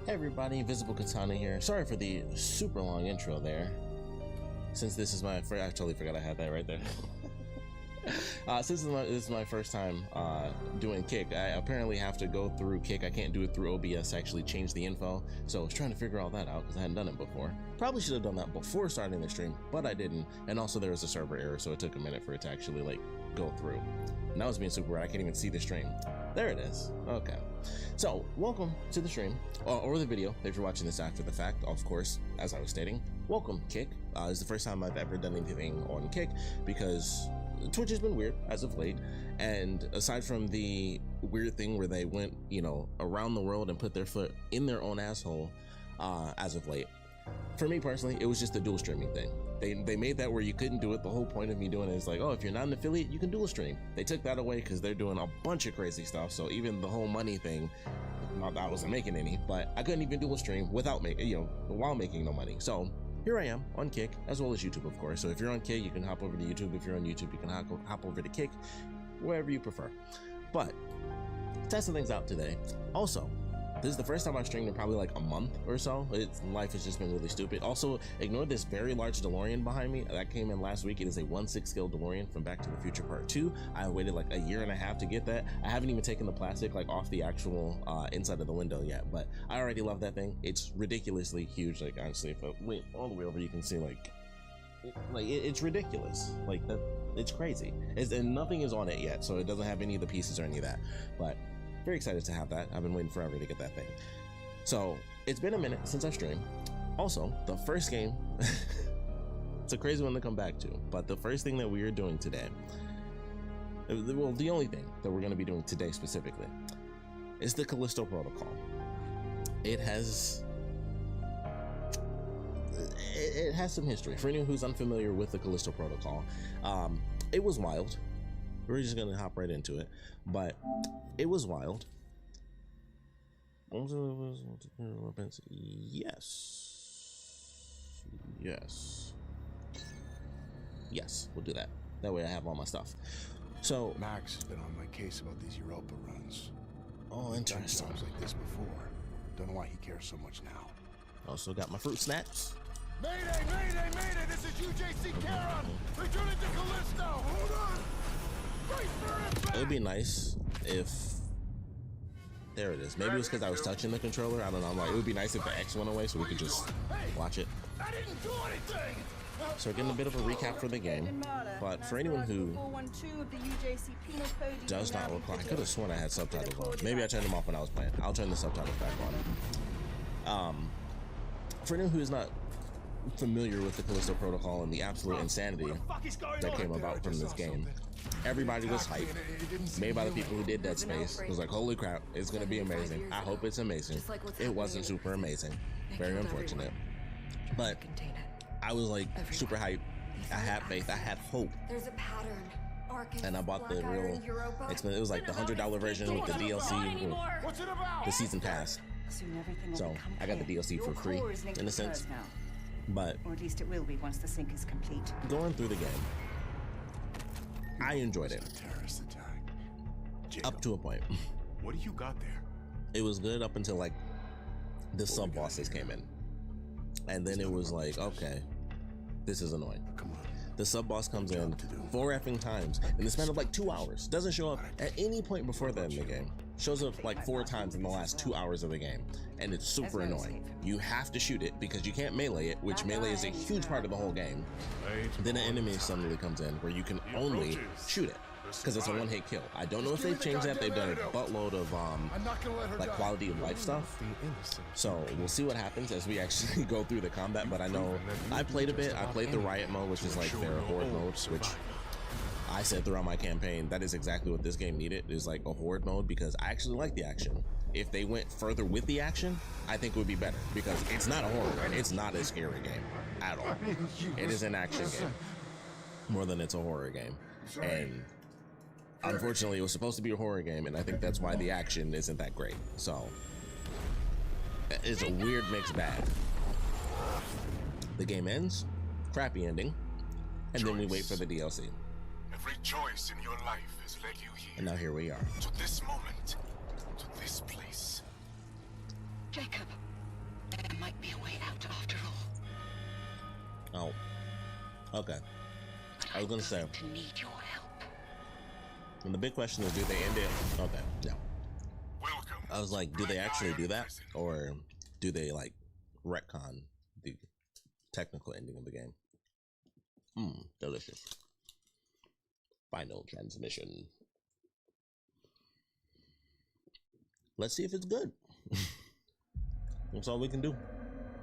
Hey everybody, Invisible Katana here. Sorry for the super long intro there. Since this is my first, I totally forgot I had that right there. Since this is my first time doing Kick, I apparently have to go through Kick. I can't do it through OBS to actually change the info. So I was trying to figure all that out because I hadn't done it before. Probably should have done that before starting the stream, but I didn't. And also there was a server error, so it took a minute for it to actually like go through. Now it's being super weird. I can't even see the stream. There it is. Okay. So welcome to the stream or the video if you're watching this after the fact. Of course, as I was stating, welcome Kick. It's the first time I've ever done anything on Kick because Twitch has been weird as of late, and aside from the weird thing where they went, you know, around the world and put their foot in their own asshole as of late, for me personally, it was just the dual streaming thing. They made that where you couldn't do it. The whole point of me doing it is like, oh, if you're not an affiliate, you can dual stream. They took that away because they're doing a bunch of crazy stuff. So even the whole money thing, not that I wasn't making any, but I couldn't even dual stream without making, you know, while making no money. So here I am on Kick, as well as YouTube, of course. So if you're on Kick, you can hop over to YouTube. If you're on YouTube, you can hop over to Kick, wherever you prefer. But testing things out today. Also, this is the first time I've streamed in probably like a month or so. Life has just been really stupid. Also, ignore this very large DeLorean behind me. That came in last week. It is a 1/6 scale DeLorean from Back to the Future Part 2. I waited like a year and a half to get that. I haven't even taken the plastic like off the actual inside of the window yet, but I already love that thing. It's ridiculously huge. Like honestly, if I wait all the way over, you can see it's ridiculous. Like that, it's crazy. And nothing is on it yet, so it doesn't have any of the pieces or any of that. But very excited to have that. I've been waiting forever to get that thing. So it's been a minute since I've streamed. Also, the first game, it's a crazy one to come back to, but the first thing that we are doing today, well, the only thing that we're going to be doing today specifically is the Callisto protocol. It has some history. For anyone who's unfamiliar with the Callisto protocol, it was wild. We're just gonna hop right into it, but it was wild. Yes, we'll do that. That way I have all my stuff. So Max has been on my case about these Europa runs. Oh, interesting. Times like this before. Don't know why he cares so much now. Also got my fruit snacks. Mayday, mayday, mayday! This is UJC Charon! Returning to Callisto! Hold on! It would be nice if... There it is. Maybe it's because I was touching the controller. I don't know. I'm like, it would be nice if the X went away so we could just watch it. I didn't do anything! So we're getting a bit of a recap for the game. But for anyone who does not recall, I could have sworn I had subtitles on. Maybe I turned them off when I was playing. I'll turn the subtitles back on. For anyone who is not familiar with the Callisto protocol and the absolute insanity that came about from this game, everybody was hyped. Made by the people who did Dead Space. It was like, holy crap, it's gonna be amazing. I hope it's amazing. It wasn't super amazing. Very unfortunate. But I was like super hyped. I had faith. I had hope. There's a pattern. And I bought the real it was like the $100 version with the DLC, the season pass. So I got the DLC for free in a sense. But or at least it will be once the sync is complete. Going through the game, I enjoyed it. Terrorist attack. Up to a point. What do you got there? It was good up until like the sub bosses came in. And then it was like, okay, this is annoying. Come on. The sub boss comes in 4 effing times in the span of like 2 hours. Doesn't show up at any point before that in the game. Shows up like 4 times in the last 2 hours of the game, and it's super annoying. You have to shoot it because you can't melee it, which melee is a huge part of the whole game. Then an enemy suddenly comes in where you can only shoot it because it's a one-hit kill. I don't know if they've changed that. They've done a buttload of like quality of life stuff. So we'll see what happens as we actually go through the combat. But I know I played a bit. I played the riot mode, which is like their horde mode, which I said throughout my campaign, that is exactly what this game needed, is like a horde mode, because I actually like the action. If they went further with the action, I think it would be better, because it's not a horror game. It's not a scary game at all. It is an action game more than it's a horror game. And unfortunately, it was supposed to be a horror game, and I think that's why the action isn't that great. So it's a weird mixed bag. The game ends, crappy ending, and then we wait for the DLC. Every choice in your life has led you here. And now here we are. To this moment, to this place. Jacob. There might be a way out after all. Oh. Okay. I was gonna say. To need your help. And the big question is, do they end it? Okay, no. Welcome. I was like, do they actually do that? Or do they like retcon the technical ending of the game? Delicious. Final transmission. Let's see if it's good. That's all we can do.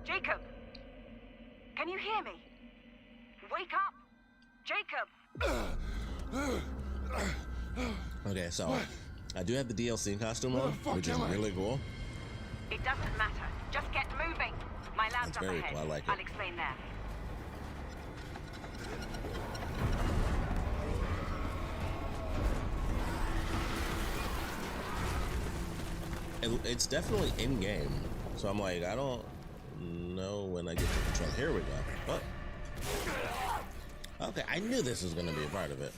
Jacob! Can you hear me? Wake up! Jacob! Okay, so I do have the DLC costume on, which is really cool. It doesn't matter. Just get moving. My lab's That's up very ahead. cool. I like it. I'll explain there. It's definitely in game, so I'm like, I don't know when I get to control. Here we go. Oh. Okay, I knew this was gonna be a part of it.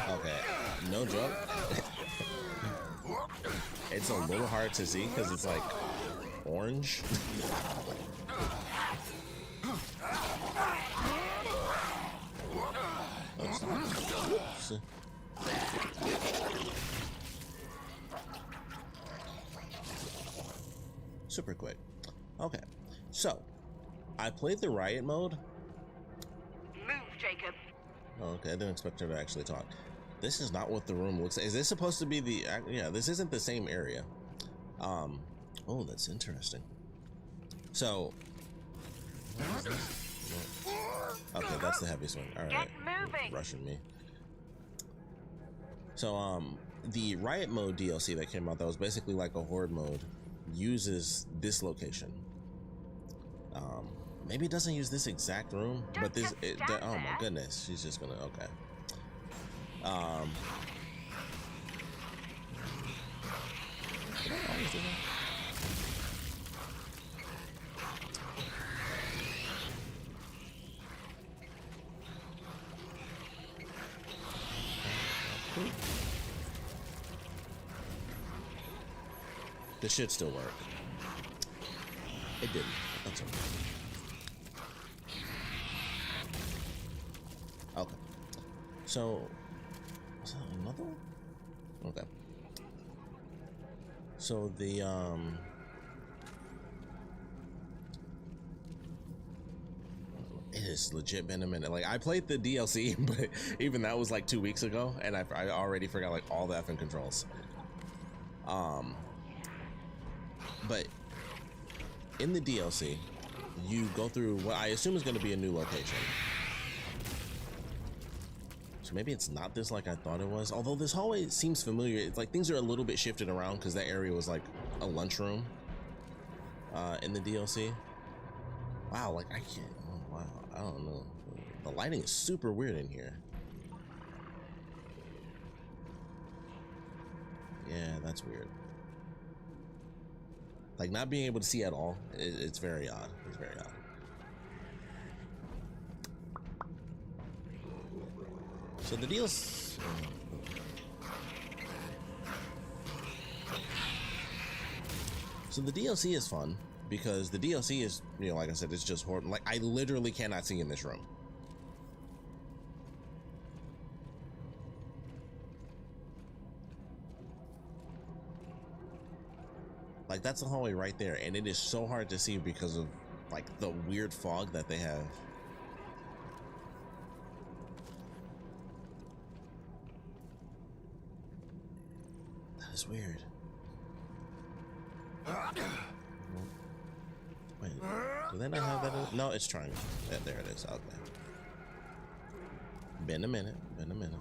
Okay, no joke. It's a little hard to see because it's like orange. Oops. Super quick. Okay, so I played the riot mode. Move, Jacob. Okay, I didn't expect her to actually talk. This is not what the room looks like. Is this supposed to be the? Yeah, this isn't the same area. Oh, that's interesting. So, what is this? Okay, that's the heavy swing. All right, Get moving. Rushing me. So, the riot mode DLC that came out, that was basically like a horde mode, uses this location. Maybe it doesn't use this exact room, but this. Oh my goodness, she's just gonna. Okay. Did I always do that? This should still work. It didn't. That's okay. Okay. So, was that another one? Okay. So the it has legit been a minute. Like, I played the DLC, but even that was like 2 weeks ago, and I already forgot like all the effing controls. But in the DLC, you go through what I assume is going to be a new location. So maybe it's not this like I thought it was. Although this hallway seems familiar. It's like things are a little bit shifted around because that area was like a lunchroom in the DLC. Wow, like I can't. Oh, wow, I don't know. The lighting is super weird in here. Yeah, that's weird. Like not being able to see at all, it's very odd. It's very odd. So the DLC. So the DLC is fun because the DLC is, you know, like I said, it's just horrible. Like I literally cannot see in this room. Like that's the hallway right there, and it is so hard to see because of like the weird fog that they have. That is weird. Wait, do they not have that in? No, it's trying. Yeah, there it is. Okay. Been a minute. Been a minute.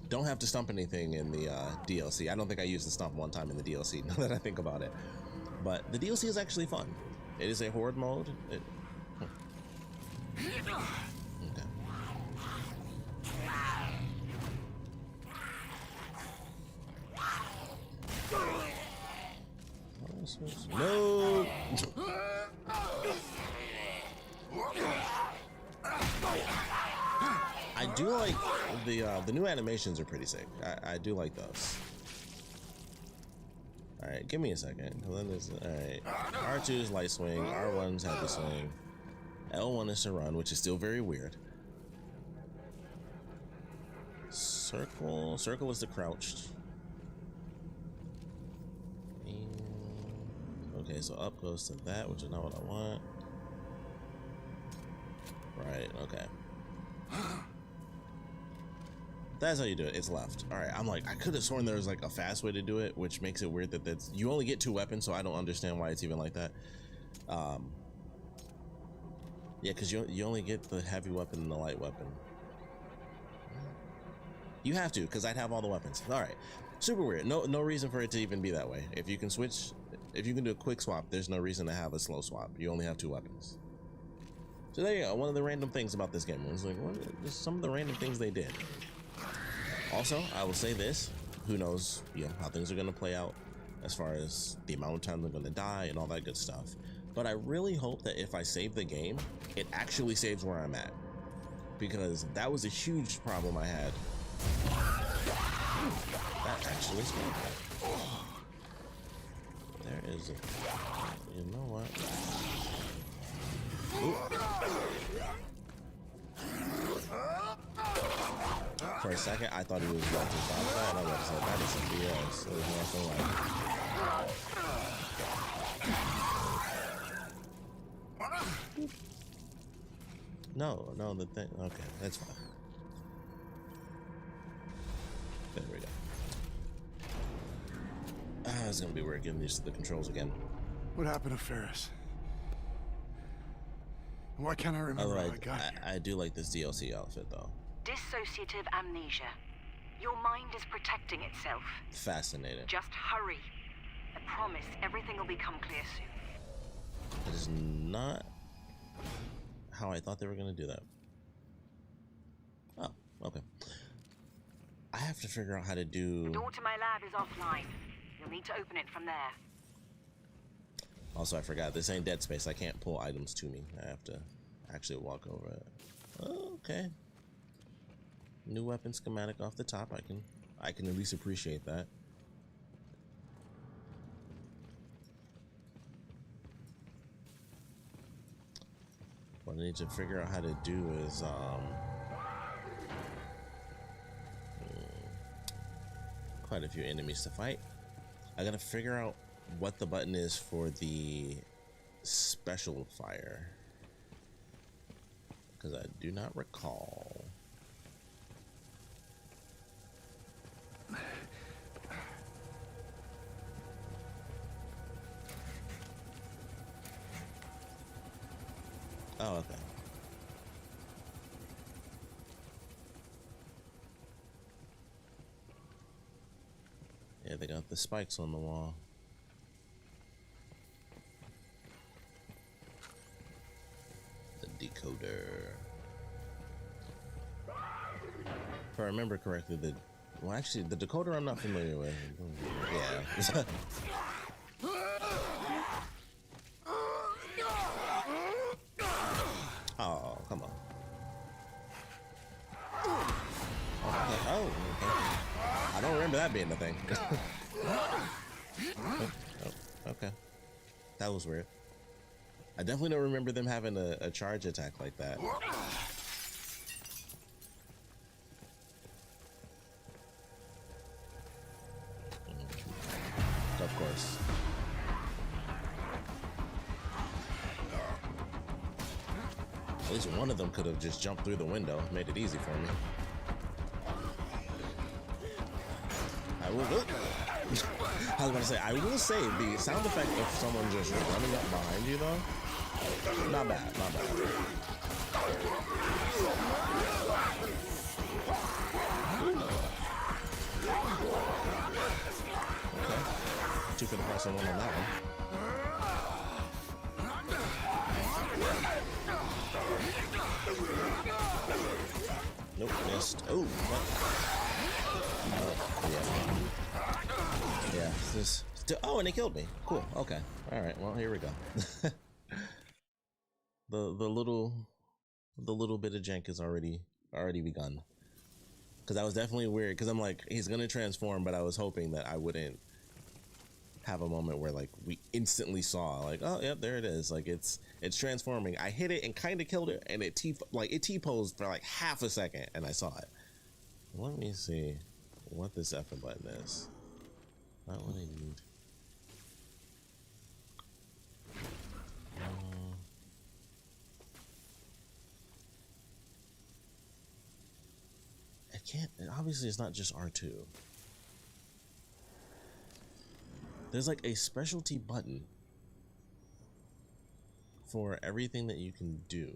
Don't have to stomp anything in the DLC. I don't think I used the stomp one time in the DLC, now that I think about it. But the DLC is actually fun. It is a horde mode. Okay. No! I do like the new animations are pretty sick. I do like those. All right, give me a second. All right, R2 is light swing, R1 is heavy swing, L1 is to run, which is still very weird. Circle is the crouched. And, okay, so up goes to that, which is not what I want. Right, okay. That's how you do it. It's left. All right, I'm like, I could have sworn there was like a fast way to do it, which makes it weird that that's, you only get 2 weapons, so I don't understand why it's even like that. Yeah, because you only get the heavy weapon and the light weapon. You have to, because I'd have all the weapons. All right, super weird. No reason for it to even be that way. If you can switch, if you can do a quick swap, there's no reason to have a slow swap. You only have 2 weapons. So there you go. One of the random things about this game was like, just some of the random things they did. Also, I will say this: who knows, how things are going to play out as far as the amount of time they're going to die and all that good stuff. But I really hope that if I save the game, it actually saves where I'm at, because that was a huge problem I had. That actually scared me. There is a... You know what? Ooh. For a second, I thought he was about to stop that. I was like, that is some BS. There's nothing like it. No, the thing. Okay, that's fine. There we go. It's gonna be weird getting used to the controls again. What happened to Ferris? Why can't I remember how I got here? I do like this DLC outfit though. Dissociative amnesia. Your mind is protecting itself. Fascinating. Just hurry. I promise everything will become clear soon. That is not how I thought they were going to do that. Oh, okay. I have to figure out how to do... The door to my lab is offline. You'll need to open it from there. Also, I forgot, this ain't Dead Space. I can't pull items to me. I have to actually walk over it. Oh, okay. New weapon schematic off the top. I can at least appreciate that. What I need to figure out how to do is quite a few enemies to fight. I gotta figure out what the button is for the special fire, because I do not recall. Oh, okay. Yeah, they got the spikes on the wall. The decoder. If I remember correctly, well, actually, the decoder I'm not familiar with. Yeah. Oh, come on. Okay. Oh, okay. I don't remember that being the thing. Oh, okay. That was weird. I definitely don't remember them having a charge attack like that. Of course. At least one of them could have just jumped through the window, made it easy for me. I was gonna say, I will say the sound effect of someone just running up behind you though, not bad, not bad. Okay, 2 for the price of 1 on that one. Nope, missed. Oh, what? Oh, yeah. Yeah, this. Oh, and he killed me. Cool. Okay. All right. Well, here we go. the little bit of jank is already already begun. Because that was definitely weird. Because I'm like, he's gonna transform, but I was hoping that I wouldn't have a moment where like we instantly saw like, oh yep, there it is. Like it's transforming. I hit it and kind of killed it, and it T-posed for like half a second, and I saw it. Let me see what this F button is. Not what I need. I can't. Obviously, it's not just R2. There's like a specialty button for everything that you can do,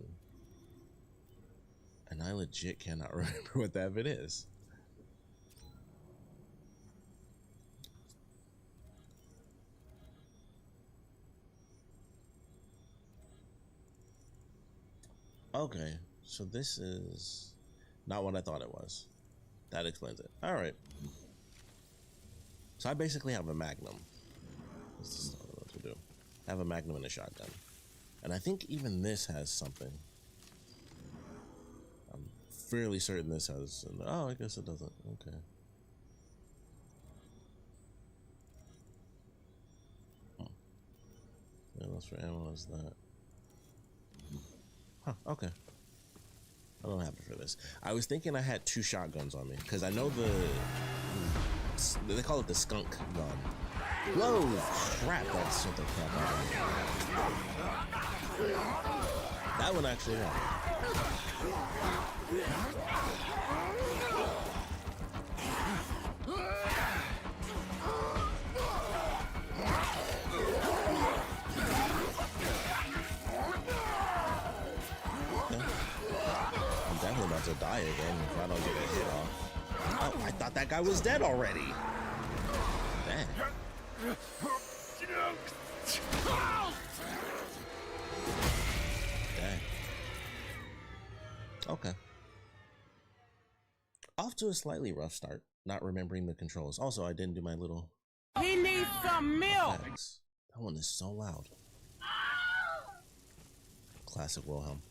and I legit cannot remember what that bit is. Okay, so this is not what I thought it was. That explains it. All right. So I basically have a Magnum. This is not what to do. I have a Magnum and a shotgun. And I think even this has something. I'm fairly certain this has... Oh, I guess it doesn't. Okay. What else for ammo is that? Huh, okay. I don't have it for this. I was thinking I had 2 shotguns on me, because I know they call it the skunk gun. Whoa! Crap, that's what the crap out of me. That one actually worked. To die again if I don't get a hit off. Oh, I thought that guy was dead already. Dang. Dang. Okay. Off to a slightly rough start, not remembering the controls. Also, I didn't do my little... He needs some milk! Effects. That one is so loud. Classic Wilhelm.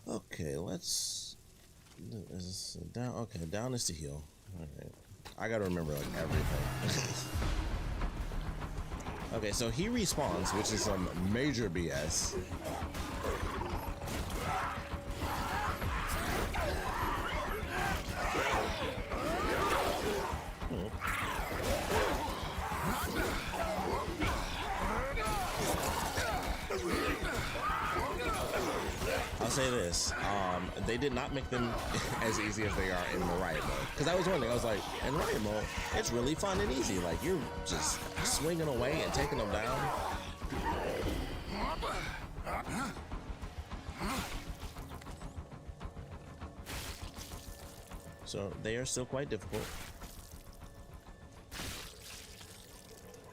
Okay, let's... Is this down? Okay, down is to heal. Alright. I gotta remember like everything. Okay, so he respawns, which is some major BS. I'll say this, they did not make them as easy as they are in the riot mode. Because I was wondering, I was like, in riot mode, it's really fun and easy. Like, you're just swinging away and taking them down. So, they are still quite difficult.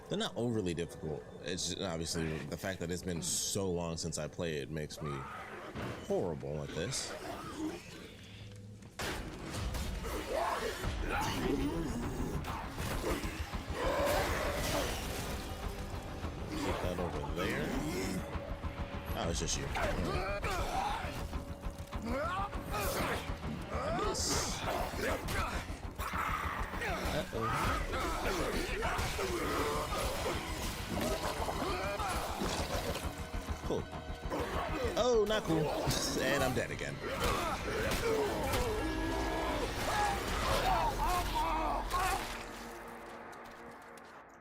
They're not overly difficult. It's just, obviously, the fact that it's been so long since I played makes me horrible at this. Put that over there. Oh, it's just you. Miss. Uh-oh. Cool. Oh, not cool. And I'm dead again.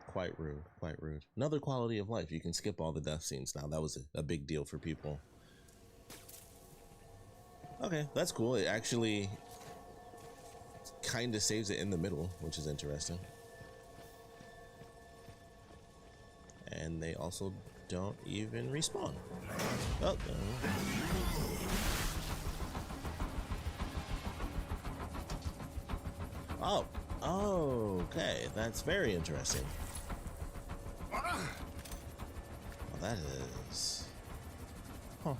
Quite rude, quite rude. Another quality of life. You can skip all the death scenes now. That was a big deal for people. Okay, that's cool. It actually kind of saves it in the middle, which is interesting. And they also don't even respawn. Oh. Oh. Oh, okay. That's very interesting. Well, that is... Huh.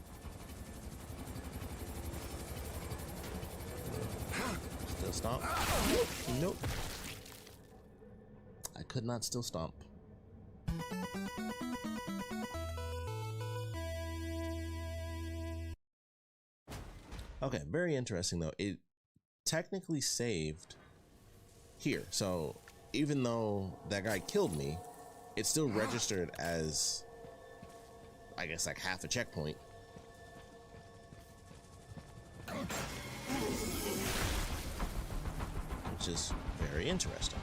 Still stomp? Nope. I could not still stomp. Okay, very interesting though. It technically saved here. So even though that guy killed me, it still registered as, I guess, like half a checkpoint. Which is very interesting.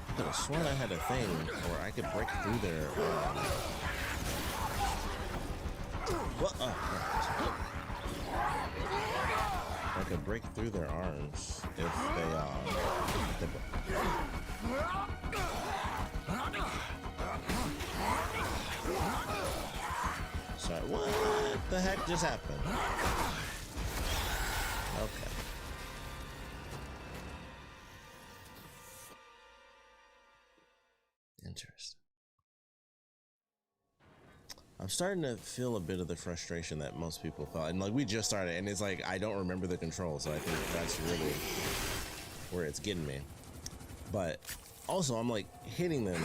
I could have sworn I had a thing where I could break through their what? Oh, I could break through their arms if they sorry, what the heck just happened? Okay. Interesting. I'm starting to feel a bit of the frustration that most people felt, and like we just started, and it's like I don't remember the controls, so I think that's really where it's getting me. But also, I'm like hitting them,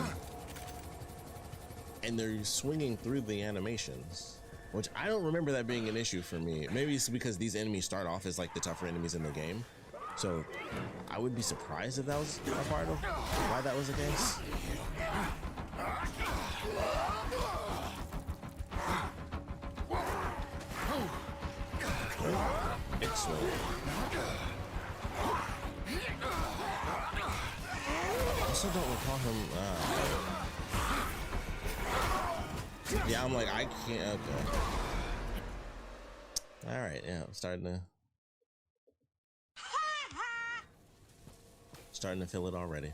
and they're swinging through the animations, which I don't remember that being an issue for me. Maybe it's because these enemies start off as like the tougher enemies in the game, so I would be surprised if that was a part of why that was the case. It's I also don't recall him. Yeah, I'm like, I can't. Okay. All right, yeah, I'm starting to feel it already.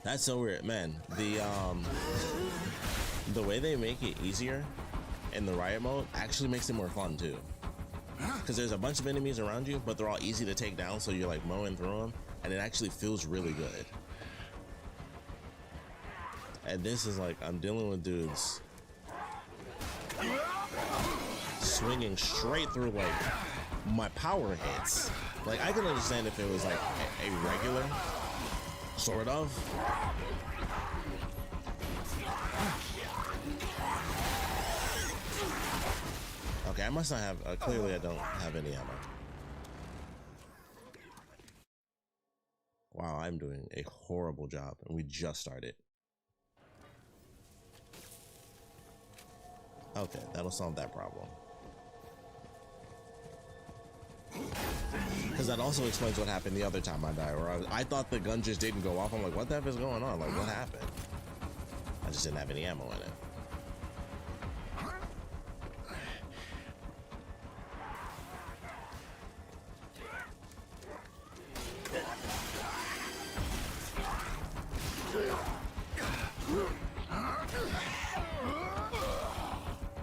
That's so weird, man. The way they make it easier in the riot mode actually makes it more fun too. Because there's a bunch of enemies around you, but they're all easy to take down, so you're like mowing through them, and it actually feels really good. And this is like, I'm dealing with dudes swinging straight through like my power hits. Like I can understand if it was like a regular, sort of. Okay, I must not have, clearly I don't have any ammo. Wow, I'm doing a horrible job, and we just started. Okay, that'll solve that problem. Because that also explains what happened the other time I died, where I thought the gun just didn't go off. I'm like, what the heck is going on? Like, what happened? I just didn't have any ammo in it.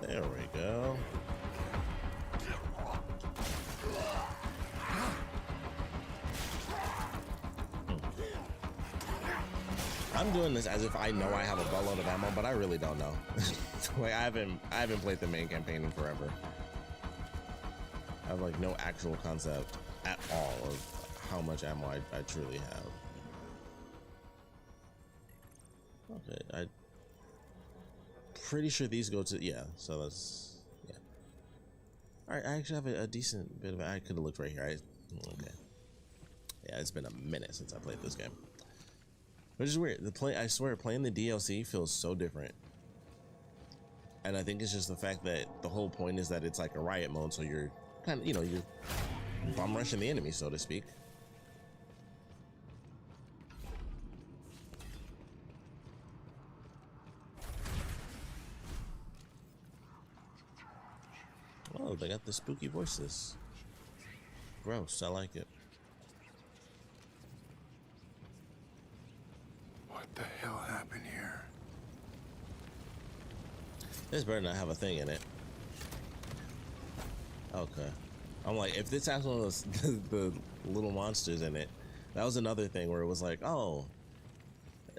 There we go. I'm doing this as if I know I have a buttload of ammo, but I really don't know. Like I haven't played the main campaign in forever. I have like no actual concept at all of how much ammo I truly have. Okay, I'm pretty sure these go to, yeah, so that's, yeah. All right, I actually have a decent bit of, I could have looked right here. Okay. Yeah, it's been a minute since I played this game. Which is weird. I swear, playing the DLC feels so different. And I think it's just the fact that the whole point is that it's like a riot mode, so you're kind of, you know, you're bum rushing the enemy, so to speak. Oh, they got the spooky voices. Gross, I like it. What the hell happened here? This better not have a thing in it. Okay. I'm like, if this has one of those the little monsters in it, that was another thing where it was like, oh,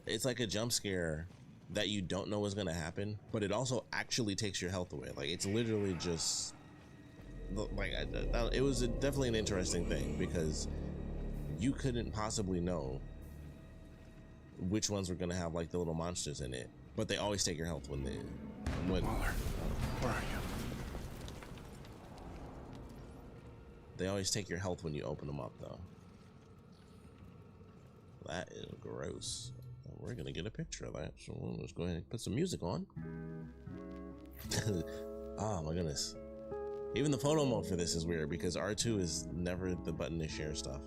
it's like a jump scare that you don't know is gonna happen, but it also actually takes your health away. Like it's literally just like it was definitely an interesting thing because you couldn't possibly know which ones were gonna have like the little monsters in it, but they always take your health when Waller, where are you? they always take your health when you open them up though. That is gross. We're gonna get a picture of that, so let's go ahead and put some music on. Oh my goodness. Even the photo mode for this is weird because R2 is never the button to share stuff.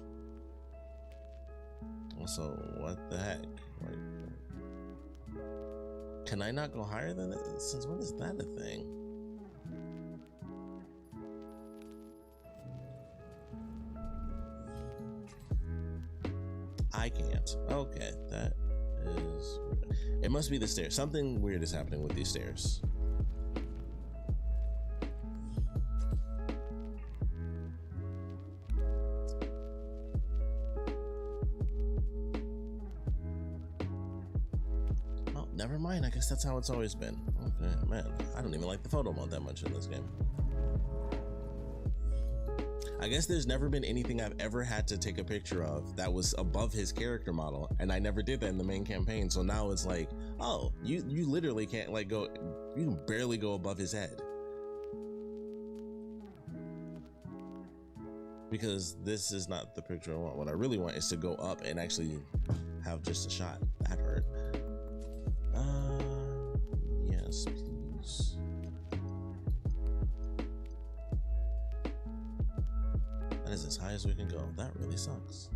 Also, what the heck? Like, can I not go higher than that? Since when is that a thing? I can't. Okay, that is... It must be the stairs. Something weird is happening with these stairs. Oh, never mind. I guess that's how it's always been. Okay, man. I don't even like the photo mode that much in this game. I guess there's never been anything I've ever had to take a picture of that was above his character model, and I never did that in the main campaign. So now it's like, oh, you literally can't like go, you can barely go above his head. Because this is not the picture I want. What I really want is to go up and actually have just a shot. That hurt. Yes, please. That is as high as we can go. That really sucks.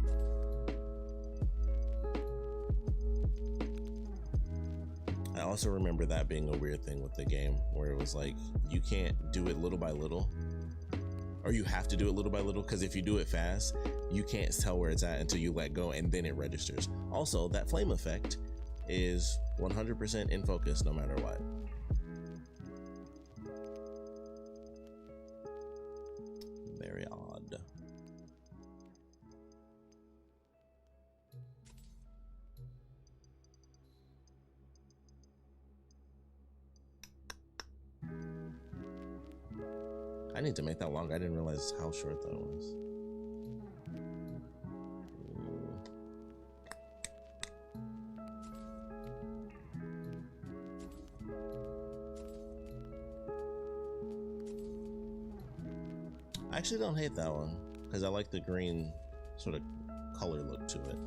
I also remember that being a weird thing with the game, where it was like, you can't do it little by little, or you have to do it little by little, because if you do it fast, you can't tell where it's at until you let go and then it registers. Also, that flame effect is 100% in focus no matter what. Very odd. I need to make that longer. I didn't realize how short that was. I actually don't hate that one because I like the green sort of color look to it.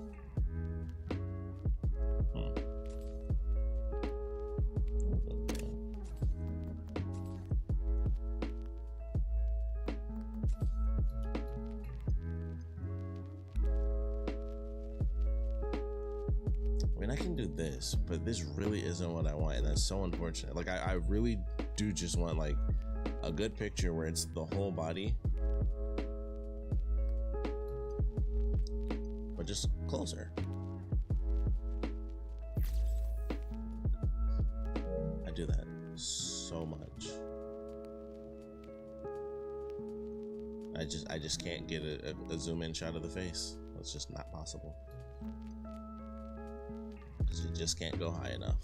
I mean, I can do this, but this really isn't what I want, and that's so unfortunate. Like, I really do just want like a good picture where it's the whole body, but just closer. I do that so much. I just can't get a zoom in shot of the face. It's just not possible. Because you just can't go high enough.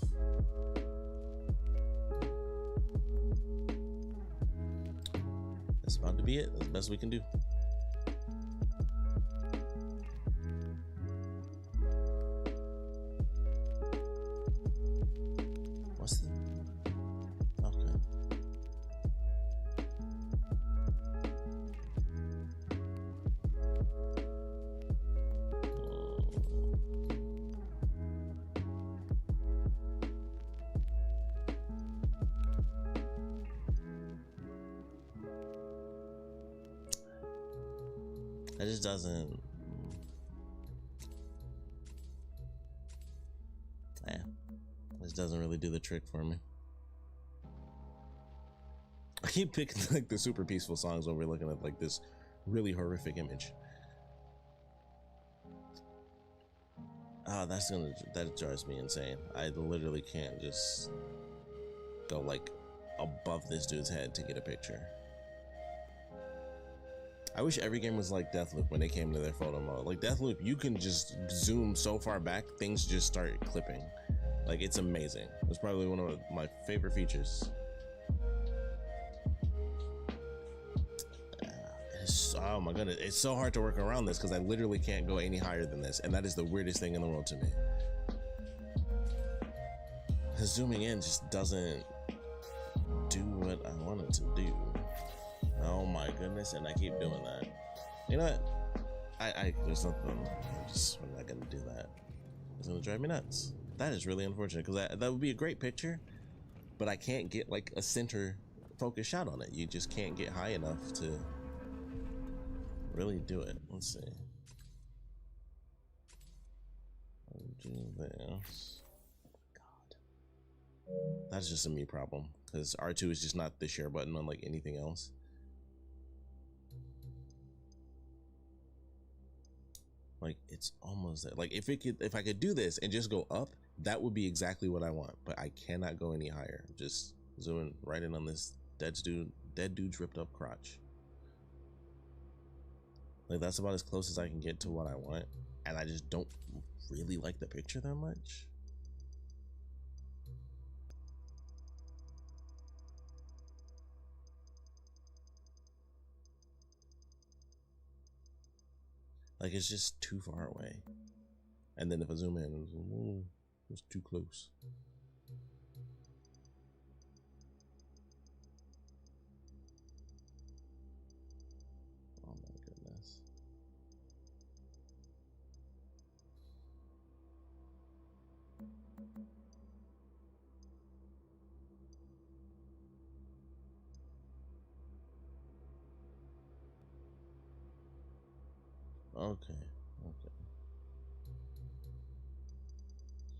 That's about to be it. That's the best we can do. What's the... Okay. That just doesn't... Yeah. This doesn't really do the trick for me. I keep picking like the super peaceful songs when we're looking at like this really horrific image. That drives me insane. I literally can't just go like above this dude's head to get a picture. I wish every game was like Deathloop when they came to their photo mode. Like Deathloop, you can just zoom so far back, things just start clipping. Like, it's amazing. It's probably one of my favorite features. It's Oh my goodness, it's so hard to work around this because I literally can't go any higher than this, and that is the weirdest thing in the world to me. Zooming in just doesn't do what I want it to do. Oh my goodness, and I keep doing that. You know what? There's nothing. I'm not gonna do that. It's gonna drive me nuts. That is really unfortunate because that would be a great picture, but I can't get like a center focus shot on it. You just can't get high enough to really do it. Let's see. Do this. God, that's just a me problem because R2 is just not the share button unlike anything else. Like it's almost there. Like if I could do this and just go up, that would be exactly what I want. But I cannot go any higher. Just zooming right in on this dead dude's ripped up crotch. Like that's about as close as I can get to what I want, and I just don't really like the picture that much. Like it's just too far away. And then if I zoom in, it's too close. Oh my goodness. Okay.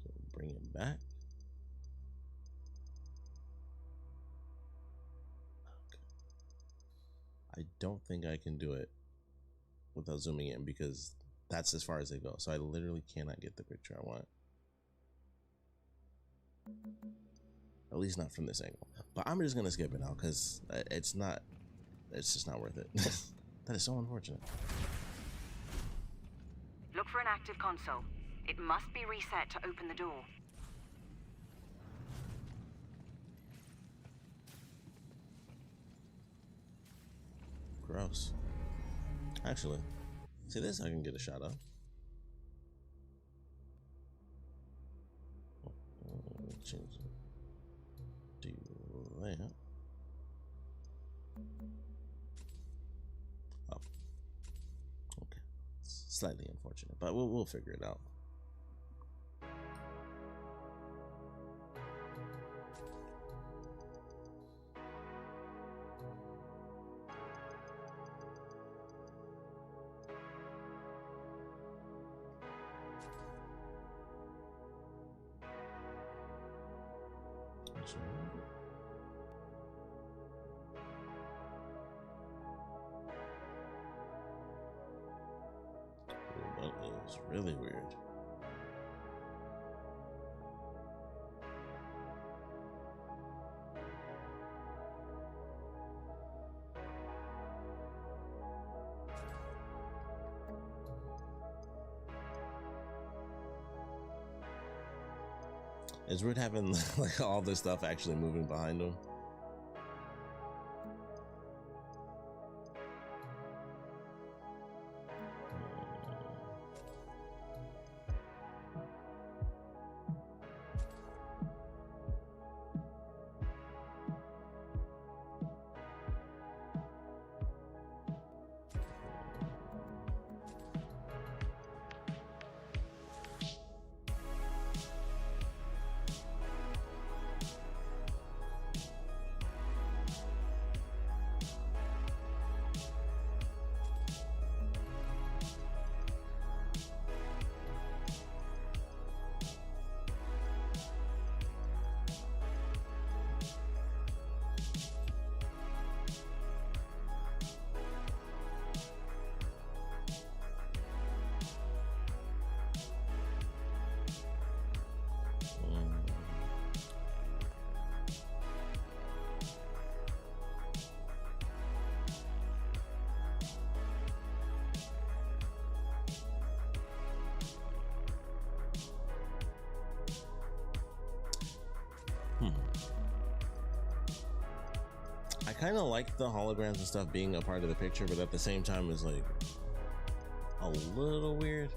So bring it back. Okay. I don't think I can do it without zooming in because that's as far as they go. So I literally cannot get the picture I want. At least not from this angle. But I'm just gonna skip it now because it's just not worth it. That is so unfortunate. Look for an active console. It must be reset to open the door. Gross. Actually, see this I can get a shot of. Change it. Do that. Oh. Okay. It's slightly unfortunate, but we'll figure it out. That is really weird. It's weird having like all this stuff actually moving behind him. kind of like the holograms and stuff being a part of the picture, but at the same time is like a little weird.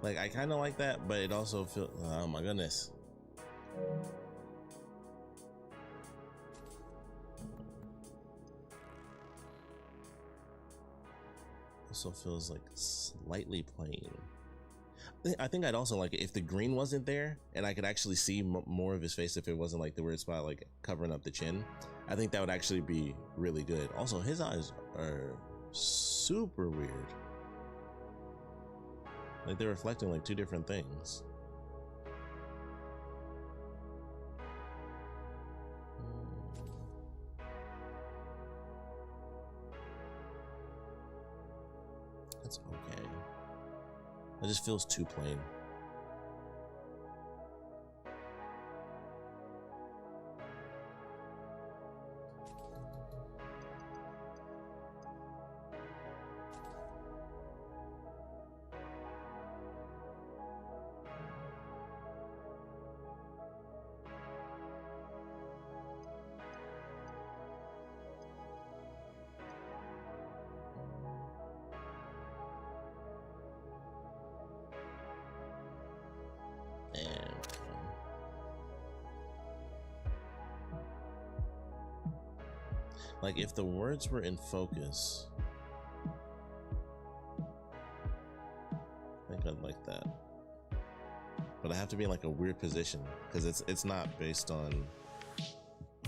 Like, I kind of like that, but it also feels, oh my goodness. Also feels like slightly plain. I think I'd also like it if the green wasn't there and I could actually see more of his face, if it wasn't like the weird spot like covering up the chin. I think that would actually be really good. Also, his eyes are super weird. Like they're reflecting like two different things. That's okay. It just feels too plain. Like if the words were in focus, I think I'd like that. But I have to be in like a weird position because it's not based on,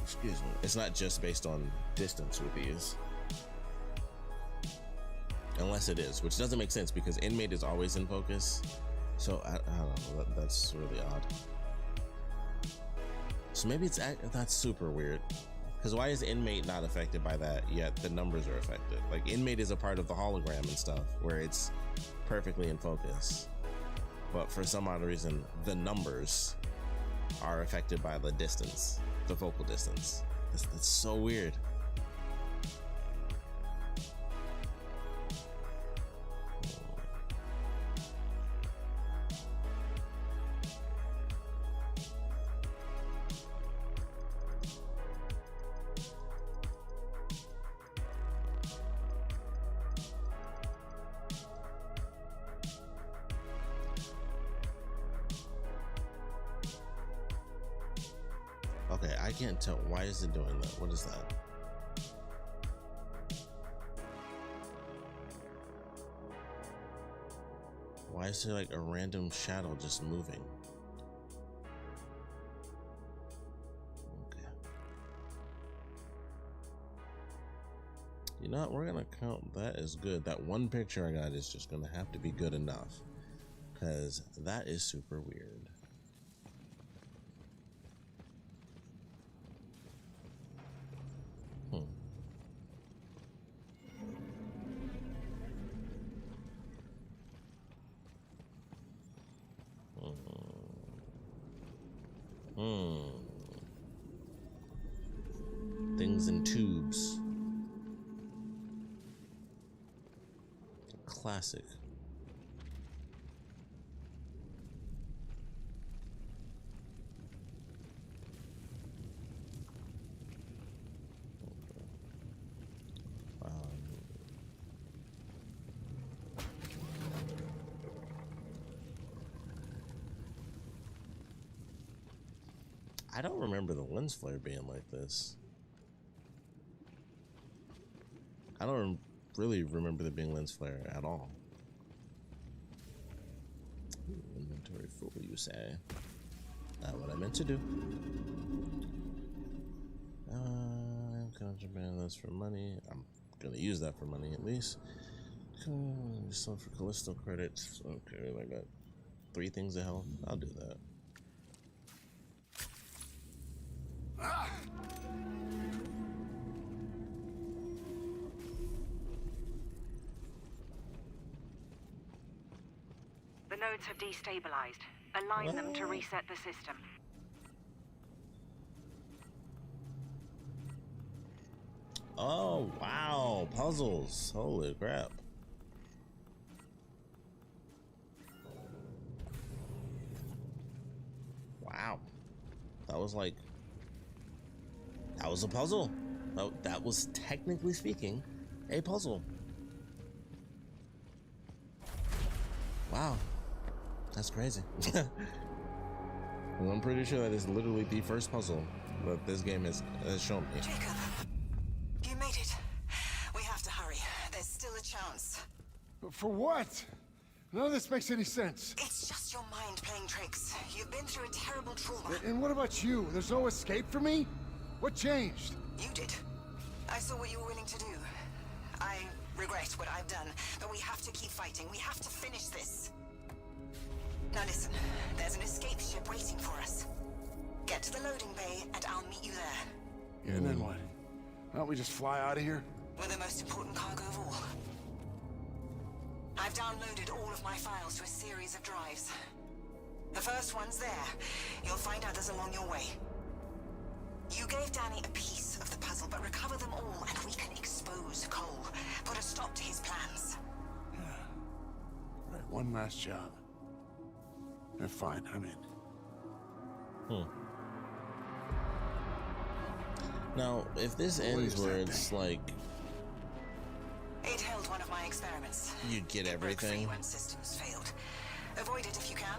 excuse me, it's not just based on distance with these. Unless it is, which doesn't make sense because inmate is always in focus. So I don't know, that's really odd. So maybe that's super weird. Because why is inmate not affected by that, yet the numbers are affected? Like inmate is a part of the hologram and stuff where it's perfectly in focus. But for some odd reason, the numbers are affected by the distance, the focal distance. That's so weird. Okay, I can't tell. Why is it doing that? What is that? Why is there like a random shadow just moving? Okay. You know what? We're gonna count that as good. That one picture I got is just gonna have to be good enough. Because that is super weird. Things in tubes. Classic. I don't remember the lens flare being like this. I don't really remember there being lens flare at all. Inventory full, you say? Not what I meant to do. Contraband, that's for money. I'm gonna use that for money at least. Sell for Callisto credits. Okay, I got 3 things of health. I'll do that. The nodes have destabilized. Align them to reset the system. Oh, wow. Puzzles. Holy crap. That was like, that was a puzzle. That was technically speaking a puzzle. Wow, that's crazy. And I'm pretty sure that is literally the first puzzle that this game has shown me. Jacob, you made it. We have to hurry. There's still a chance. For what? None of this makes any sense. It's just your mind playing tricks. You've been through a terrible trauma. And what about you? There's no escape for me? What changed? You did. I saw what you were willing to do. I regret what I've done, but we have to keep fighting. We have to finish this. Now listen, there's an escape ship waiting for us. Get to the loading bay and I'll meet you there. Yeah, and then what? Why don't we just fly out of here? With the most important cargo of all. I've downloaded all of my files to a series of drives. The first one's there. You'll find others along your way. You gave Danny a piece of the puzzle, but recover them all and we can expose Cole. Put a stop to his plans. Right, one last job. Fine, I'm in. Now, if this ends where it's like it held one of my experiments. you get It broke everything, free when systems failed. Avoid it if you can.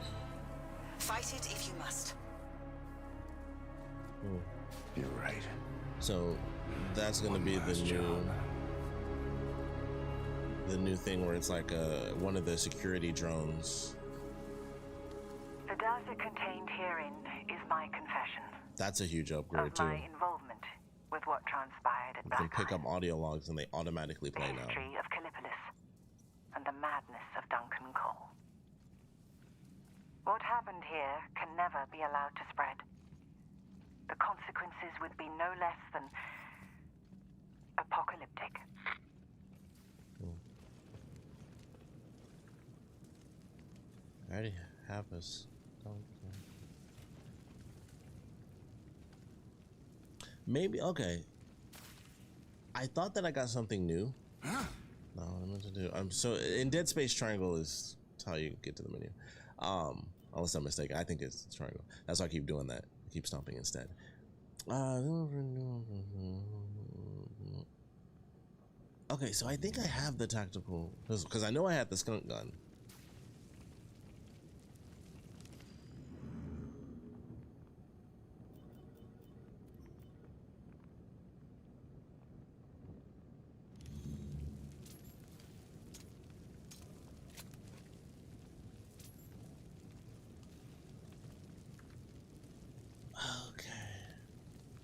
Fight it if you must. You're right. so that's gonna One be the last new job. thing where it's like one of the security drones. The data contained herein is my confession That's a huge upgrade of too. my involvement with what transpired at You can pick Black up audio logs and they automatically the play now. history of Callipolis and the madness of Duncan Cole. What happened here can never be allowed to spread. The consequences would be no less than apocalyptic. I already have us. Maybe, okay. I thought that I got something new. No, what I meant to do. So in Dead Space, triangle is how you get to the menu. Unless I'm mistaken, I think it's triangle. That's why I keep doing that. I keep stomping instead. Okay, so I think I have the tactical, because I know I had the skunk gun.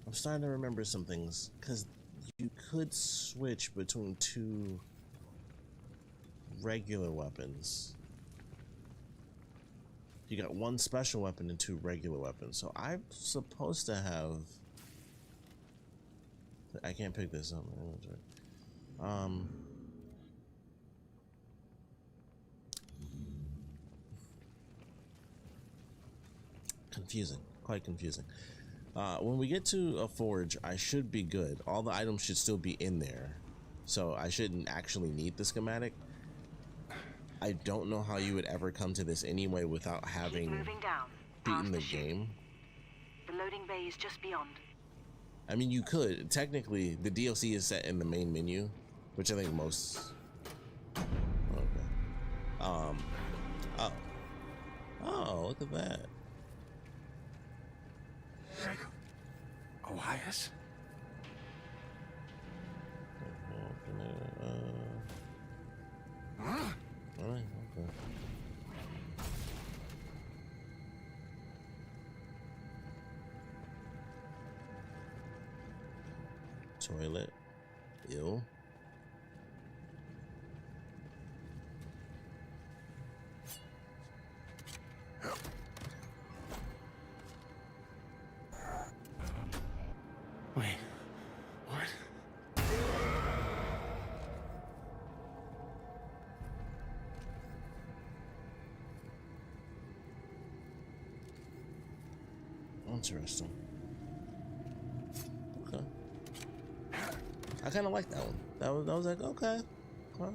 I'm starting to remember some things, because you could switch between two regular weapons. You got one special weapon and two regular weapons, so I'm supposed to have... I can't pick this up. Confusing, quite confusing. When we get to a forge, I should be good. All the items should still be in there, so I shouldn't actually need the schematic. I don't know how you would ever come to this anyway without having Keep moving down, beaten past the ship. game. The loading bay is just beyond. I mean, you could. Technically, the DLC is set in the main menu, which I think most... Okay. Oh. Oh, look at that. Elias? Huh? Alright, okay. Toilet. Ew. Wait. What? Interesting. Okay. I kind of like that one. That was like, okay. Well.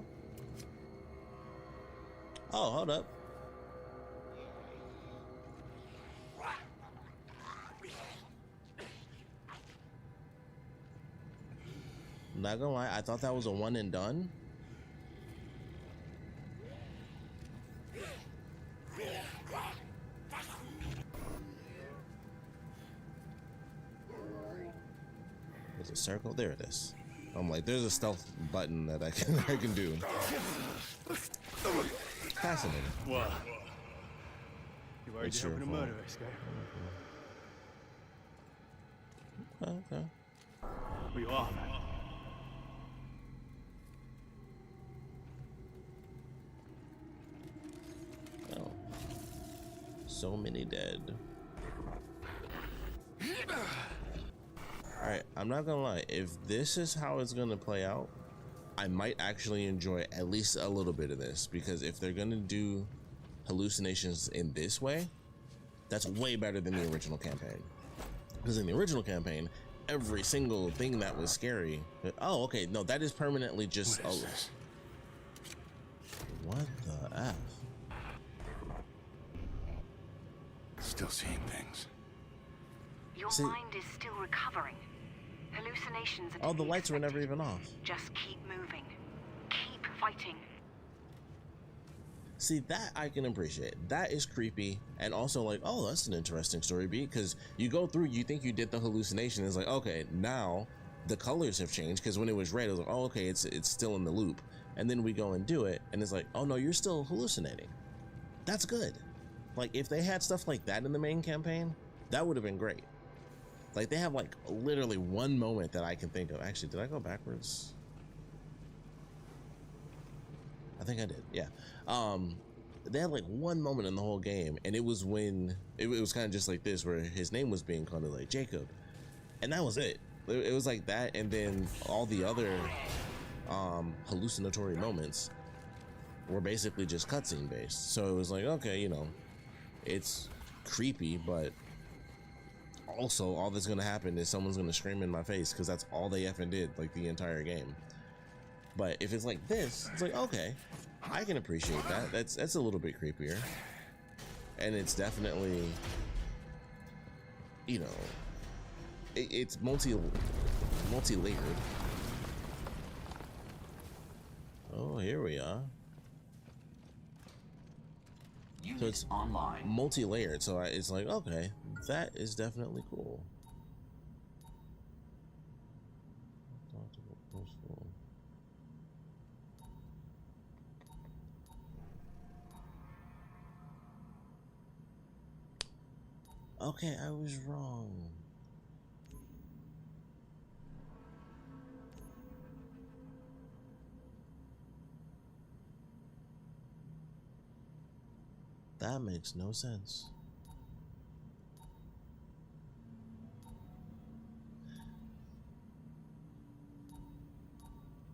Oh, hold up. Not gonna lie, I thought that was a one and done. There's a circle. There it is. I'm like, there's a stealth button that I can do. Fascinating. What? You worried It's you're your helping a fault. murder escape? Okay. Well, you are, man. Oh. So many dead. Alright, I'm not gonna lie. If this is how it's gonna play out, I might actually enjoy at least a little bit of this, because if they're gonna do hallucinations in this way, that's way better than the original campaign. Because in the original campaign, every single thing that was scary, oh, okay, no, that is permanently just, What is this? What the F? Still seeing things. Your See- mind is still recovering. Hallucinations are to Oh, the be lights were never expected. even off. Just keep moving. Keep fighting. See, that I can appreciate. That is creepy, and also like, oh, that's an interesting story beat, because you go through, you think you did the hallucination, it's like, okay, now the colors have changed, because when it was red, it was like, oh, okay, it's still in the loop, and then we go and do it, and it's like, oh no, you're still hallucinating. That's good. Like, if they had stuff like that in the main campaign, that would have been great. Like, they have like literally one moment that I can think of. Actually, did I go backwards? I think I did, yeah. They had like one moment in the whole game, and it was when it was kind of just like this, where his name was being called like Jacob, and that was it. It was like that, and then all the other hallucinatory moments were basically just cutscene based. So it was like, okay, you know, it's creepy, but also all that's gonna happen is someone's gonna scream in my face, because that's all they effing did like the entire game. But if it's like this, it's like, okay, I can appreciate that. That's a little bit creepier, and it's definitely, you know, it's multi-layered. Oh, here we are. So it's online. multi-layered, so it's like, okay, that is definitely cool. Okay, I was wrong. That makes no sense.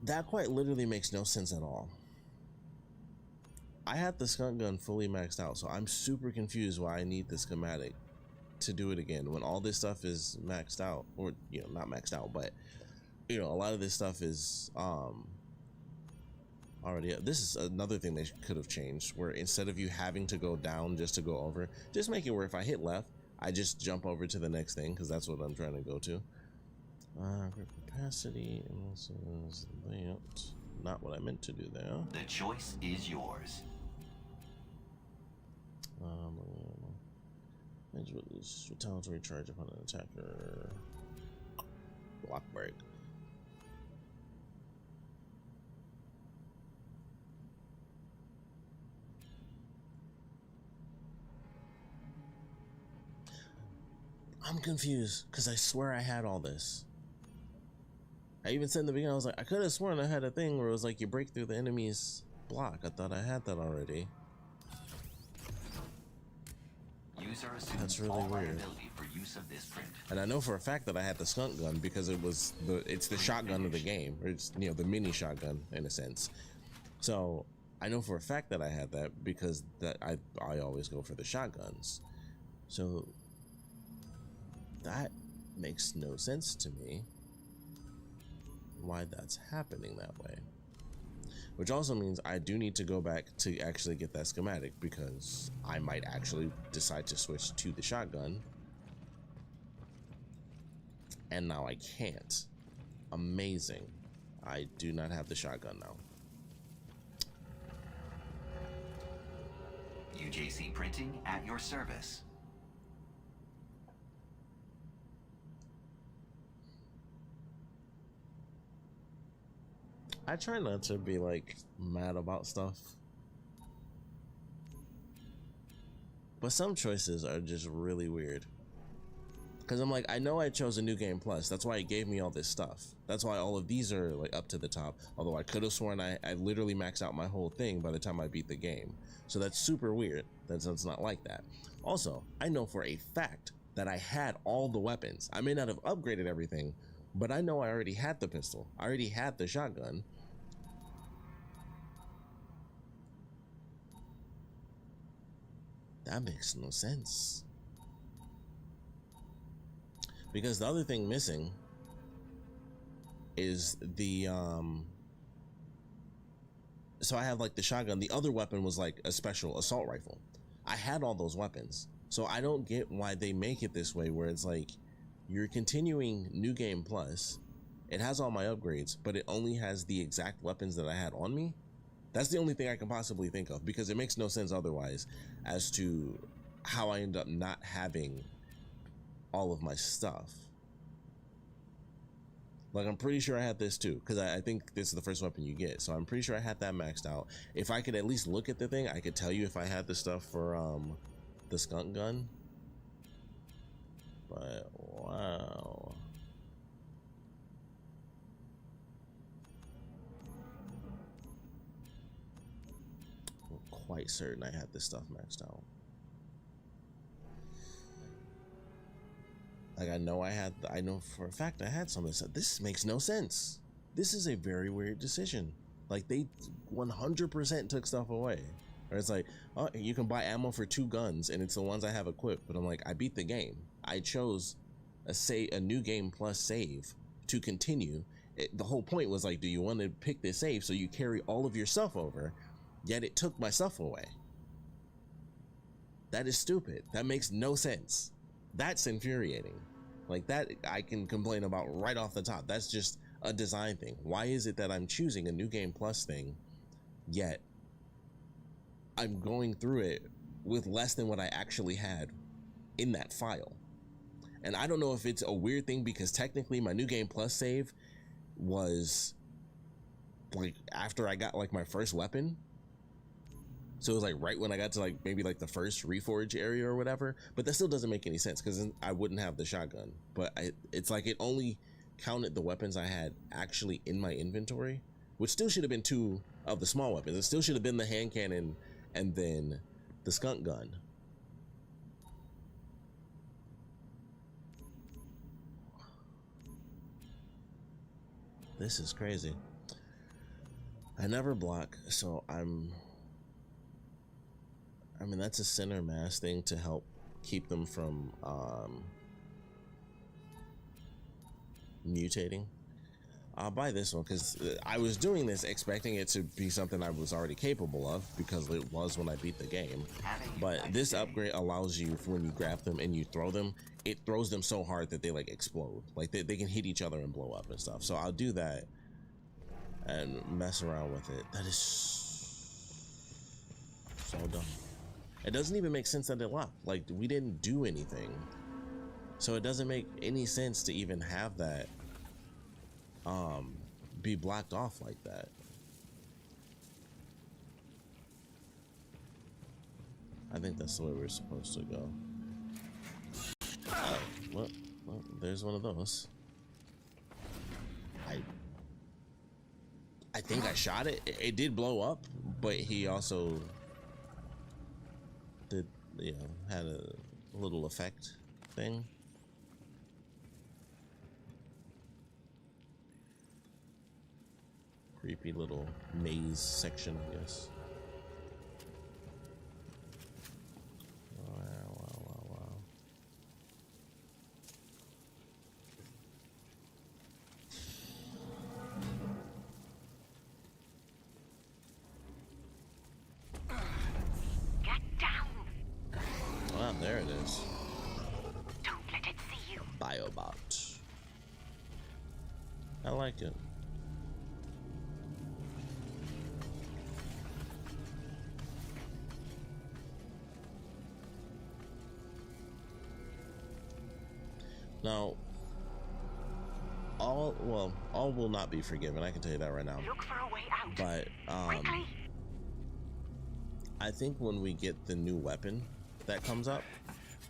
That quite literally makes no sense at all. I had the skunk gun fully maxed out, so I'm super confused why I need the schematic to do it again when all this stuff is maxed out, or, you know, not maxed out, but, you know, a lot of this stuff is already. This is another thing they could have changed, where instead of you having to go down just to go over, just make it where if I hit left, I just jump over to the next thing, because that's what I'm trying to go to. Capacity, and this is layout. Not what I meant to do there. The choice is yours. Retaliatory charge upon an attacker. Block break. I'm confused, because I swear I had all this. I even said in the beginning, I was like, I could have sworn I had a thing where it was like you break through the enemy's block. I thought I had that already. User That's assumes really all weird. liability for use of this print. And I know for a fact that I had the skunk gun, because it's the shotgun of the game, or it's, you know, the mini shotgun in a sense. So I know for a fact that I had that, because that I always go for the shotguns. So that makes no sense to me why that's happening that way. Which also means I do need to go back to actually get that schematic, because I might actually decide to switch to the shotgun. And now I can't. Amazing. I do not have the shotgun now. UJC Printing at your service. I try not to be like mad about stuff, but some choices are just really weird. Because I'm like, I know I chose a new game plus. That's why it gave me all this stuff. That's why all of these are like up to the top. Although I could have sworn I literally maxed out my whole thing by the time I beat the game. So that's super weird. That's not like that. Also, I know for a fact that I had all the weapons. I may not have upgraded everything, but I know I already had the pistol. I already had the shotgun. That makes no sense. Because the other thing missing is the so I have like the shotgun. The other weapon was like a special assault rifle. I had all those weapons. So I don't get why they make it this way, where it's like you're continuing New Game Plus. It has all my upgrades, but it only has the exact weapons that I had on me. That's the only thing I can possibly think of, because it makes no sense otherwise as to how I end up not having all of my stuff. Like, I'm pretty sure I had this too, because I think this is the first weapon you get, so I'm pretty sure I had that maxed out. If I could at least look at the thing, I could tell you if I had the stuff for the skunk gun. But wow, I'm quite certain I had this stuff maxed out. Like, I know for a fact I had some of this stuff. This makes no sense. This is a very weird decision. Like, they 100% took stuff away. Or it's like, oh, you can buy ammo for 2 guns, and it's the ones I have equipped. But I'm like, I beat the game. I chose a New Game Plus save to continue. The whole point was like, do you want to pick this save so you carry all of your stuff over? Yet it took my stuff away. That is stupid. That makes no sense. That's infuriating. Like, that I can complain about right off the top. That's just a design thing. Why is it that I'm choosing a New Game Plus thing, yet I'm going through it with less than what I actually had in that file? And I don't know if it's a weird thing, because technically my New Game Plus save was like after I got like my first weapon. So it was like right when I got to like maybe like the first reforge area or whatever, but that still doesn't make any sense because I wouldn't have the shotgun. But it's like it only counted the weapons I had actually in my inventory, which still should have been 2 of the small weapons. It still should have been the hand cannon and then the skunk gun. This is crazy. I never block, so I mean, that's a center mass thing to help keep them from mutating. I'll buy this one because I was doing this expecting it to be something I was already capable of, because it was when I beat the game. But this upgrade allows you, when you grab them and you throw them, it throws them so hard that they like explode. Like they can hit each other and blow up and stuff. So I'll do that and mess around with it. That is so dumb. It doesn't even make sense that it locked. Like, we didn't do anything. So it doesn't make any sense to even have that be blocked off like that. I think that's the way we're supposed to go. Oh, well, there's one of those. I think I shot it. It did blow up, but he also did, you know, had a little effect thing. Creepy little maze section, I guess. Wow. Get down! Wow, there it is. Don't let it see you. Biobot. I like it. Now, all will not be forgiven. I can tell you that right now. Look for a way out. But Quickly. I think when we get the new weapon that comes up,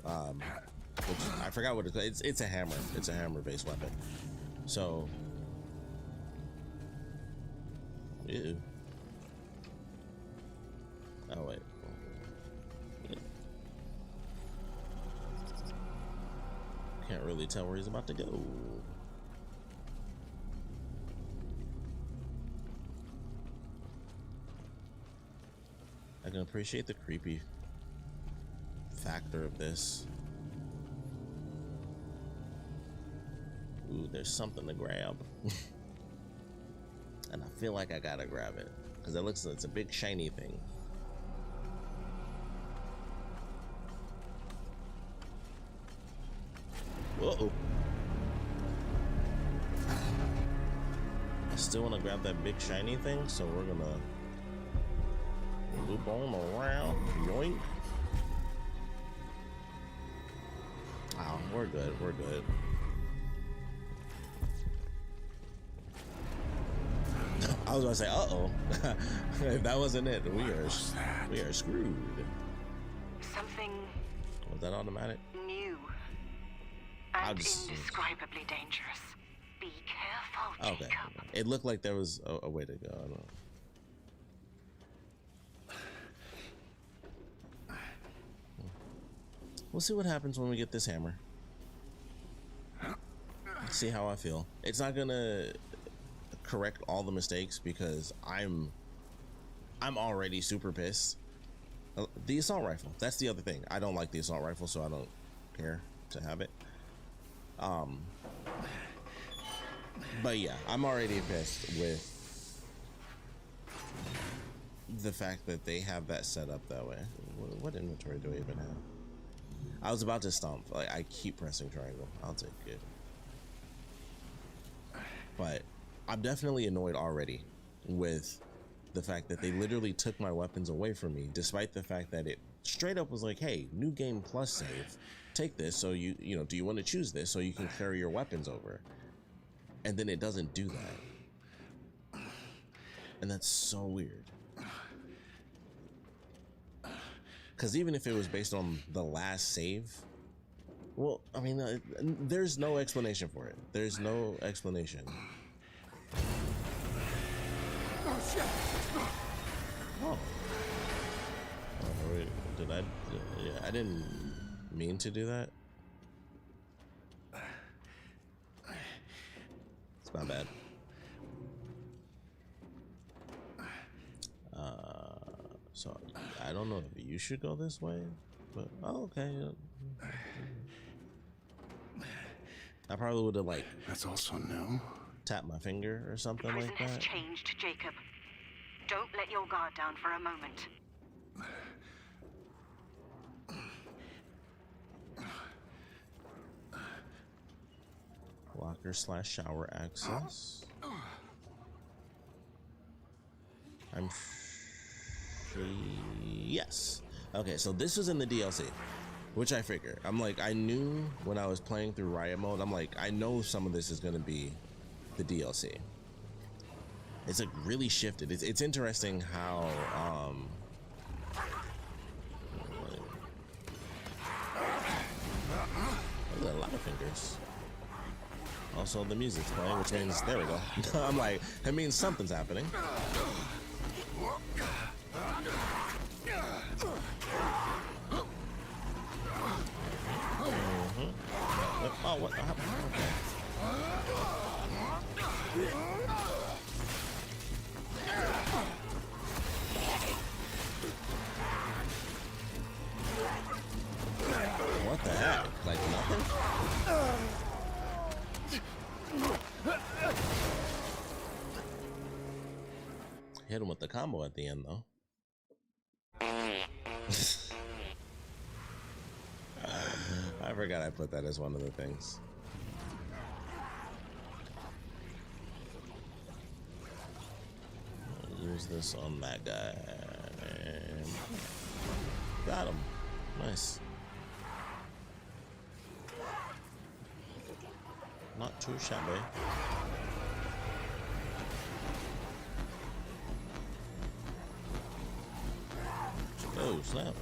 which I forgot what it's a hammer. It's a hammer-based weapon. So, ew. Oh wait. Can't really tell where he's about to go. I can appreciate the creepy factor of this. Ooh, there's something to grab. And I feel like I gotta grab it because it's a big shiny thing. Uh-oh. I still want to grab that big shiny thing, so we're gonna loop on around. Yoink. Oh, we're good. We're good. I was gonna say, uh-oh. If that wasn't it, we are screwed. Something Was that automatic? new and indescribably dangerous. Be careful, Okay. Jacob. It looked like there was a way to go. I don't know. We'll see what happens when we get this hammer. See how I feel. It's not gonna correct all the mistakes because I'm already super pissed. The assault rifle, that's the other thing. I don't like the assault rifle, so I don't care to have it. But yeah, I'm already pissed with the fact that they have that set up that way. What inventory do I even have? I was about to stomp. Like, I keep pressing triangle. I'll take it. But I'm definitely annoyed already with the fact that they literally took my weapons away from me, despite the fact that it straight up was like, hey, new game plus save. Take this, so you know, do you want to choose this so you can carry your weapons over? And then it doesn't do that. And that's so weird. Because even if it was based on the last save, well, I mean, there's no explanation for it. There's no explanation. Oh shit! Oh. Oh, wait, did I? Yeah, I didn't mean to do that. It's my bad. So I don't know if you should go this way, but oh, okay. I probably would have like That's also new. tapped my finger or something Prison like has that. changed, Jacob. Don't let your guard down for a moment. Locker/shower access. I'm sure. Yes. Okay, so this was in the DLC, which I figured. I'm like, I knew when I was playing through Riot mode, I'm like, I know some of this is going to be the DLC. It's like really shifted. It's interesting how look at a lot of fingers. Also, the music's playing, which means there we go. I'm like, that means something's happening. Oh, what? Okay. What the heck? Like nothing? Hit him with the combo at the end, though. I forgot I put that as one of the things. Use this on that guy. And got him. Nice. Not too shabby. Oh, snap.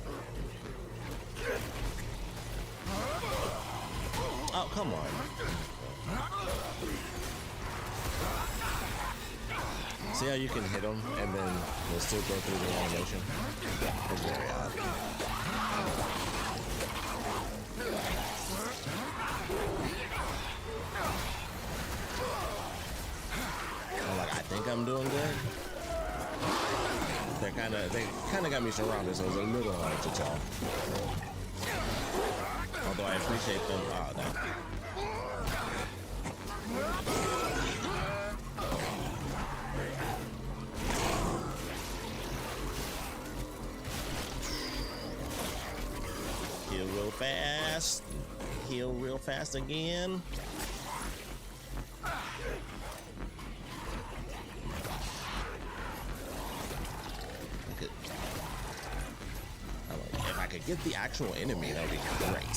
Oh, come on. See how you can hit them and then they'll still go through the animation? It's very odd. I'm like, I think I'm doing good. They kind of got me surrounded, so it's a little hard to tell. Although I appreciate them. Oh, damn. Heal real fast. Heal real fast again. If I could get the actual enemy, that would be great.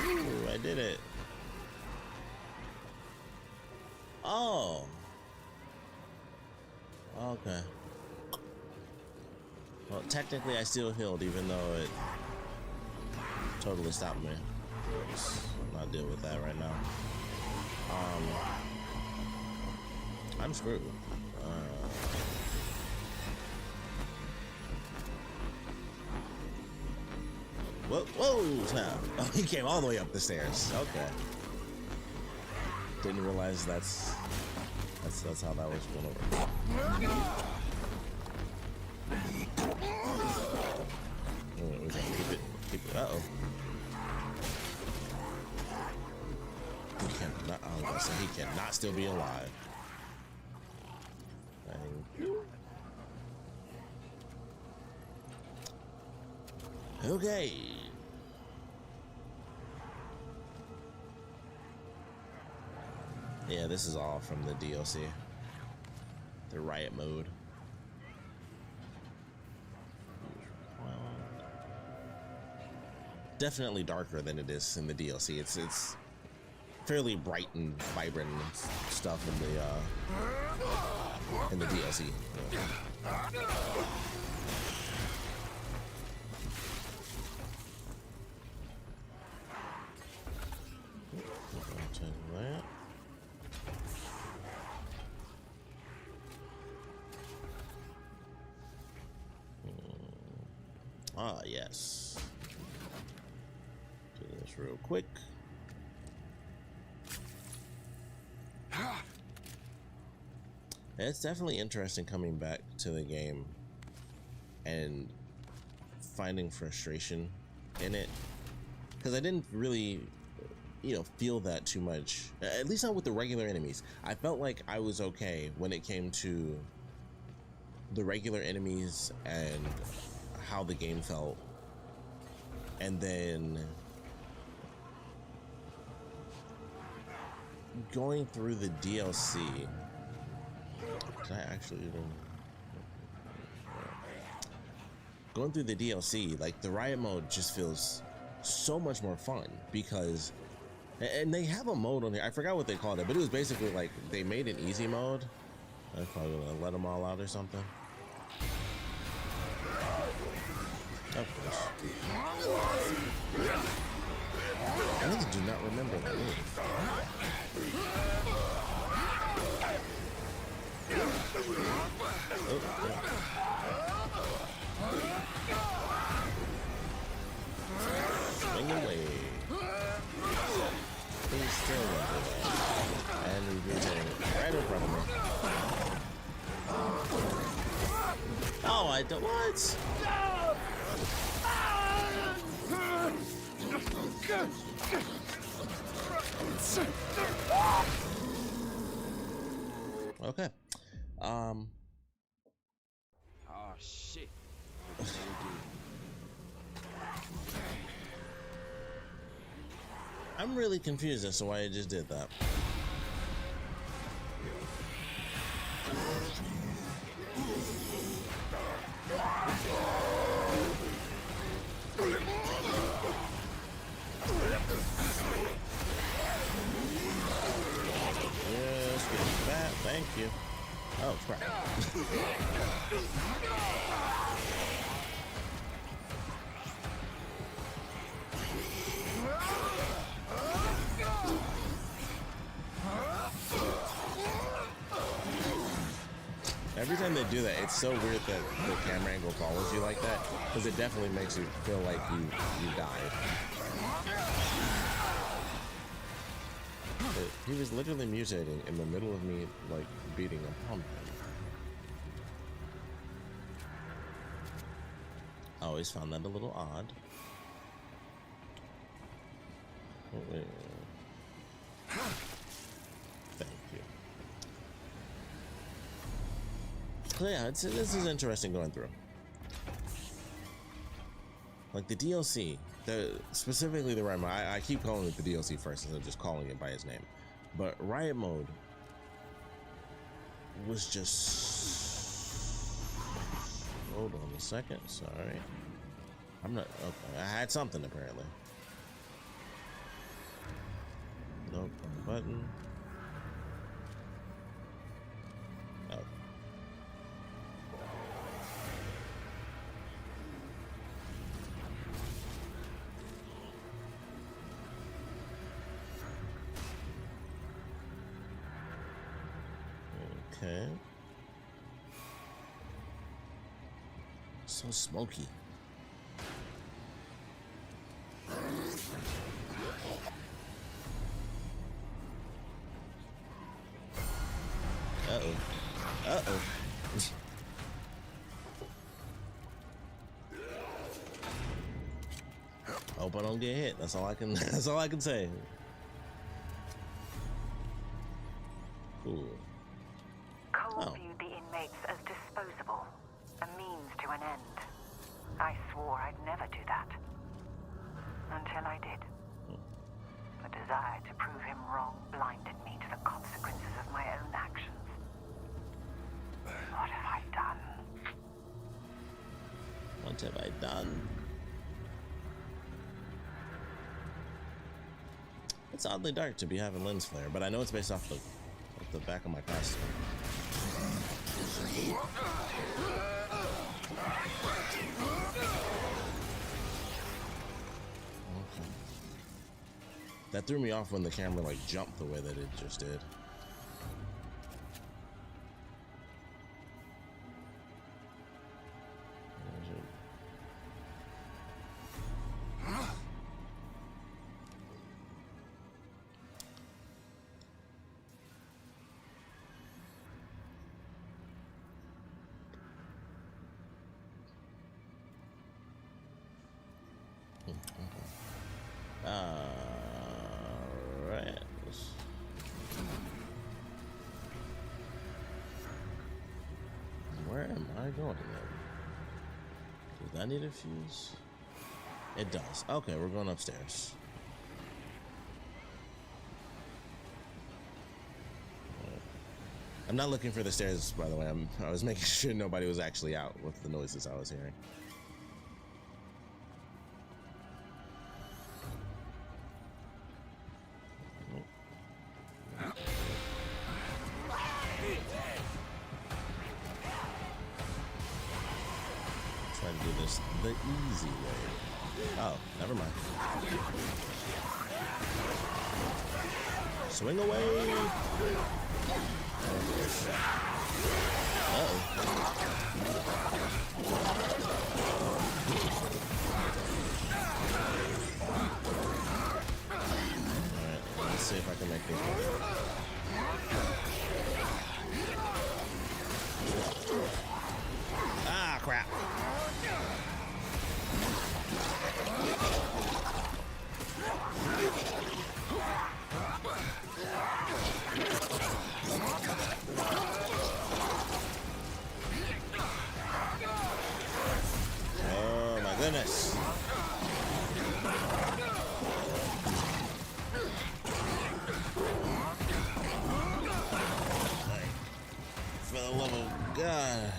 Ooh, I did it. Oh. Okay. Well, technically I still healed, even though it totally stopped me. Let's not deal with that right now. I'm screwed. Whoa, snap. Oh, he came all the way up the stairs. Okay. Didn't realize that's how that was going over. We're gonna keep it. Uh-oh. He cannot, I was gonna say, he cannot still be alive. Thank you. Okay. Yeah, this is all from the DLC. The riot mode. Definitely darker than it is in the DLC. It's fairly bright and vibrant and stuff in the DLC. Yeah. Ah, yes. Do this real quick. It's definitely interesting coming back to the game and finding frustration in it, because I didn't really, feel that too much, at least not with the regular enemies. I felt like I was okay when it came to the regular enemies and how the game felt, and then going through the DLC. Did I actually even going through the DLC? Like, the riot mode just feels so much more fun, because, and they have a mode on here, I forgot what they called it, but it was basically like they made an easy mode. I'm probably gonna let them all out or something. Of course. I really do not remember that move. Oh, yeah. Swing away. He's still under that. And he's getting right in front of me. Oh, I don't. What? Okay. Oh shit. I'm really confused as to why I just did that. Crap. Every time they do that, it's so weird that the camera angle follows you like that, because it definitely makes you feel like you died. He was literally mutating in the middle of me, like, beating upon him. I always found that a little odd. Oh, wait. Thank you. So yeah, this is interesting going through. Like the DLC, specifically the Riot Mode. I keep calling it the DLC first instead of just calling it by its name. But Riot Mode was just... Hold on a second, sorry. I'm not... Okay, I had something apparently. Nope, button. Oh. Okay. So smoky. Uh-oh. Uh-oh. Hope I don't get hit. That's all I can that's all I can say. Cool. Cole viewed the inmates as disposable, a means to an end. I swore I'd never do that. Until I did. The desire to prove him wrong blinded me to the consequences of my own actions. What have I done? What have I done? It's oddly dark to be having lens flare, but I know it's based off the back of my costume. Okay. That threw me off when the camera like jumped the way that it just did. Alright. Where am I going then? Does that need a fuse? It does. Okay, we're going upstairs. I'm not looking for the stairs, by the way. I was making sure nobody was actually out with the noises I was hearing. Try to do this the easy way. Oh, never mind. Swing away! Uh-oh. Alright, let's see if I can make this work. Ah, crap. Oh my goodness. For the love of God.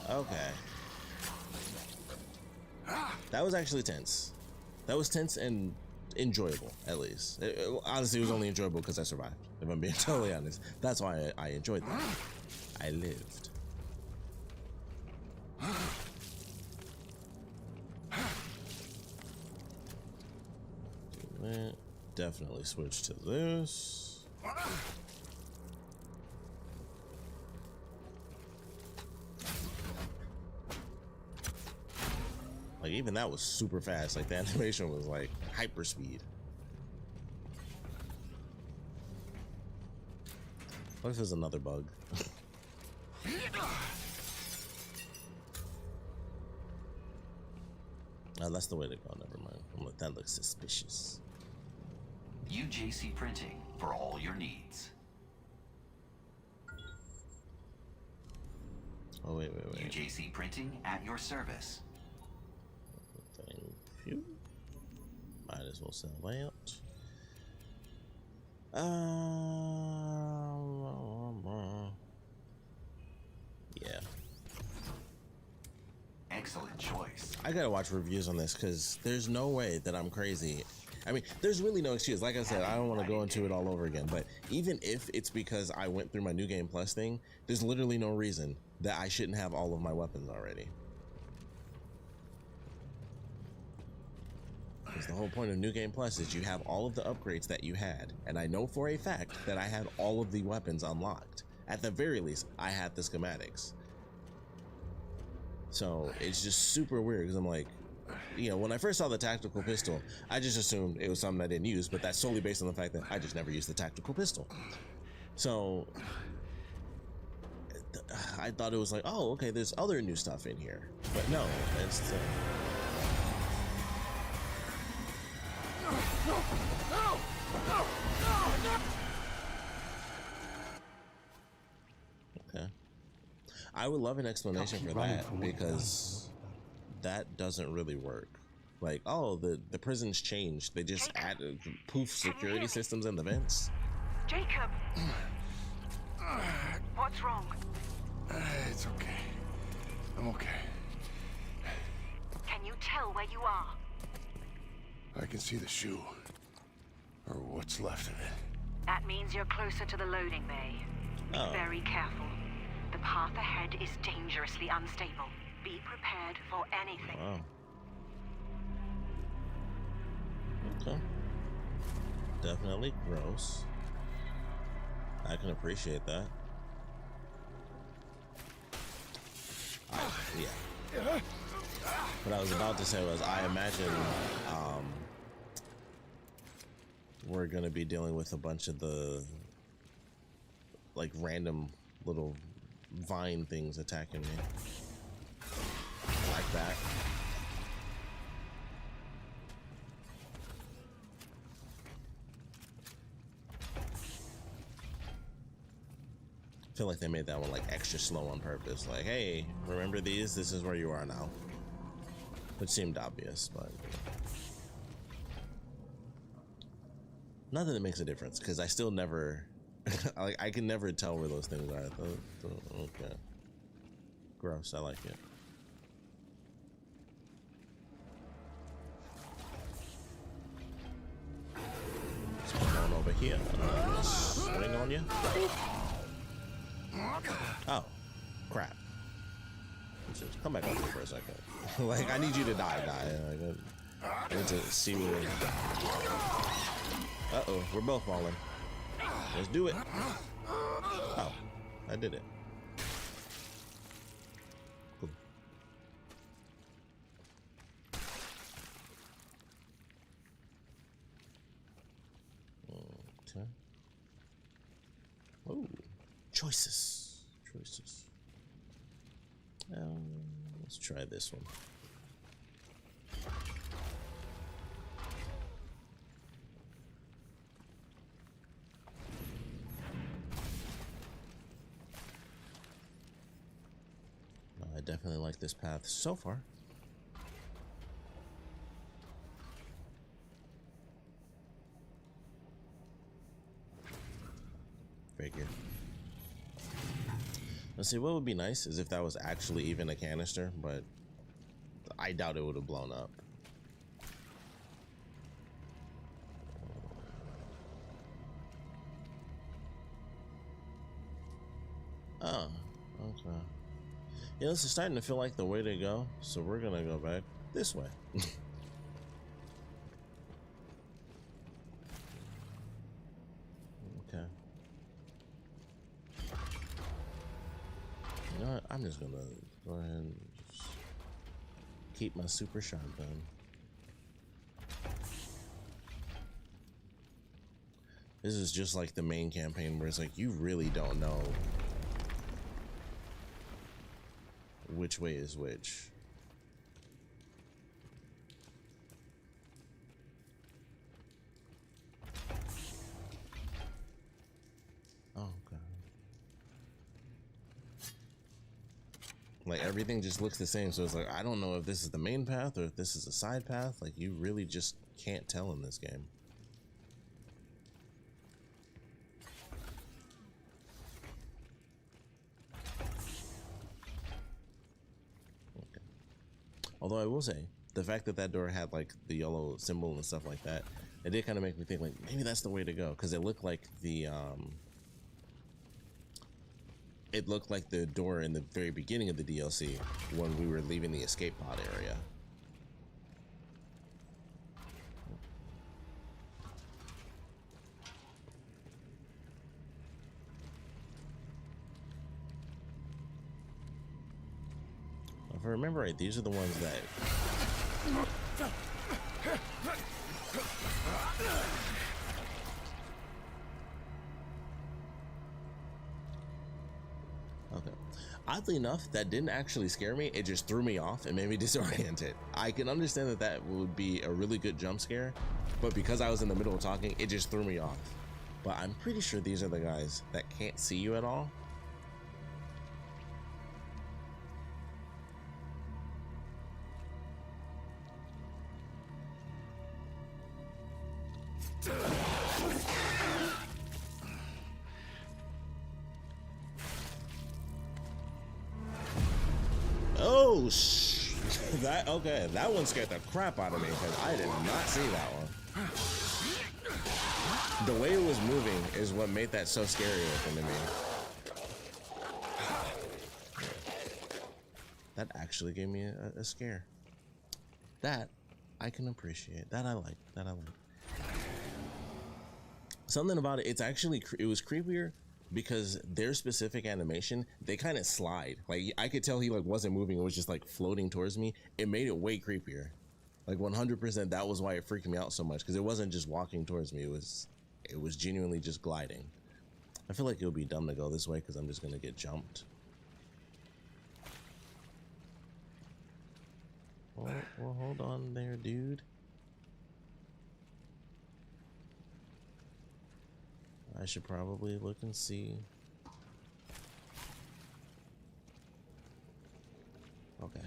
Okay. That was actually tense. That was tense and enjoyable, at least. Honestly, it was only enjoyable because I survived, if I'm being totally honest. That's why I enjoyed that. I lived. Do that. Definitely switch to this. Like, even that was super fast. Like, the animation was like hyper speed. What if there's another bug? Oh, that's the way to go. Never mind. I'm like, that looks suspicious. UJC Printing for all your needs. Oh, wait. UJC Printing at your service. Thank you. Might as well sell that. Yeah. Excellent choice. I gotta watch reviews on this because there's no way that I'm crazy. I mean, there's really no excuse. Like I said, I don't want to go into it all over again, but even if it's because I went through my New Game Plus thing, there's literally no reason that I shouldn't have all of my weapons already. Because the whole point of New Game Plus is you have all of the upgrades that you had, and I know for a fact that I had all of the weapons unlocked. At the very least, I had the schematics. So it's just super weird because I'm like, you know, when I first saw the tactical pistol, I just assumed it was something I didn't use, but that's solely based on the fact that I just never used the tactical pistol. So I thought it was like, oh, okay, there's other new stuff in here, but no, it's okay. I would love an explanation for that because that doesn't really work. Like, oh, the prison's changed. They just added poof security systems in the vents. Jacob! What's wrong? It's okay. I'm okay. Can you tell where you are? I can see the shoe. Or what's left of it. That means you're closer to the loading bay. Be very careful. The path ahead is dangerously unstable. Be prepared for anything. Wow. Okay. Definitely gross. I can appreciate that. Yeah. What I was about to say was, I imagine we're gonna be dealing with a bunch of the like random little vine things attacking me like that. I feel like they made that one like extra slow on purpose. Like, hey, remember these? This is where you are now. Which seemed obvious, but not that it makes a difference, because I still never, like, I can never tell where those things are. Okay. Gross, I like it. So I'm going over here. I'm gonna swing on you. Oh, crap. Just come back over here for a second. Like, I need you to die. Like, I need to see where. Uh-oh, we're both falling. Let's do it. Oh, I did it. Cool. Okay. Oh, choices. Let's try this one. I definitely like this path so far. Figure. Let's see, what would be nice is if that was actually even a canister, but I doubt it would have blown up. Oh, okay. Yeah, this is starting to feel like the way to go, so we're gonna go back this way. Okay. You know what? I'm just gonna go ahead and just keep my super shotgun. This is just like the main campaign where it's like you really don't know which way is which. Oh, okay. Like everything just looks the same, so it's like I don't know if this is the main path or if this is a side path. Like you really just can't tell in this game. Okay. Although I will say, the fact that that door had like the yellow symbol and stuff like that, it did kind of make me think like maybe that's the way to go, because it looked like the door in the very beginning of the DLC when we were leaving the escape pod area. If I remember right, these are the ones that... Okay. Oddly enough, that didn't actually scare me. It just threw me off and made me disoriented. I can understand that that would be a really good jump scare, but because I was in the middle of talking, it just threw me off. But I'm pretty sure these are the guys that can't see you at all. Oh, that okay. That one scared the crap out of me because I did not see that one. The way it was moving is what made that so scary looking to me. That actually gave me a scare. That I can appreciate. That I like. That I like. Something about it. It's actually it was creepier because their specific animation, they kind of slide. Like I could tell he like wasn't moving, it was just like floating towards me. It made it way creepier. Like 100%, that was why it freaked me out so much, because it wasn't just walking towards me, it was genuinely just gliding. I feel like it would be dumb to go this way because I'm just gonna get jumped. Oh, well, hold on there, dude. I should probably look and see. Okay.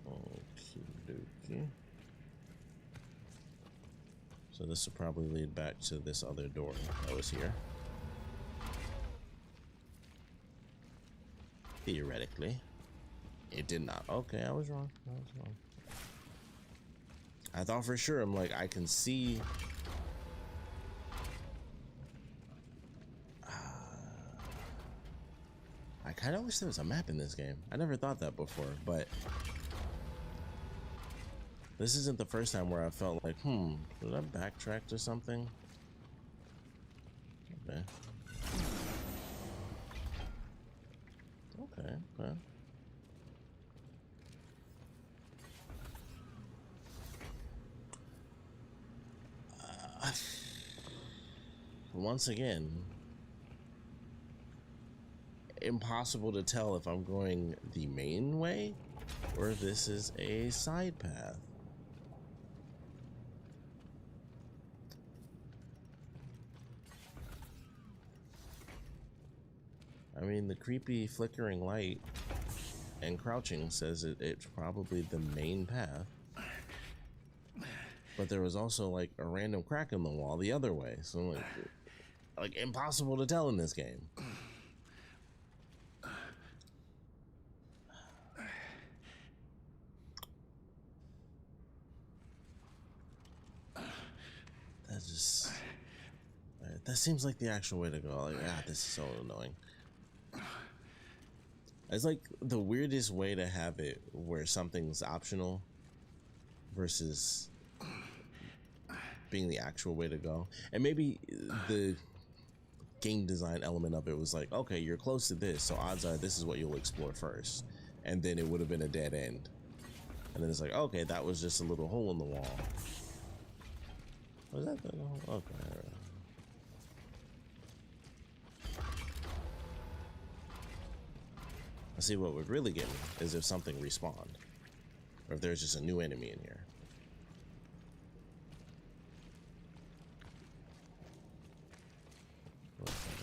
Okie dokie. So this will probably lead back to this other door that was here. Theoretically. It did not. Okay, I was wrong. I thought for sure, I'm like, I can see. I kind of wish there was a map in this game. I never thought that before, but this isn't the first time where I felt like, did I backtrack to something? Okay. Okay, okay. Once again, impossible to tell if I'm going the main way or if this is a side path. I mean, the creepy flickering light and crouching says it's probably the main path. But there was also like a random crack in the wall the other way. So like impossible to tell in this game. That's just... That seems like the actual way to go. Like, this is so annoying. It's like the weirdest way to have it where something's optional versus being the actual way to go. And maybe the game design element of it was like, okay, you're close to this, so odds are this is what you'll explore first. And then it would have been a dead end. And then it's like, okay, that was just a little hole in the wall. Was that the hole? Okay. I see what would really get me is if something respawned. Or if there's just a new enemy in here.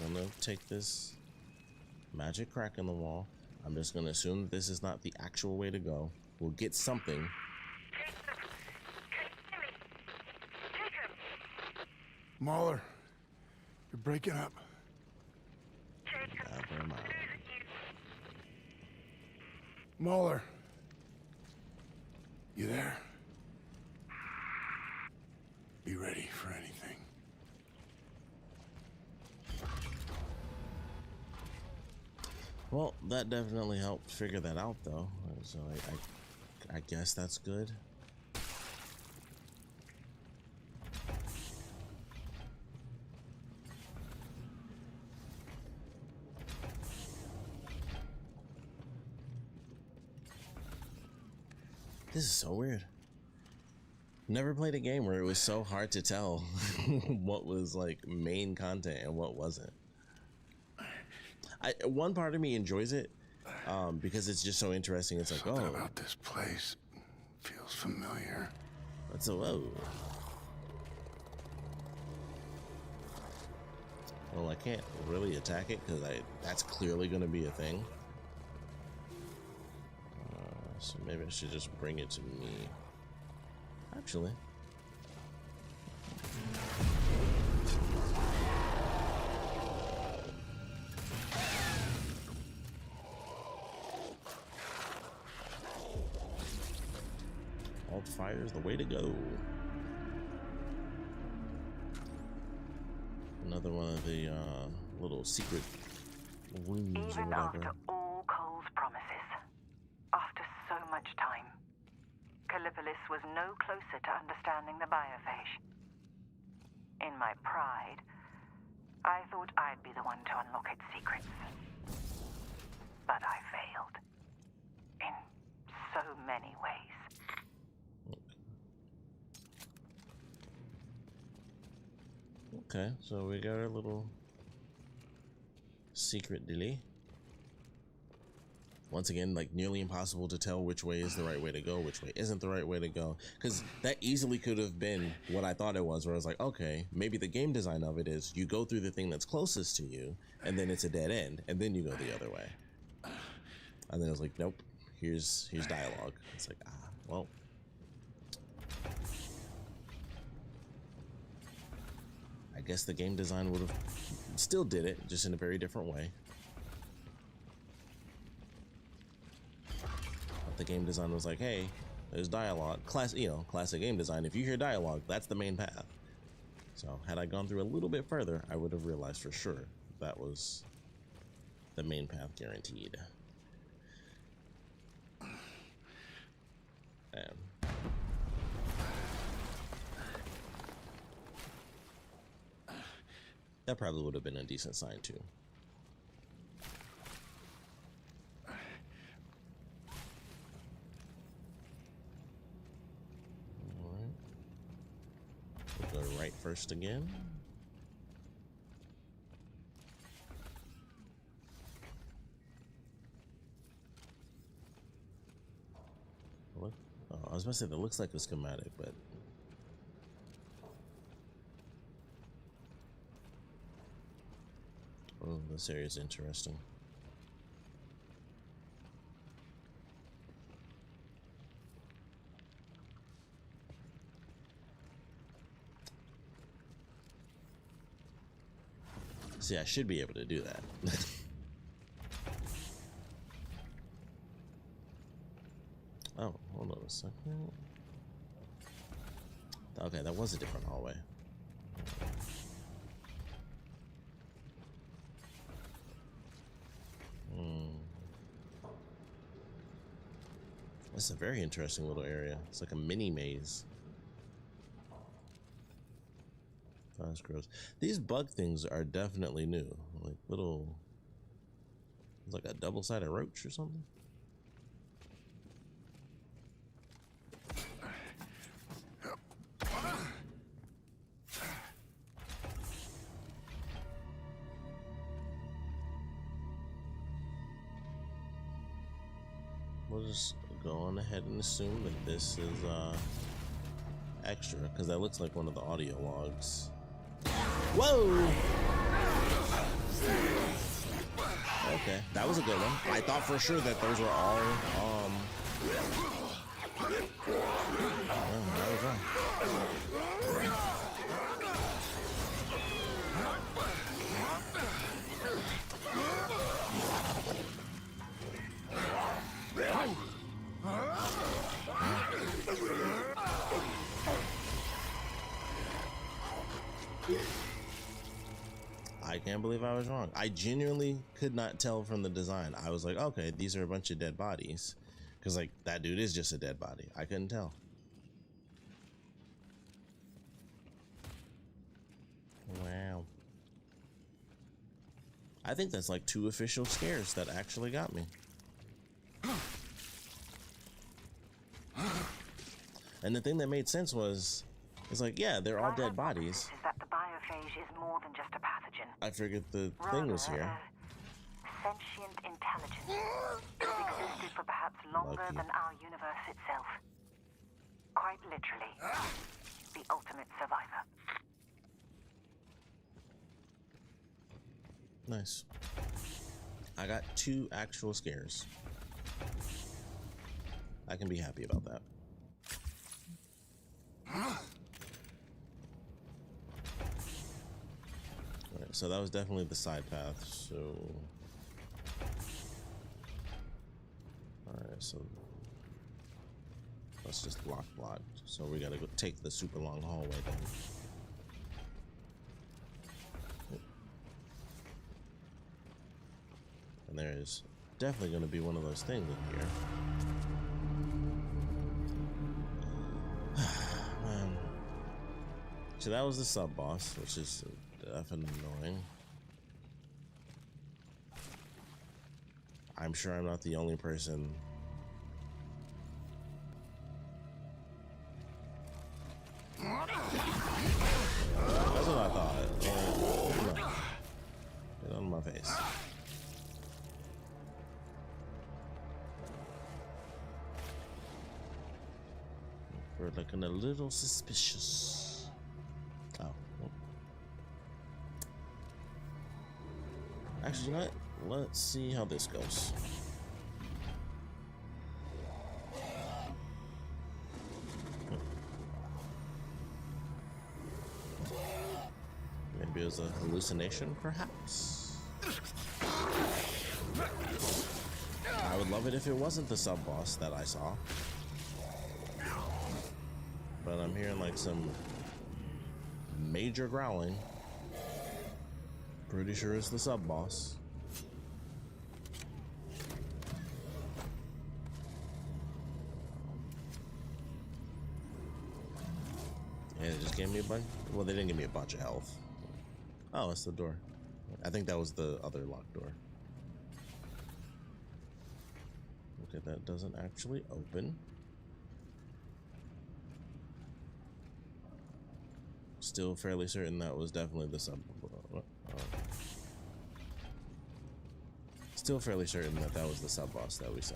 I'm gonna take this magic crack in the wall. I'm just gonna assume that this is not the actual way to go. We'll get something. Mahler, you're breaking up. Mahler, you there? Be ready for anything. Well, that definitely helped figure that out, though. So I guess that's good. This is so weird. Never played a game where it was so hard to tell what was like main content and what wasn't. One part of me enjoys it because it's just so interesting. It's like, Something oh, about this place feels familiar. that's a whoa. Well, I can't really attack it because that's clearly going to be a thing. So maybe I should just bring it to me. Actually. Alt fire is the way to go. Another one of the little secret rooms or Even whatever. after all Cole's promises, after so much time, Callipolis was no closer to understanding the biophage. In my pride, I thought I'd be the one to unlock its secrets. But I failed. In so many ways. Okay, so we got our little secret dilly. Once again, like nearly impossible to tell which way is the right way to go, which way isn't the right way to go. Because that easily could have been what I thought it was, where I was like, okay, maybe the game design of it is you go through the thing that's closest to you, and then it's a dead end, and then you go the other way. And then I was like, nope, here's dialogue. It's like, well. I guess the game design would have still did it, just in a very different way. But the game design was like, hey, there's dialogue. Classic game design. If you hear dialogue, that's the main path. So had I gone through a little bit further, I would have realized for sure that was the main path guaranteed. And that probably would have been a decent sign too. Alright. We'll go right first again. Look, I was about to say that looks like a schematic, but oh, this area is interesting. See, I should be able to do that. Oh, hold on a second. Okay, that was a different hallway. This is a very interesting little area. It's like a mini maze. Oh, that's gross. These bug things are definitely new. Like little, it's like a double-sided roach or something. We'll just go on ahead and assume that this is extra, because that looks like one of the audio logs. Whoa! Okay, that was a good one. I thought for sure that those were all oh, I was wrong. I can't believe I was wrong. I genuinely could not tell from the design. I was like, okay, these are a bunch of dead bodies. Because, like, that dude is just a dead body. I couldn't tell. Wow. I think that's like 2 official scares that actually got me. And the thing that made sense was, it's like, yeah, they're all dead bodies. Is that the biophage is more than just a pathogen. I figured the thing was here. Sentient intelligence that existed for perhaps longer Lucky. than our universe itself. Quite literally, the ultimate survivor. Nice. I got 2 actual scares. I can be happy about that. Alright, so that was definitely the side path, so... Alright, so... Let's just block. So we gotta go take the super long hallway then. And there is definitely going to be one of those things in here. So that was the sub boss, which is definitely annoying. I'm sure I'm not the only person. That's what I thought. No. Get on my face. We're looking a little suspicious. Oh. Well. Actually, you know what? Let's see how this goes. Maybe it was a hallucination, perhaps? I would love it if it wasn't the sub-boss that I saw. But I'm hearing like some major growling. Pretty sure it's the sub-boss. Yeah, they just gave me a bunch. Well, they didn't give me a bunch of health. Oh, it's the door. I think that was the other locked door. Okay, that doesn't actually open. Still fairly certain that was definitely the sub. Still fairly certain that that was the sub boss that we saw.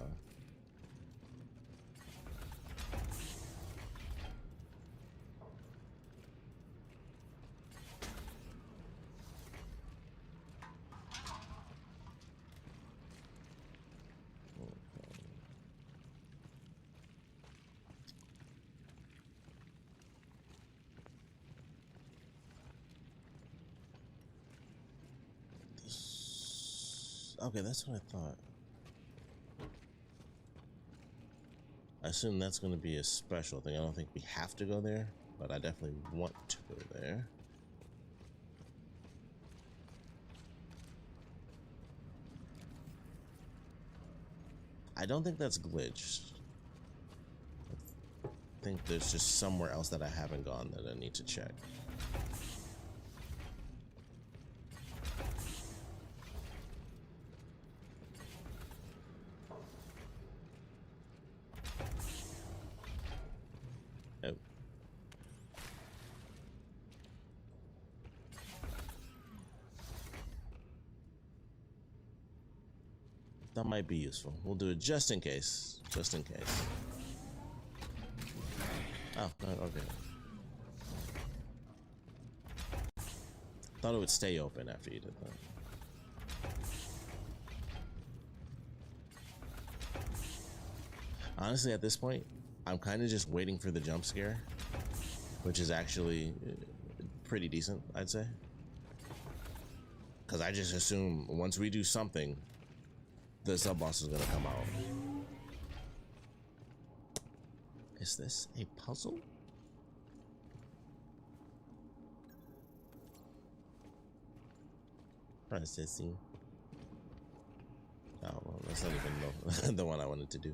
Okay, that's what I thought. I assume that's going to be a special thing. I don't think we have to go there, but I definitely want to go there. I don't think that's glitched. think there's just somewhere else that I haven't gone that I need to check. Oh. That might be useful. We'll do it just in case. Just in case. Oh, okay. Thought it would stay open after you did that. Honestly, at this point, I'm kind of just waiting for the jump scare, which is actually pretty decent, I'd say. Because I just assume once we do something, the sub-boss is gonna come out. Is this a puzzle? Processing. Oh, well, that's not even the one I wanted to do.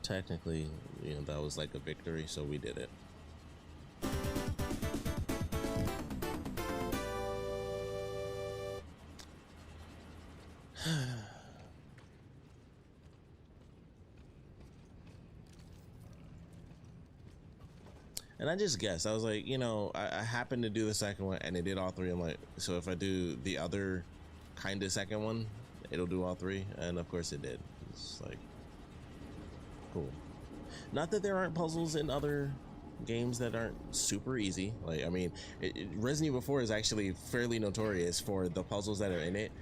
Technically, you know, that was like a victory, so we did it. And I just guessed. I was like, you know, I happened to do the second one and it did all three. I'm like, so if I do the other kind of second one, it'll do all three. And of course it did. It's like, cool. Not that there aren't puzzles in other games that aren't super easy. Like, I mean, Resident Evil 4 is actually fairly notorious for the puzzles that are in it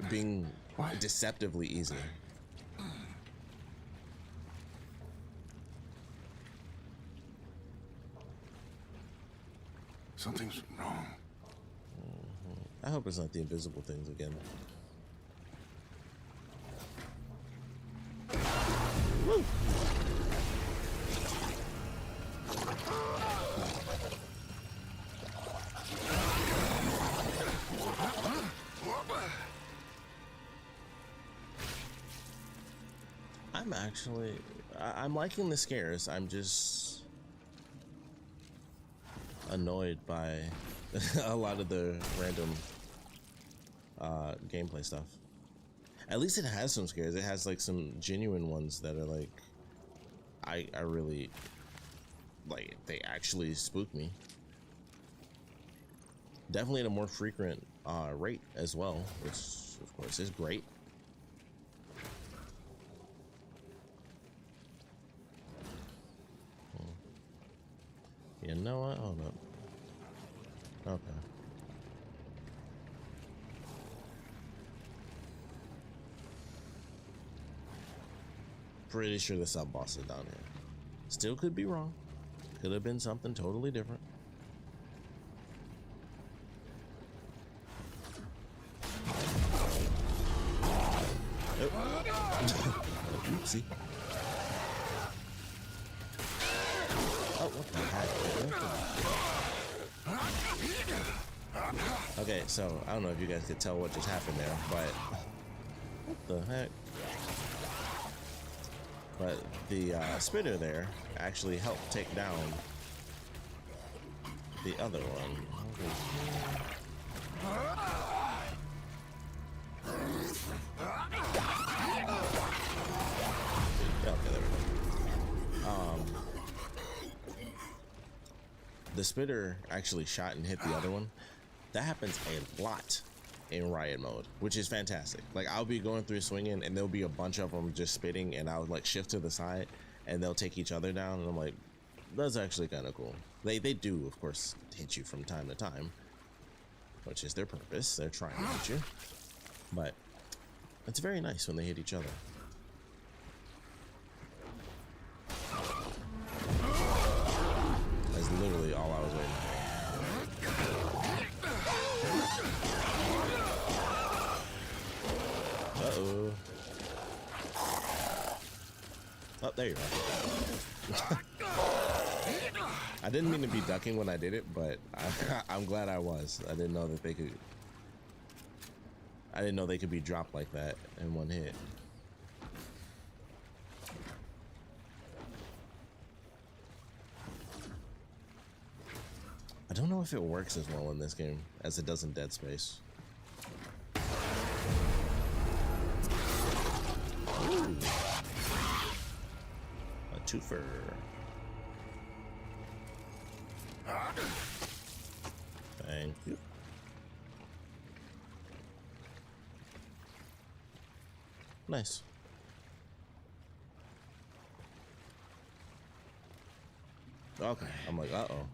being deceptively easy. Something's wrong. I hope it's not the invisible things again. Woo! I'm liking the scares. I'm just annoyed by a lot of the random gameplay stuff. At least it has some scares. It has like some genuine ones that are like I really like. They actually spook me. Definitely at a more frequent rate as well, which of course is great. You know what? Hold up. Okay. Pretty sure the sub boss is down here. Still could be wrong. Could have been something totally different. Oh. Oopsie. Oh, what the heck? Okay, so I don't know if you guys could tell what just happened there, but what the heck? But the spitter there actually helped take down the other one. Okay, there we go. The spitter actually shot and hit the other one. That happens a lot in riot mode, which is fantastic. Like, I'll be going through swinging and there'll be a bunch of them just spitting, and I'll like shift to the side and they'll take each other down, and I'm like, that's actually kind of cool. They do, of course, hit you from time to time, which is their purpose. They're trying to hit you, but it's very nice when they hit each other. That's literally all I was waiting for. Uh-oh. Oh, there you are. I didn't mean to be ducking when I did it, but I'm glad I was. I didn't know that they could. I didn't know they could be dropped like that in one hit. I don't know if it works as well in this game as it does in Dead Space. Ooh. A twofer. Thank you. Nice. Okay, I'm like, uh-oh.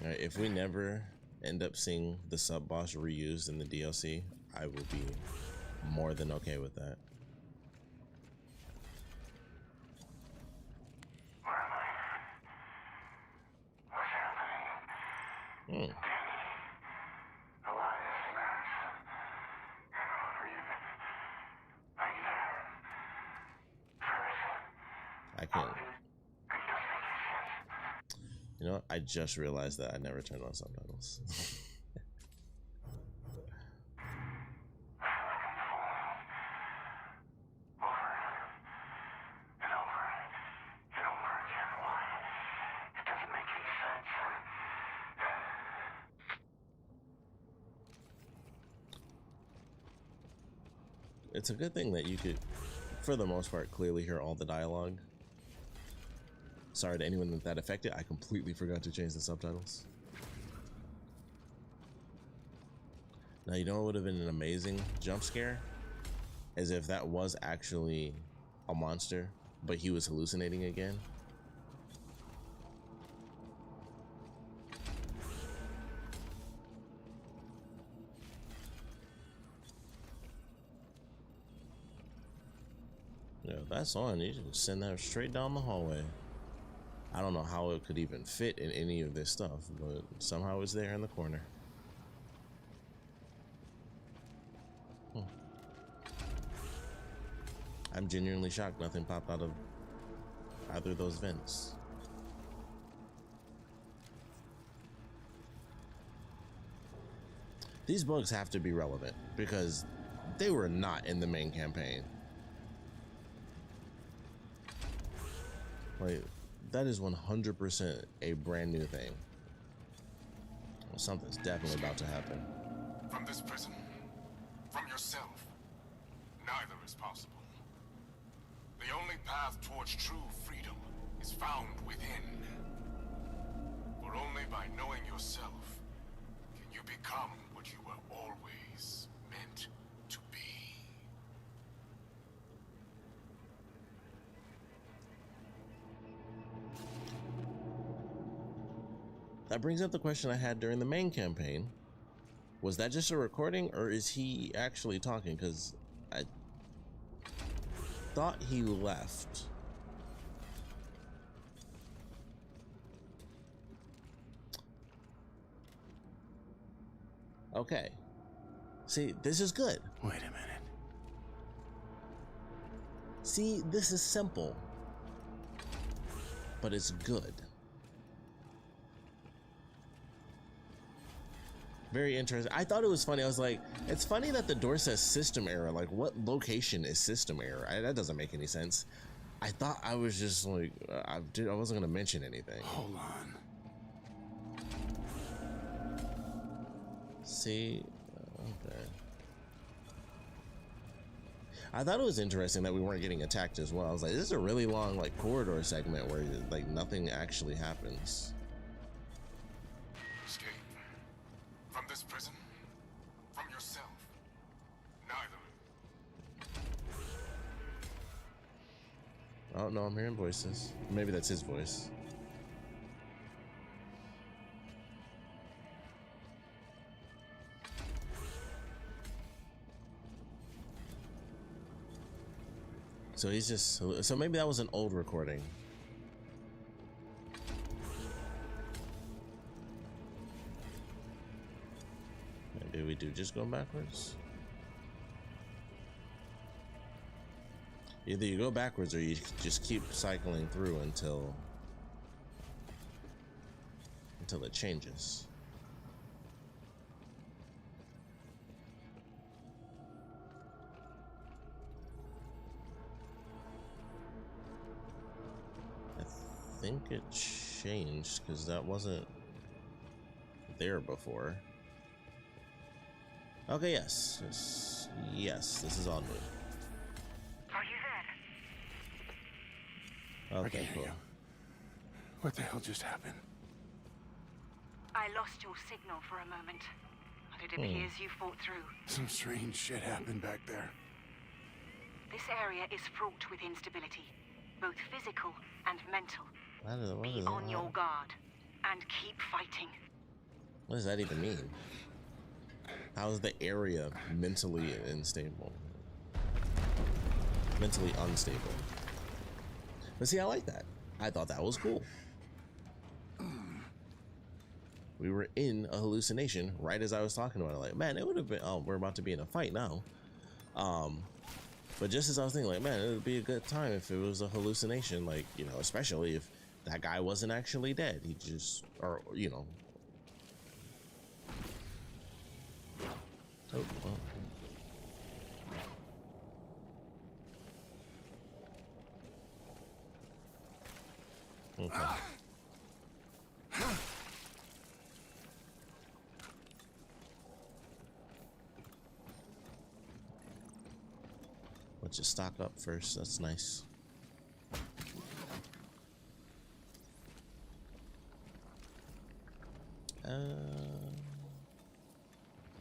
All right, if we never end up seeing the sub boss reused in the DLC, I will be more than okay with that. Hmm. I can't. You know what? I just realized that I never turned on subtitles. It's a good thing that you could, for the most part, clearly hear all the dialogue. Sorry to anyone that affected. I completely forgot to change the subtitles. Now, you know what would have been an amazing jump scare? As if that was actually a monster, but he was hallucinating again. Yeah, that's on. You can send that straight down the hallway. I don't know how it could even fit in any of this stuff, but somehow it's there in the corner. I'm genuinely shocked nothing popped out of either of those vents. These bugs have to be relevant because they were not in the main campaign. Like, that is 100% a brand new thing. Well, something's definitely about to happen. From this prison, from yourself, neither is possible. The only path towards true freedom is found within. For only by knowing yourself can you become what you were always meant to be. That brings up the question I had during the main campaign. Was that just a recording, or is he actually talking? Because I thought he left. Okay. See, this is good. Wait a minute. See, this is simple, but it's good. Very interesting. I thought it was funny. I was like, it's funny that the door says system error. Like, what location is system error? That doesn't make any sense. I thought I was just like, I wasn't going to mention anything. Hold on. See? Okay. I thought it was interesting that we weren't getting attacked as well. I was like, this is a really long, like, corridor segment where, like, nothing actually happens. Escape. From this prison, from yourself, neither. Oh, no, I'm hearing voices. Maybe that's his voice. So he's just, so maybe that was an old recording. Maybe we do just go backwards. Either you go backwards or you just keep cycling through until it changes. I think it changed because that wasn't there before. Okay, yes, this is all new. Are you there? Okay, I can hear cool. you. What the hell just happened? I lost your signal for a moment, but it appears you fought through. Some strange shit happened back there. This area is fraught with instability, both physical and mental. What Be on your guard and keep fighting. What does that even mean? How is the area mentally unstable? Mentally unstable. But see, I like that. I thought that was cool. We were in a hallucination right as I was talking about it. Like, man, it would have been, oh, we're about to be in a fight now. But just as I was thinking, like, man, it would be a good time if it was a hallucination, like, you know, especially if that guy wasn't actually dead. He just, or, you know. Oh, well. Okay. Let's just stock up first. That's nice.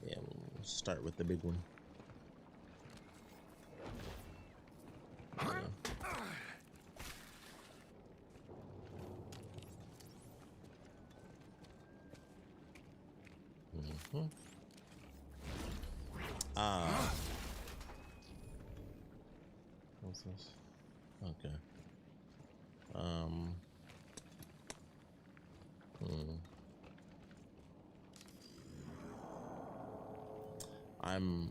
Yeah, we'll start with the big one. What's this? Okay. I'm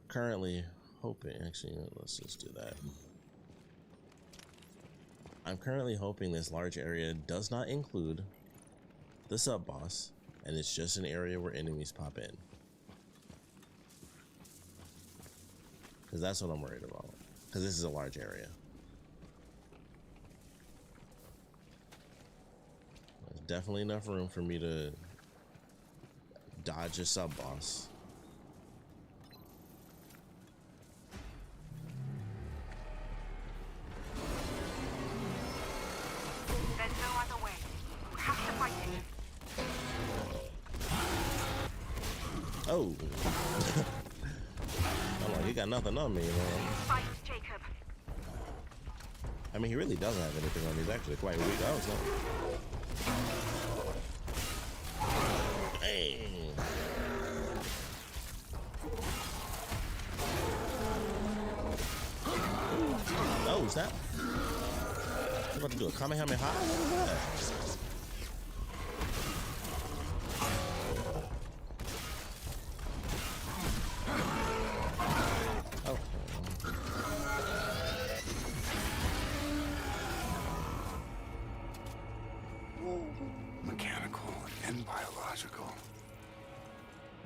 currently hoping, actually, let's just do that. I'm currently hoping this large area does not include the sub-boss, and it's just an area where enemies pop in. Because that's what I'm worried about. Because this is a large area. There's definitely enough room for me to dodge a sub-boss. There's no other way. You have to fight it. Oh. I'm like, he got nothing on me, man. Fight, Jacob. I mean, he really doesn't have anything on me. He's actually quite weak. Oh, so. Hey. Oh, snap. I'm about to do a Kamehameha. What was that? Mechanical and biological.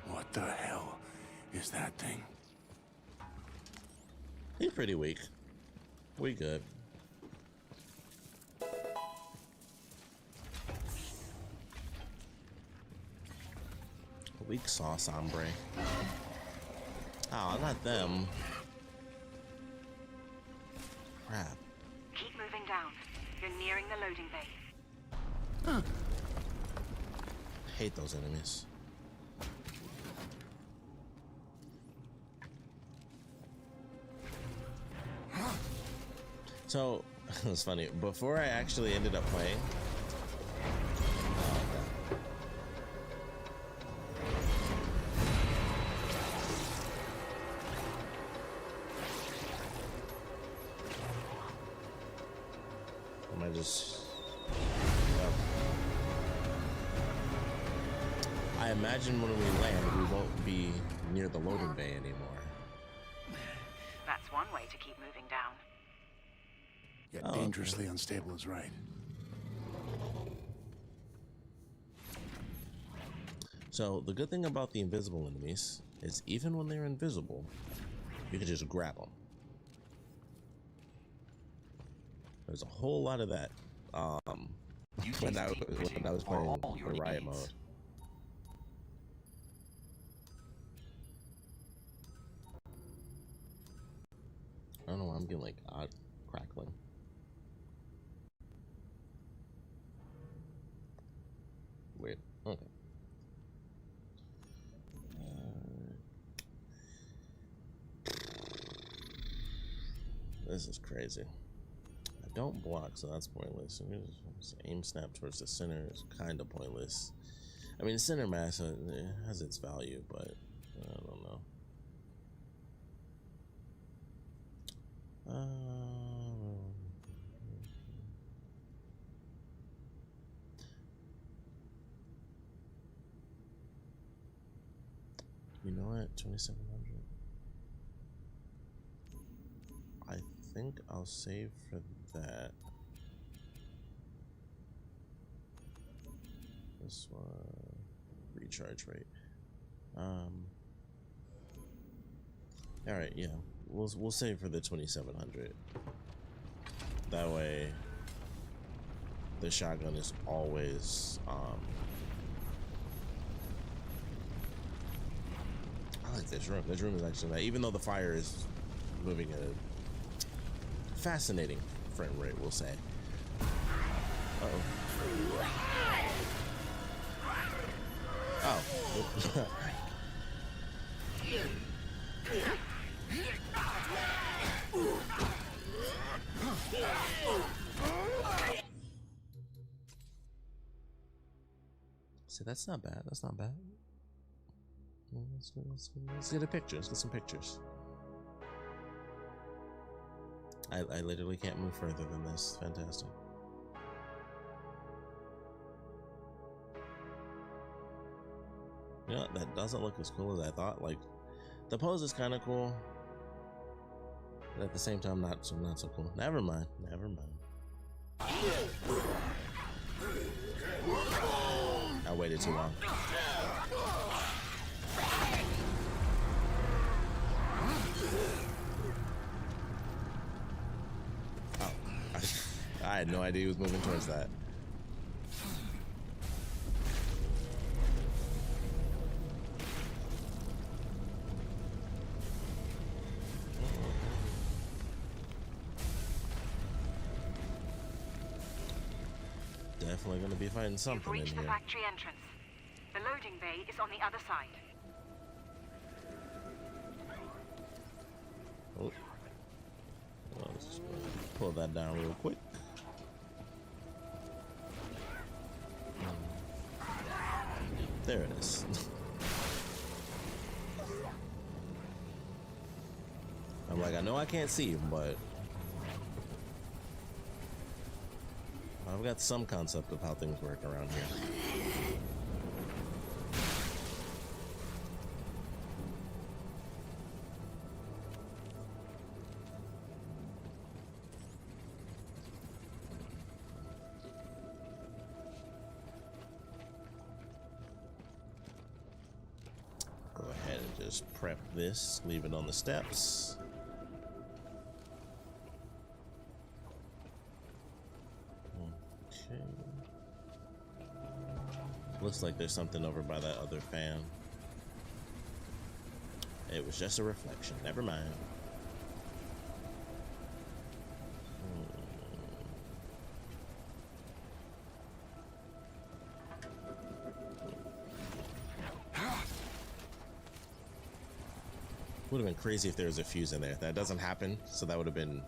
What the hell is that thing? He's pretty weak. We good. Weak sauce, hombre. Oh, not them. Crap. Keep moving down. You're nearing the loading bay. Hate those enemies. So, it's funny. Before I actually ended up playing, am I just... Yep. I imagine when we land, we won't be near the loading bay anymore. That's one way to keep moving down. Yet Oh, dangerously unstable is right. So the good thing about the invisible enemies is even when they're invisible, you can just grab them. There's a whole lot of that when I was playing the riot mode. I don't know why I'm getting like odd crackling. Weird. Okay. This is crazy. I don't block, so that's pointless. Aim snap towards the center is kind of pointless. I mean, center mass it has its value, but I don't know. You know what? 2700. I think I'll save for that. This one, recharge rate. All right, yeah, we'll save for the 2700. That way, the shotgun is always. I like this room. This room is actually nice, even though the fire is moving at a fascinating frame rate, we'll say. Uh-oh. Oh. See, that's not bad. That's not bad. Let's get a picture. Let's get some pictures. I literally can't move further than this. Fantastic. You know, that doesn't look as cool as I thought. Like, the pose is kind of cool, but at the same time, not so cool. Never mind. Never mind. I waited too long. Oh, I had no idea he was moving towards that. Definitely going to be fighting something in You've reached here. the factory entrance. The loading bay is on the other side. Oh. Well, let's just pull that down real quick. There it is. I'm like, I know I can't see him, but I've got some concept of how things work around here. Go ahead and just prep this, leave it on the steps. Okay. Looks like there's something over by that other fan. It was just a reflection. Never mind. Would have been crazy if there was a fuse in there. That doesn't happen, so that would have been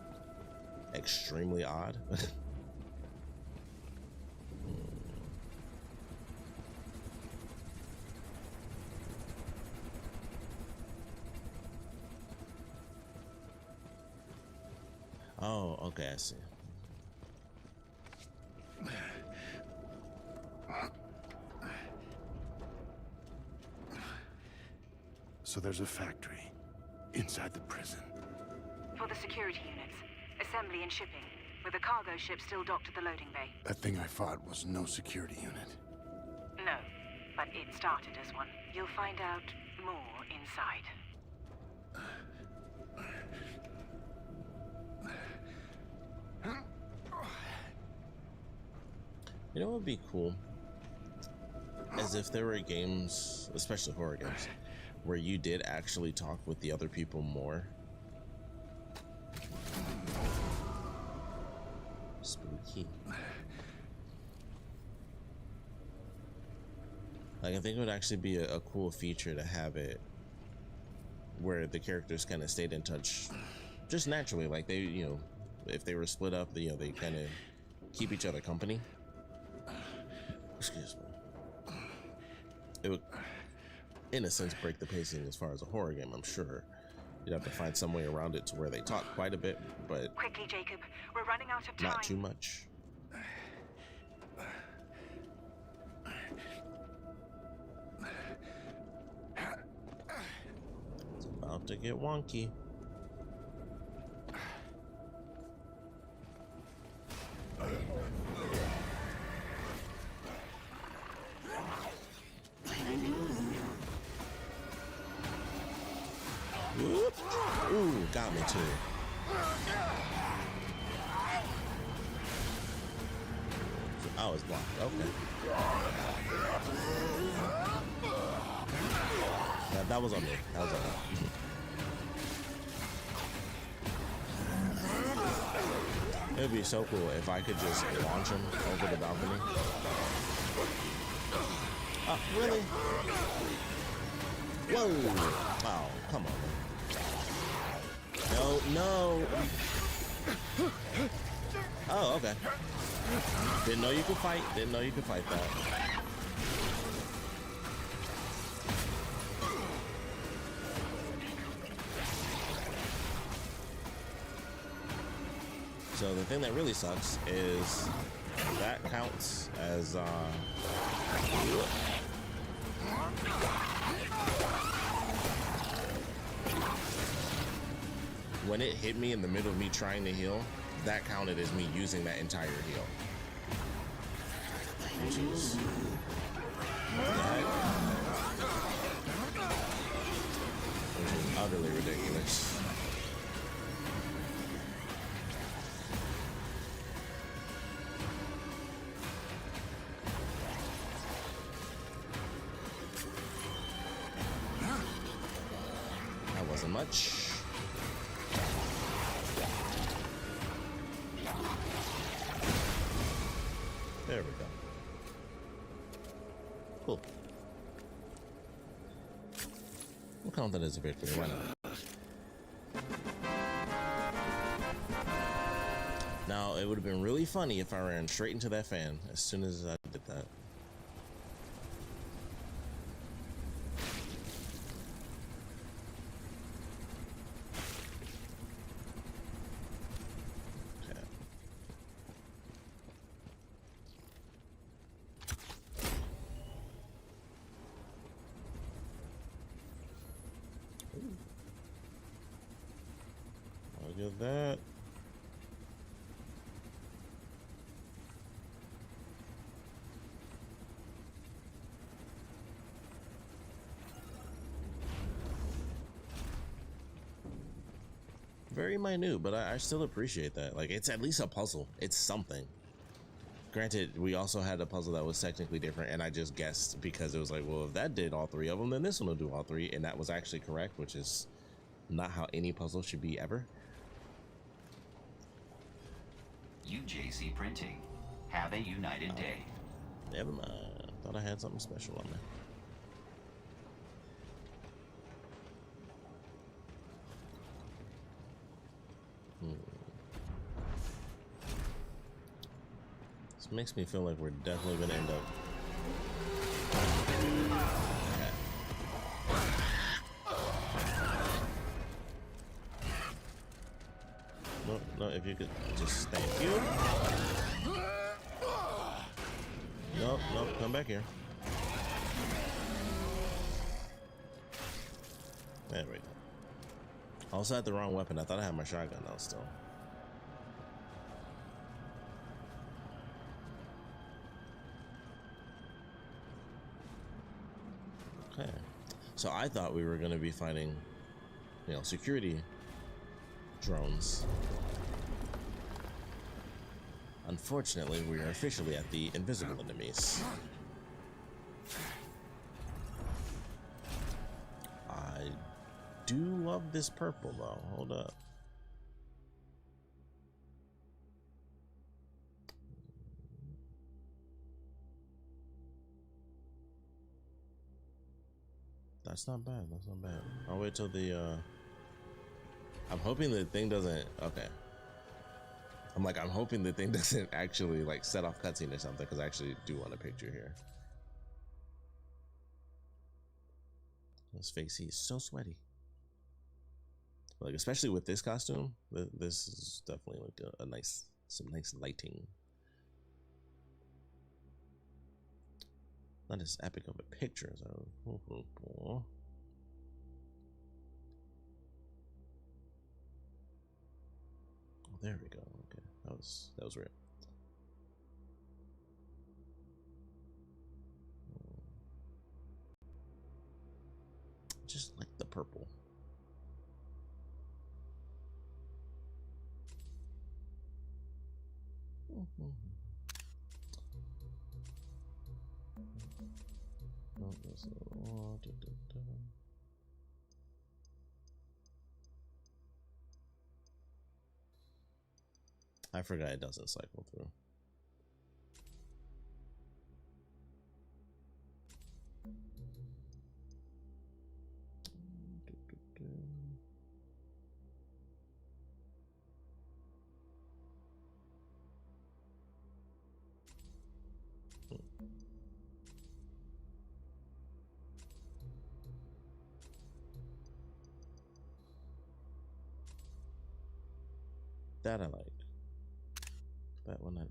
extremely odd. Oh, okay, I see. So there's a factory inside the prison. For the security units, assembly and shipping. with a cargo ship still docked at the loading bay. That thing I fought was no security unit. No, but it started as one. You'll find out more inside. You know what would be cool? As if there were games, especially horror games, where you did actually talk with the other people more. Spooky. Like, I think it would actually be a cool feature to have it where the characters kind of stayed in touch just naturally. Like, they, you know, if they were split up, you know, they kind of keep each other company. Excuse me. It would, in a sense, break the pacing as far as a horror game, I'm sure. You'd have to find some way around it to where they talk quite a bit, but Quickly, Jacob. We're running out of time. not too much. It's about to get wonky. Whoop. Ooh, got me too. Oh, it's blocked. Okay. That was on me. That was on me. It would be so cool if I could just launch him over the balcony. Oh, really? Whoa! Oh, come on. No, no. Oh, okay. Didn't know you could fight. Didn't know you could fight that. So the thing that really sucks is that counts as when it hit me in the middle of me trying to heal, that counted as me using that entire heal. Which is utterly ridiculous. That wasn't much. There we go. Cool. We'll count that as a victory. Why not? Now, it would have been really funny if I ran straight into that fan as soon as I did that. Look at that. Very minute, but I still appreciate that. Like, it's at least a puzzle. It's something. Granted, we also had a puzzle that was technically different, and I just guessed because it was like, well, if that did all three of them, then this one will do all three, and that was actually correct, which is not how any puzzle should be ever. UJC Printing. Have a united day. Never mind. Thought I had something special on there. This makes me feel like we're definitely gonna end up. No, no, if you could just thank you. No, no, come back here. There we go. I also had the wrong weapon. I thought I had my shotgun out still. So I thought we were going to be fighting, you know, security drones. Unfortunately, we are officially at the invisible enemies. I do love this purple though. Hold up. That's not bad. That's not bad. I'll wait till the I'm hoping the thing doesn't. Okay. I'm hoping the thing doesn't actually like set off cutscene or something, because I actually do want a picture here. His face, he's so sweaty. Like, especially with this costume, this is definitely like a nice, some nice lighting. Not as epic of a picture as I was. Oh, there we go. Okay, that was real. Just like the purple. I forgot it doesn't cycle through. That I like. That one I like.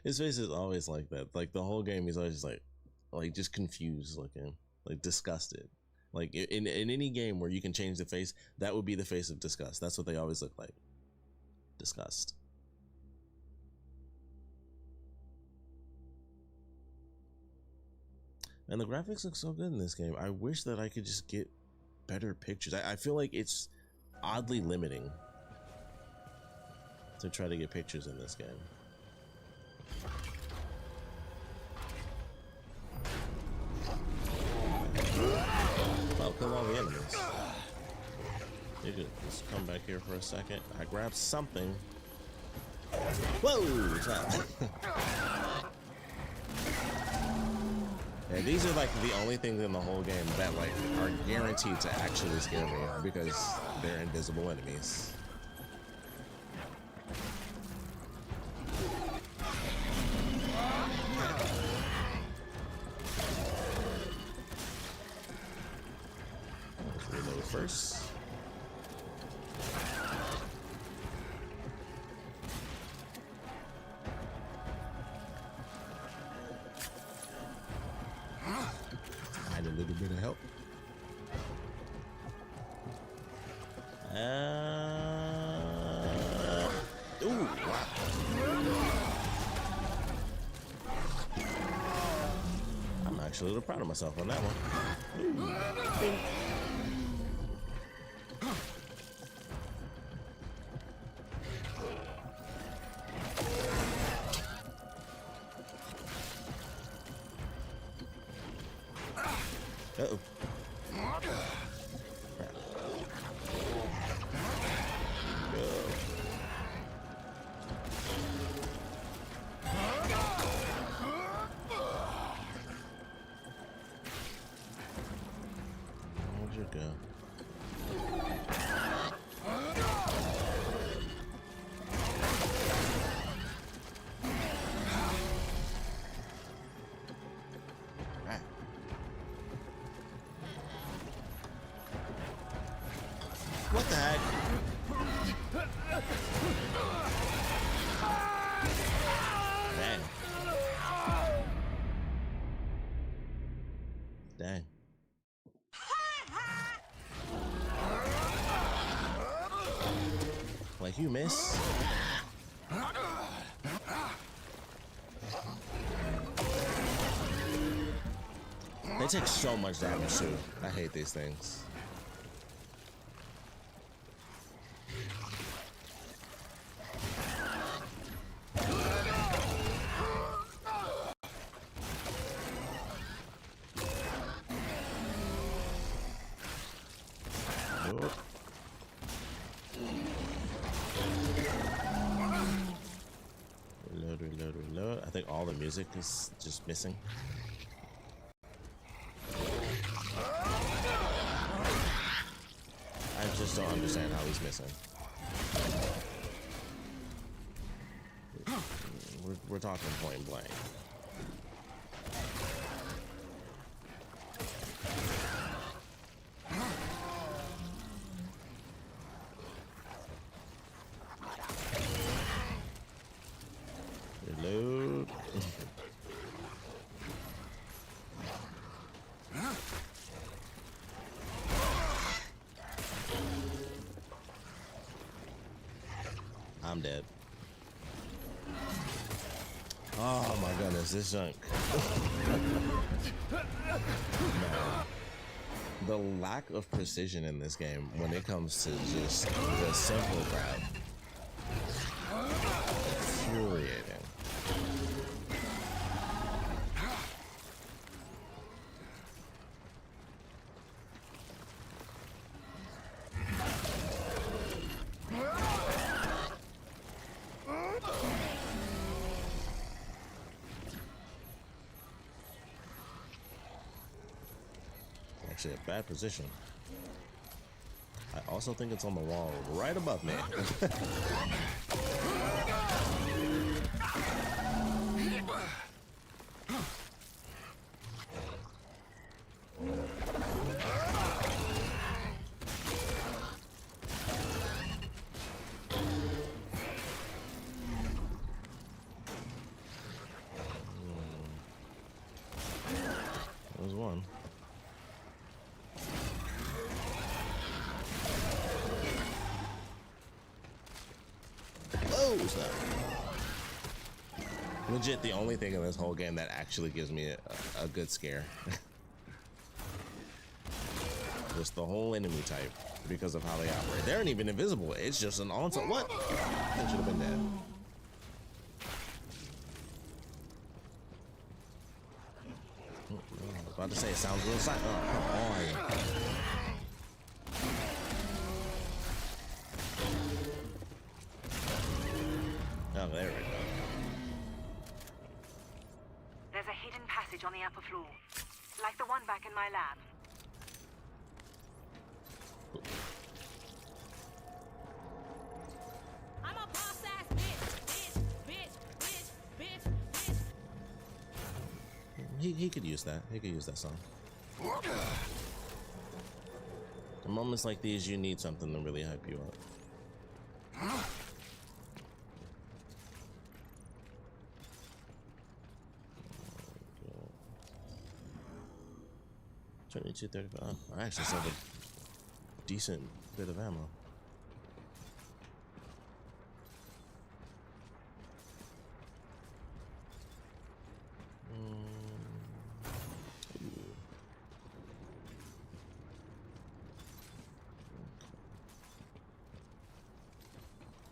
His face is always like that. Like the whole game, he's always just like just confused looking, like disgusted. Like in any game where you can change the face, that would be the face of disgust. That's what they always look like. Disgust. And the graphics look so good in this game. I wish that I could just get better pictures. I feel like it's oddly limiting to try to get pictures in this game. Well, kill all the enemies. You could just come back here for a second. I grabbed something. Whoa! And these are like the only things in the whole game that like are guaranteed to actually scare me because they're invisible enemies. Let's reload first. A little bit of help. Ooh, wow. I'm actually a little proud of myself on that one. Ooh. Uh-oh. Where'd you go? What the heck? Dang. Dang. Like you miss. They take so much damage too. I hate these things. Reload. I think all the music is just missing. I just don't understand how he's missing. We're talking point blank. Reload. I'm dead. Oh my goodness, this junk. Man. The lack of precision in this game when it comes to just the simple grab. Infuriating. Actually, a bad position. I also think it's on the wall right above me. There's one. Oh, snap. Legit the only thing in this whole game that actually gives me a good scare. Just the whole enemy type because of how they operate. They aren't even invisible. It's just an onslaught. What? They should have been dead. I was about to say it sounds real silent. Oh, come on. Oh, there we go. There's a hidden passage on the upper floor, like the one back in my lab. I'm a boss ass bitch. He could use that. He could use that song. In moments like these, you need something to really hype you up. $22.35. Oh, I actually sold a decent bit of ammo.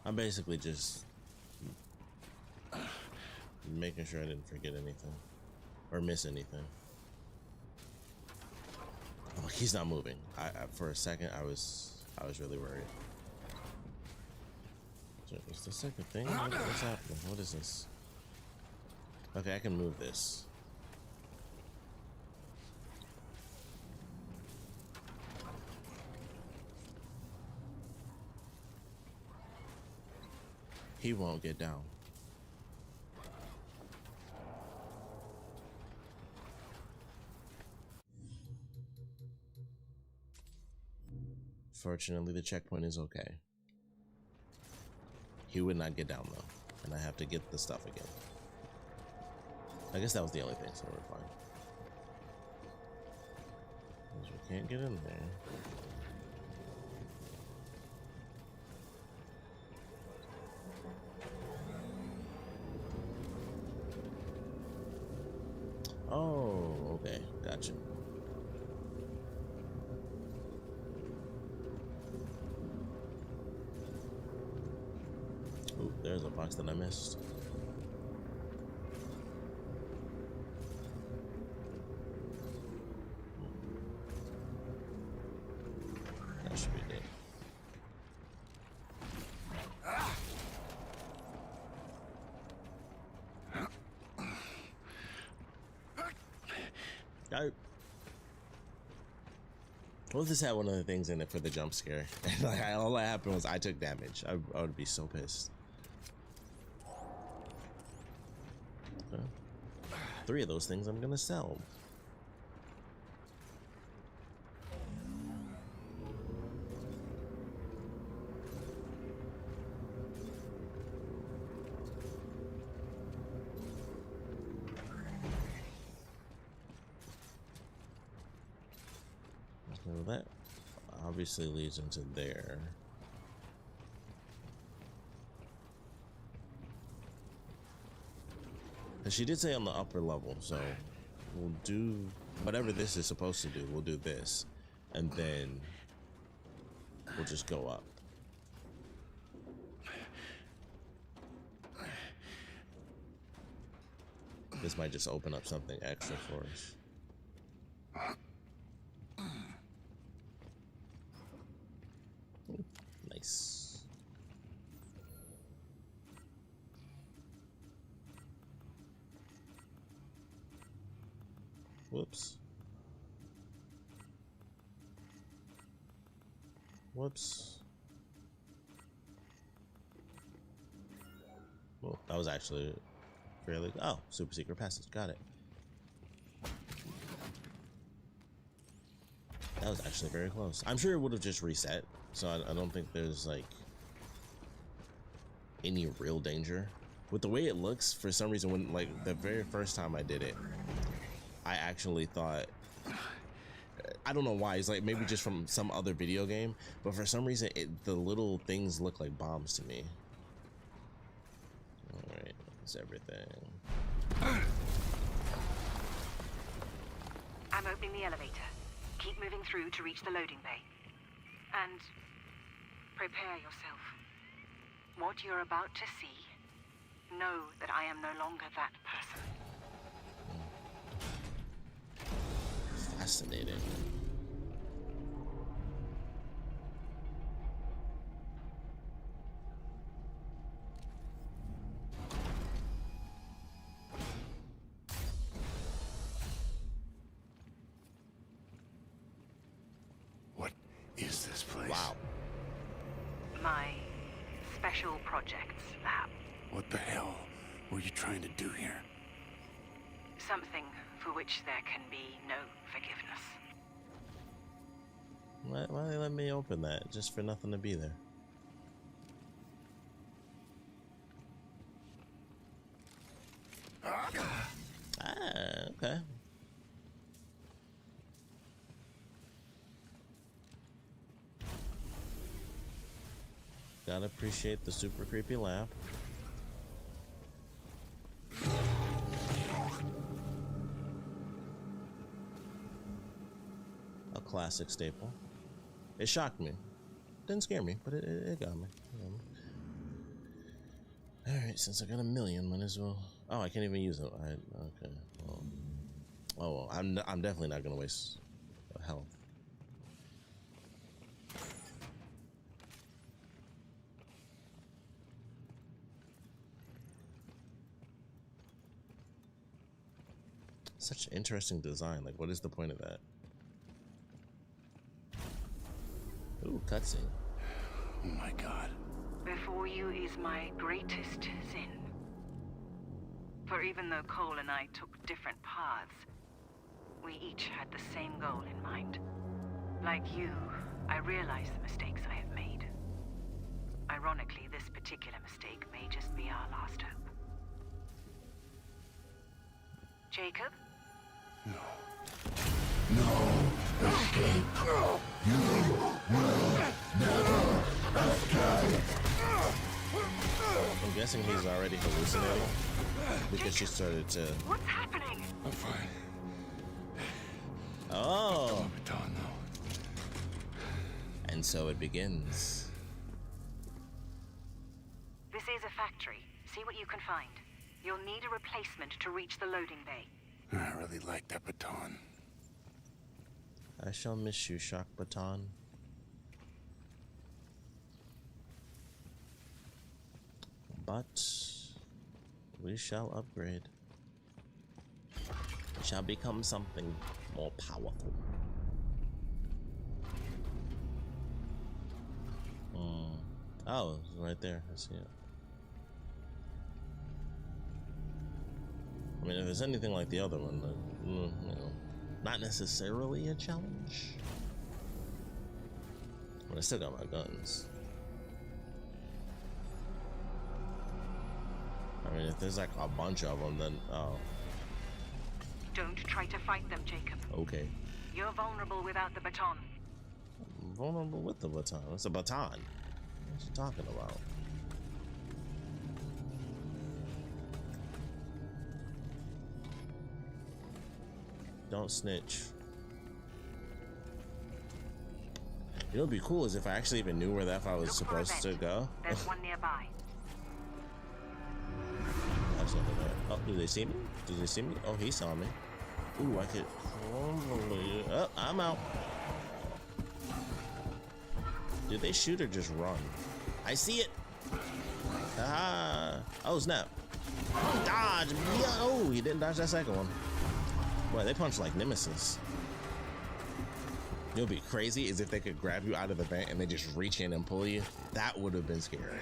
I'm basically just making sure I didn't forget anything or miss anything. Oh, he's not moving. For a second, I was really worried. So it's the second thing. What's happening? What is this? Okay, I can move this. He won't get down. Fortunately, the checkpoint is okay. He would not get down though, and I have to get the stuff again. I guess that was the only thing, so we're fine. Because we can't get in there. Oh, okay, gotcha. there's a box that I missed. That should be good. Go. What if this had one of the things in it for the jump scare? And like all that happened was I took damage. I would be so pissed. Okay. 3 of those things I'm gonna sell. So that obviously leads into there. And she did say on the upper level, so we'll do whatever this is supposed to do. We'll do this, and then we'll just go up. This might just open up something extra for us. Nice. Whoops. Whoops. Well, that was actually fairly. Oh, super secret passage. Got it. That was actually very close. I'm sure it would have just reset, so I don't think there's like any real danger. With the way it looks, for some reason, when like the very first time I did it, I actually thought, I don't know why, it's like maybe just from some other video game, but for some reason the little things look like bombs to me. All right, that's everything. I'm opening the elevator. Keep moving through to reach the loading bay. And prepare yourself. What you're about to see, know that I am no longer that person. Fascinating. What is this place? Wow. My special projects lab. What the hell were you trying to do here? Something for which there can be no forgiveness. Why they let me open that just for nothing to be there? Ah, okay. Gotta appreciate the super creepy lab. A classic staple. It shocked me. Didn't scare me, but it got me. Alright, since I got a million, might as well. Oh, I can't even use it. Okay. Well, oh, well, I'm definitely not gonna waste health. Such interesting design. Like, what is the point of that? Ooh, cutscene. Oh my god. Before you is my greatest sin. For even though Cole and I took different paths, we each had the same goal in mind. Like you, I realize the mistakes I have made. Ironically, this particular mistake may just be our last hope. Jacob? No escape. You will never escape. I'm guessing he's already hallucinating because she started to. What's happening? I'm fine. Oh, I'm done though. and so it begins. This is a factory. casement to reach the loading bay. I really like that baton. I shall miss you, Shock Baton. But we shall upgrade. We shall become something more powerful. Oh, it's right there. I see it. I mean, if it's anything like the other one, then, you know, not necessarily a challenge. But I still got my guns. I mean, if there's like a bunch of them, then oh. Don't try to fight them, Jacob. Okay. You're vulnerable without the baton. I'm vulnerable with the baton. It's a baton. What you talking about? Don't snitch. You know what'd be cool is if I actually even knew where the F I was supposed to go. There's one nearby. There's nothing there. Oh, do they see me? Do they see me? Oh, he saw me. Ooh, I could. Oh, I'm out. Did they shoot or just run? I see it. Ah. Oh, snap. Dodge. Yeah. Oh, he didn't dodge that second one. Boy, they punch like Nemesis. It'll be crazy is if they could grab you out of the vent and they just reach in and pull you. That would have been scary.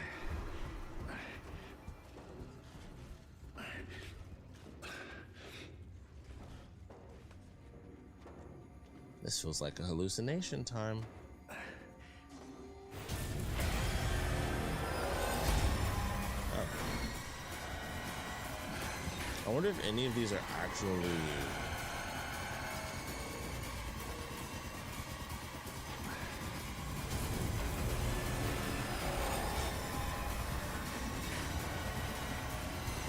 This feels like a hallucination time. Oh. I wonder if any of these are actually...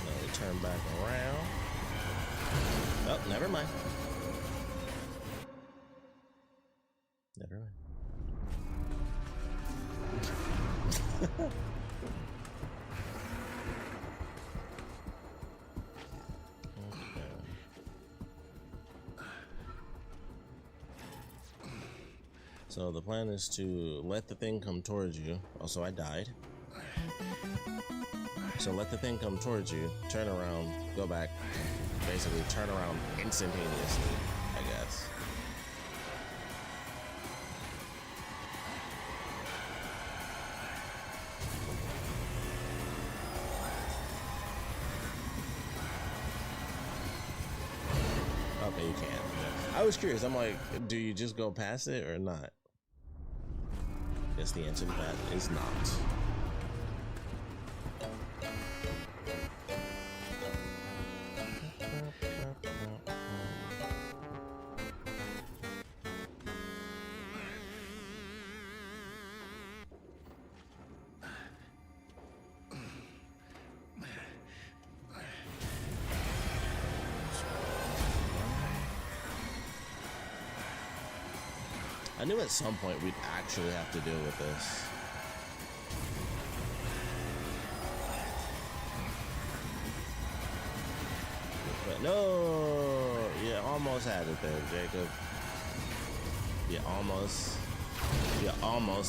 No, we turn back around. Oh, never mind. Never mind. So the plan is to let the thing come towards you. Also, I died. So let the thing come towards you, turn around, go back, basically turn around instantaneously, I guess. Okay, you can. I was curious. I'm like, do you just go past it or not? Guess the answer to that is not. I knew at some point we'd actually have to deal with this. But no, you almost had it there, Jacob. You almost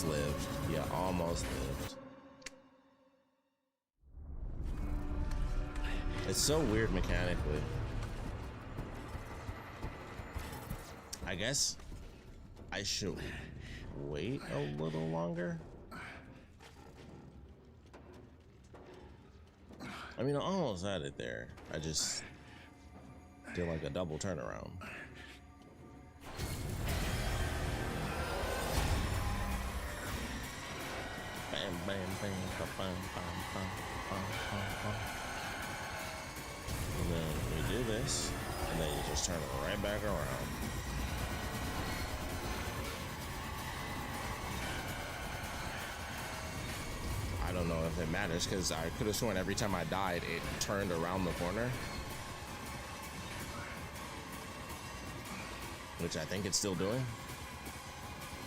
lived. You almost lived. It's so weird mechanically. I guess I should wait a little longer. I mean, I almost had it there. I just did like a double turnaround. Bam, bam, bam, bam, bam, bam, bam, bam, bam. And then we do this, and then you just turn it right back around. I don't know if it matters because I could have sworn every time I died it turned around the corner, which I think it's still doing.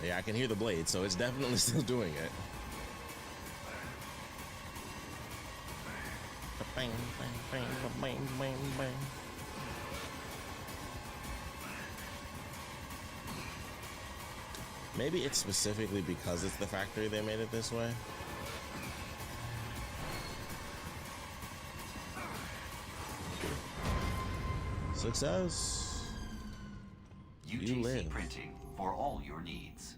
Yeah, I can hear the blade, so it's definitely still doing it. Bang, bang, bang, bang, bang, bang. Maybe it's specifically because it's the factory they made it this way. Success. UJC live. Printing for all your needs.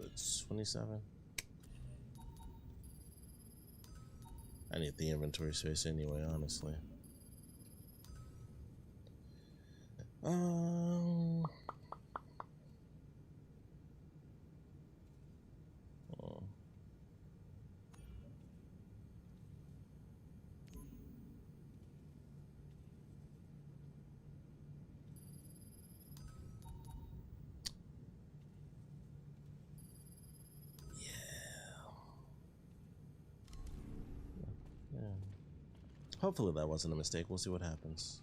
It's 27. I need the inventory space anyway, honestly. Oh. Yeah. Hopefully that wasn't a mistake. We'll see what happens.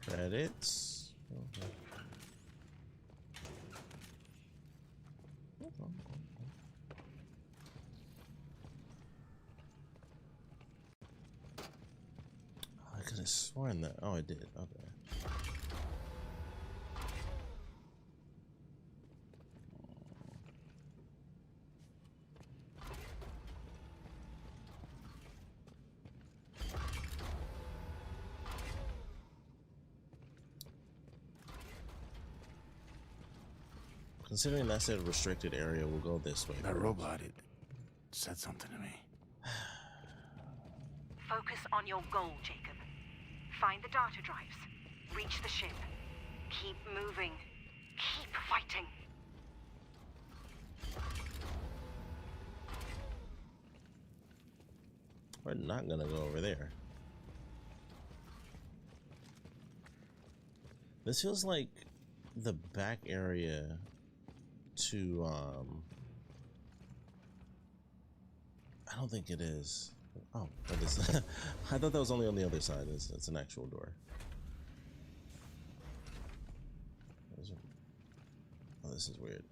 Credits. Okay. I could have sworn that. Oh, I did. Okay. Considering that's a restricted area, we'll go this way. That robot, it said something to me. Focus on your goal, Jacob. Find the data drives. Reach the ship. Keep moving. Keep fighting. We're not gonna go over there. This feels like the back area to I don't think it is. Oh, that is. I thought that was only on the other side. It's an actual door. Oh, this is weird.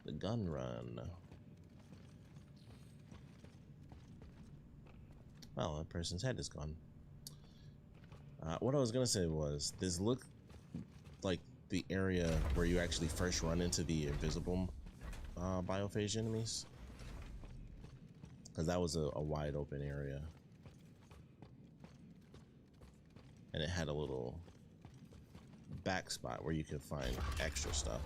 The gun run. Well, that person's head is gone. What I was gonna say was, this looked like the area where you actually first run into the invisible biophage enemies, because that was a wide open area, and it had a little back spot where you could find extra stuff.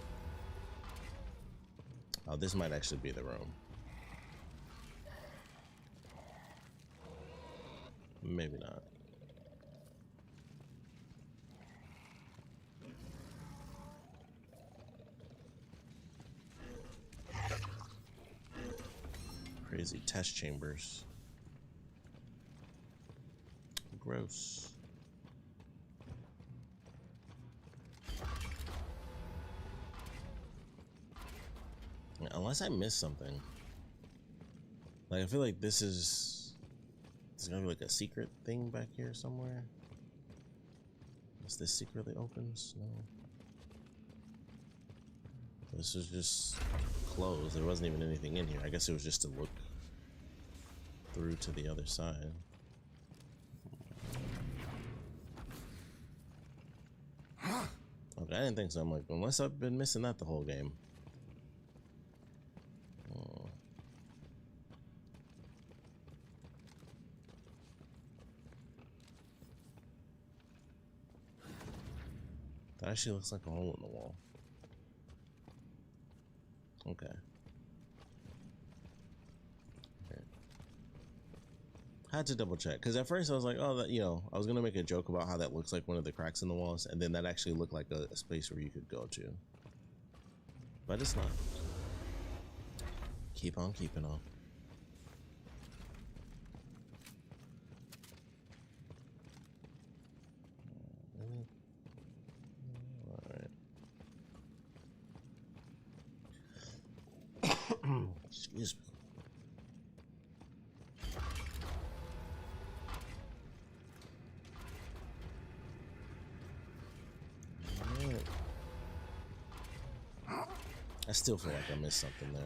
Oh, this might actually be the room. Maybe not. Crazy test chambers. Gross. Unless I missed something. Like, I feel like there's gonna be like a secret thing back here somewhere. Is this secretly opens? No. This was just closed. There wasn't even anything in here. I guess it was just to look through to the other side. Okay, I didn't think so. I'm like, unless I've been missing that the whole game. That actually looks like a hole in the wall. Okay. Had to double check, because at first I was like, oh, that, you know, I was gonna make a joke about how that looks like one of the cracks in the walls, and then that actually looked like a space where you could go to. But it's not. Keep on keeping on. Excuse me. I still feel like I missed something there.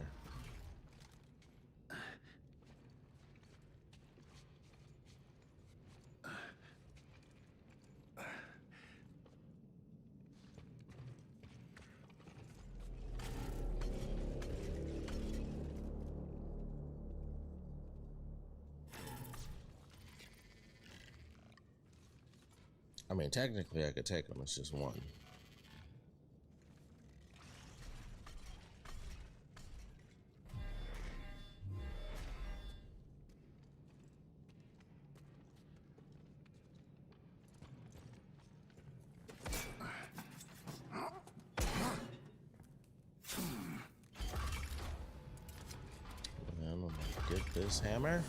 I mean, technically I could take them, it's just one. And I'm gonna get this hammer.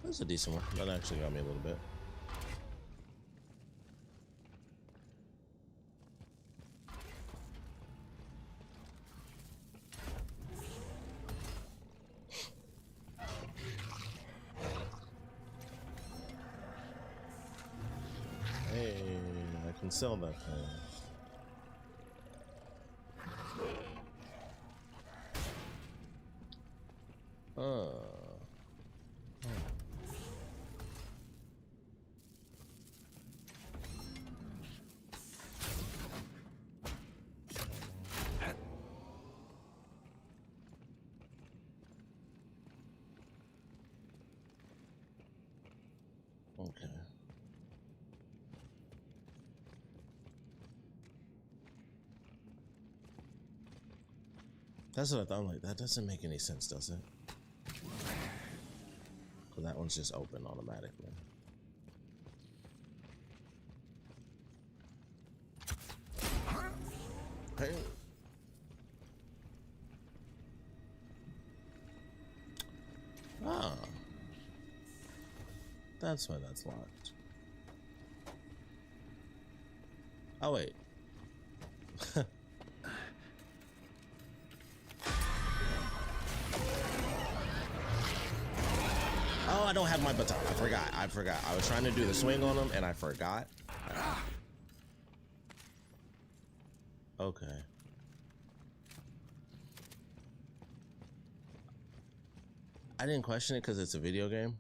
That's a decent one. That actually got me a little bit. Hey, I can sell that thing. Okay. That's what I thought. I'm like, that doesn't make any sense, does it? Because that one's just open automatically. Hey. Ah. That's why that's locked. Oh, wait. Oh, I don't have my baton. I forgot. I was trying to do the swing on him and I forgot. Okay. I didn't question it because it's a video game.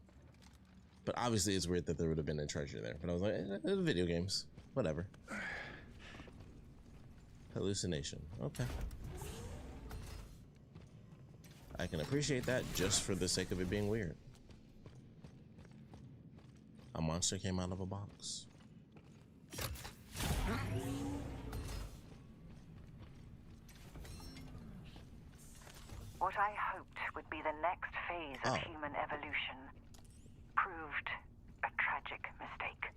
But obviously it's weird that there would have been a treasure there. But I was like, video games. Whatever. Hallucination. Okay. I can appreciate that just for the sake of it being weird. A monster came out of a box. What I hoped would be the next phase of human evolution proved a tragic mistake.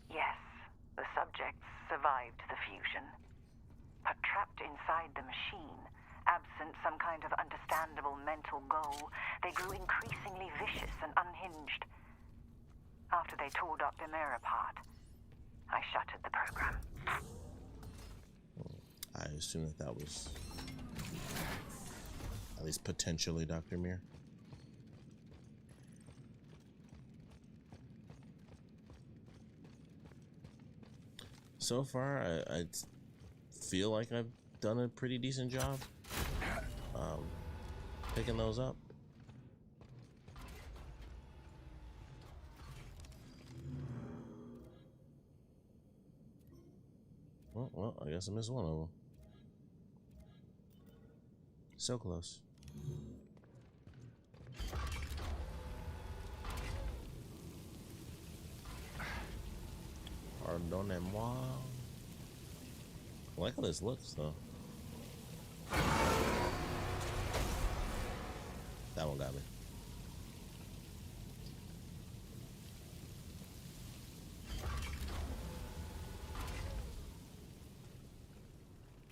Yes, the subjects survived the fusion, but trapped inside the machine, absent some kind of understandable mental goal, they grew increasingly vicious and unhinged. After they tore Dr. Mir apart, I shuttered the program. I assume that was at least potentially Dr. Mir. So far, I feel like I've done a pretty decent job picking those up. Well, I guess I missed one of them. So close. Pardonnez-moi. I like how this looks, though. That one got me.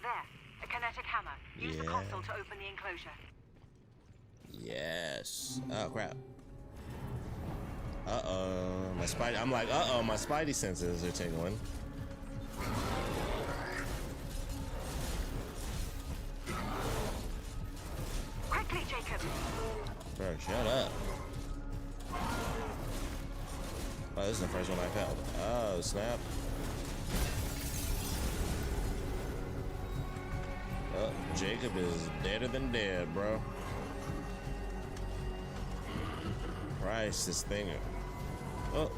There, a kinetic hammer. Use the console to open the enclosure. Yes. Oh, crap. Uh-oh. My Spidey... I'm like, uh-oh, my Spidey senses are tingling. Quickly, Jacob. Bro, shut up. Oh, this is the first one I failed. Oh, snap. Oh, Jacob is deader than dead, bro. Christ, this thing. Oh.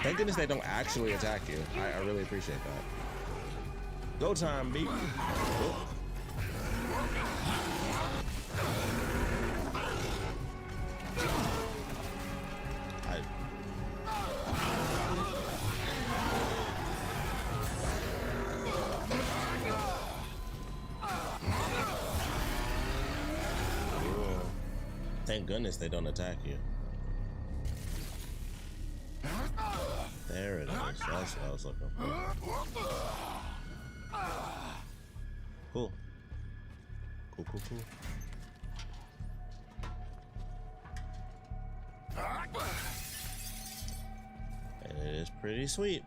Thank goodness they don't actually attack you. I really appreciate that. Go time, B. Oh. Thank goodness they don't attack you. There it is. That's what I was looking for. Cool. Cool, cool, cool. And it is pretty sweet.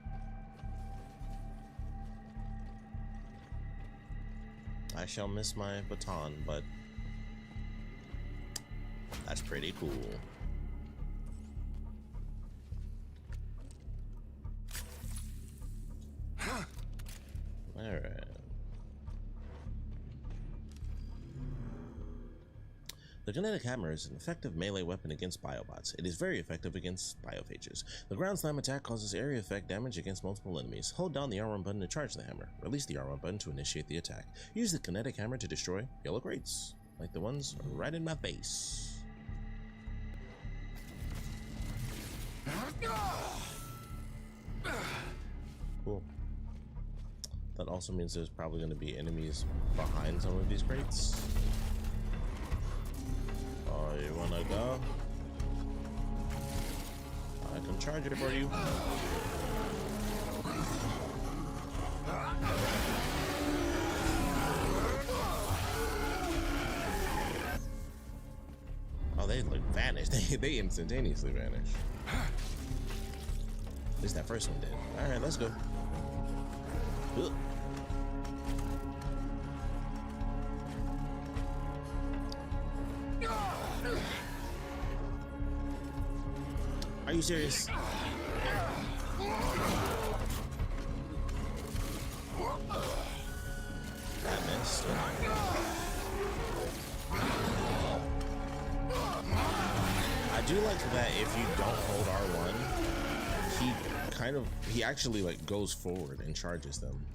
I shall miss my baton, but that's pretty cool. Alright. The kinetic hammer is an effective melee weapon against biobots. It is very effective against biophages. The ground slam attack causes area effect damage against multiple enemies. Hold down the R1 button to charge the hammer. Release the R1 button to initiate the attack. Use the kinetic hammer to destroy yellow crates, like the ones right in my face. Cool. That also means there's probably going to be enemies behind some of these crates. Oh, you wanna go? I can charge it for you. Oh, they like vanished. They instantaneously vanished. At least that first one did. Alright, let's go. Ugh. Are you serious? That missed. I do like that if you don't hold R1, he actually like goes forward and charges them.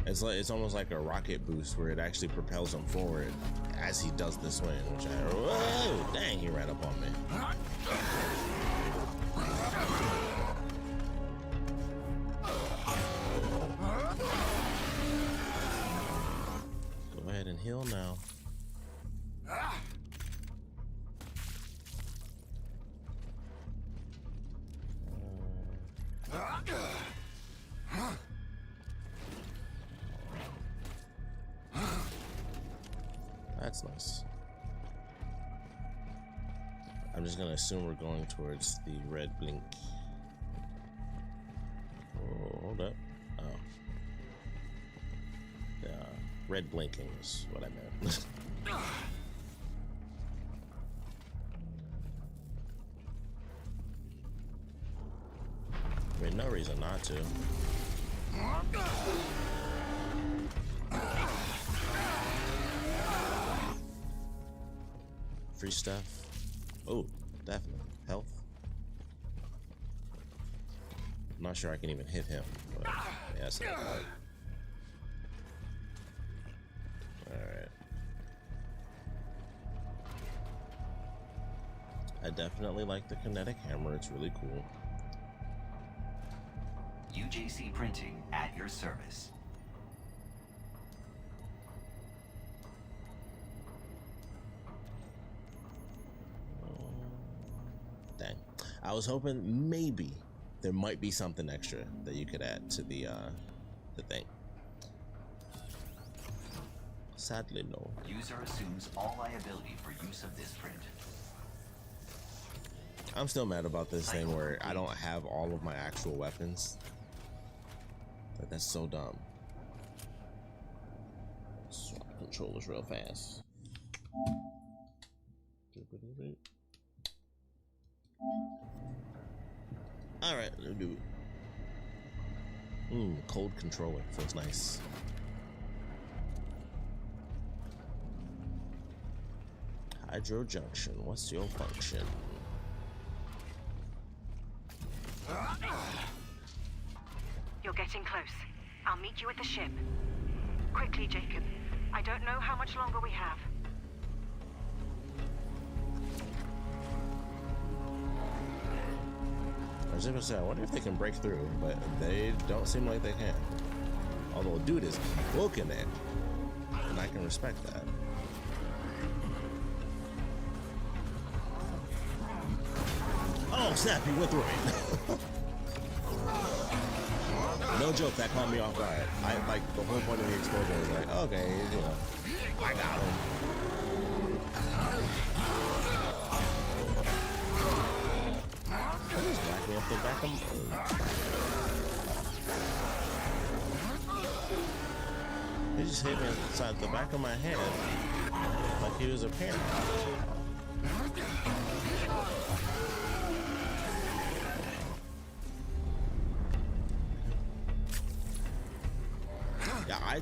It's almost like a rocket boost where it actually propels him forward as he does the swing, which whoa, dang, he ran up on me. Go ahead and heal now. That's nice. I'm just gonna assume we're going towards the red blink. Oh, hold up. Oh. Yeah, red blinking is what I meant. I mean, no reason not to. Free stuff. Oh, definitely. Health. I'm not sure I can even hit him, but yeah, that's not bad. Alright. I definitely like the kinetic hammer, it's really cool. UJC Printing at your service. Dang. I was hoping maybe there might be something extra that you could add to the thing. Sadly, no. User assumes all liability for use of this print. I'm still mad about this thing where I don't have all of my actual weapons. Like, that's so dumb. Swap. controllers real fast. Alright, let's do it. Cold controller. Feels nice. Hydro junction. What's your function? You're getting close. I'll meet you at the ship. Quickly, Jacob. I don't know how much longer we have. I was gonna say, I wonder if they can break through, but they don't seem like they can. Although dude is booking it, and I can respect that. Oh snap, he went through it. No joke, that caught me off guard. I like the whole point of the explosion was like, okay, you know, I got him. Just whack me up the back of He just hit me inside the back of my head like he was a parent. Yeah, I...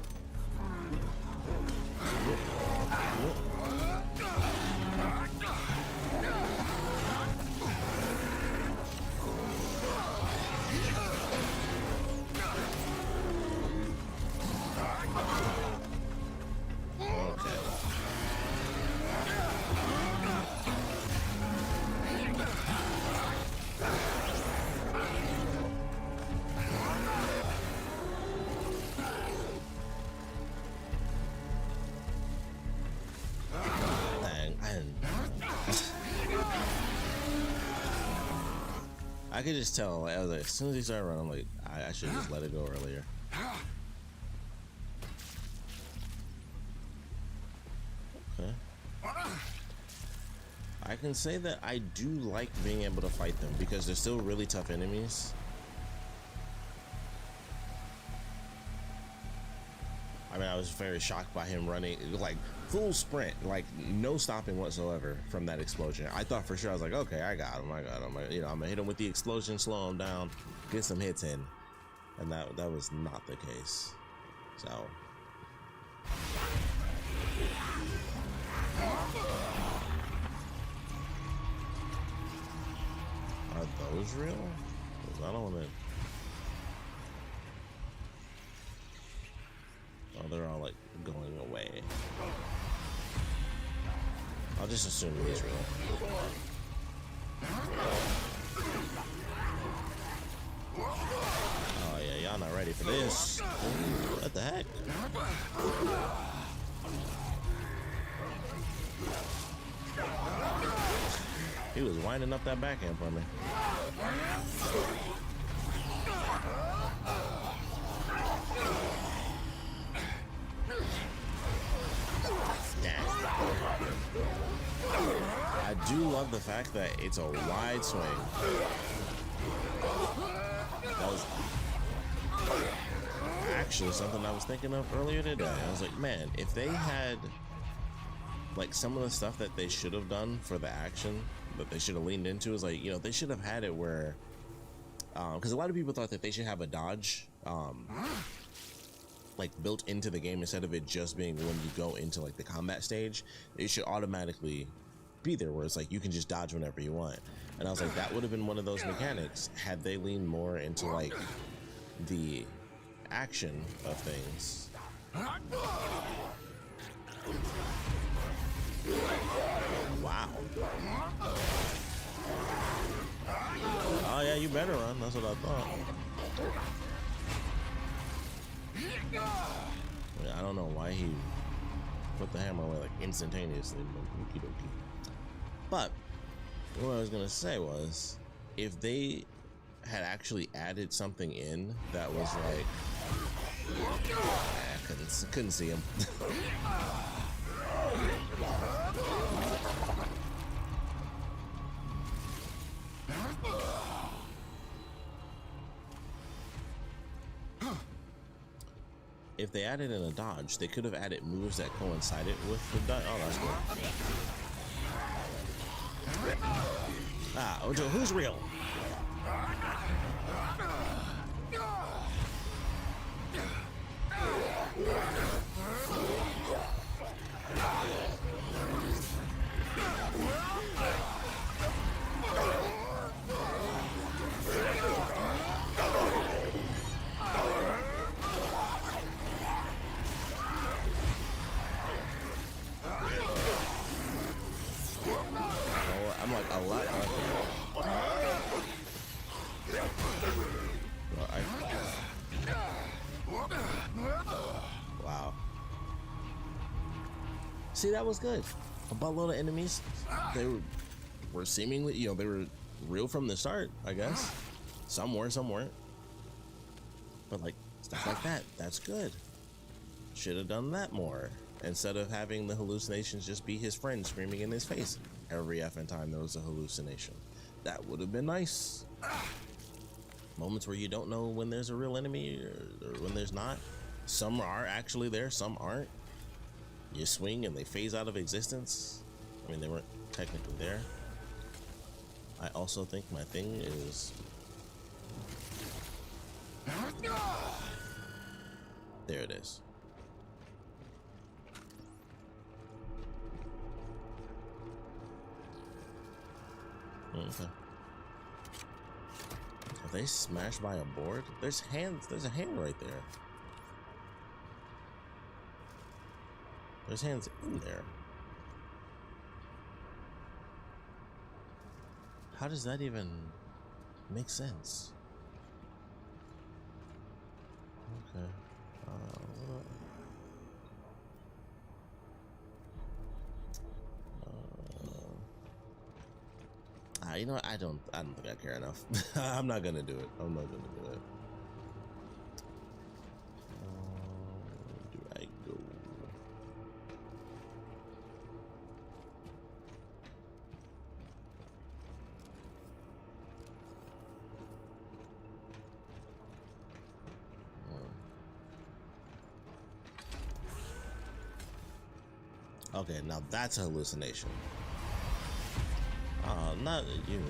I could just tell. I was like, as soon as he started running, I'm like, I should just let it go earlier. Okay. I can say that I do like being able to fight them because they're still really tough enemies. I mean, I was very shocked by him running, like, full sprint, like, no stopping whatsoever from that explosion. I thought for sure, I was like, okay, I got him. You know, I'm gonna hit him with the explosion, slow him down, get some hits in. And that was not the case. So. Are those real? 'Cause I don't want to. Oh, they're all like going away. I'll just assume he's real. Oh yeah, y'all not ready for this. Ooh, what the heck? He was winding up that backhand for me. I do love the fact that it's a wide swing. That was actually something I was thinking of earlier today. I was like, man, if they had like some of the stuff that they should have done for the action that they should have leaned into is like, you know, they should have had it where because a lot of people thought that they should have a dodge like built into the game instead of it just being when you go into like the combat stage. It should automatically be there where it's like you can just dodge whenever you want. And I was like, that would have been one of those mechanics had they leaned more into like the action of things. Wow. Oh yeah, you better run. That's what I thought. I don't know why he put the hammer away like instantaneously, but okie dokie. But what I was gonna say was, if they had actually added something in that was like, I couldn't see him. if they added in a dodge, they could have added moves that coincided with the dodge. Oh, that's cool. Ah, Ojo, who's real? I'm like a lot. Wow. See, that was good. A buttload of enemies. They were seemingly, you know, they were real from the start, I guess. Some were, some weren't. But like stuff like that, that's good. Should have done that more. Instead of having the hallucinations just be his friend screaming in his face every effing time there was a hallucination. That would have been nice. Moments where you don't know when there's a real enemy or when there's not. Some are actually there, some aren't. You swing and they phase out of existence. I mean, they weren't technically there. I also think my thing is... There it is. Okay. Are they smashed by a board? There's hands. There's a hand right there. There's hands in there. How does that even make sense? Okay. You know what? I don't think I care enough. I'm not gonna do it. I'm not gonna do it. Where do I go? Okay, now that's a hallucination. Not you.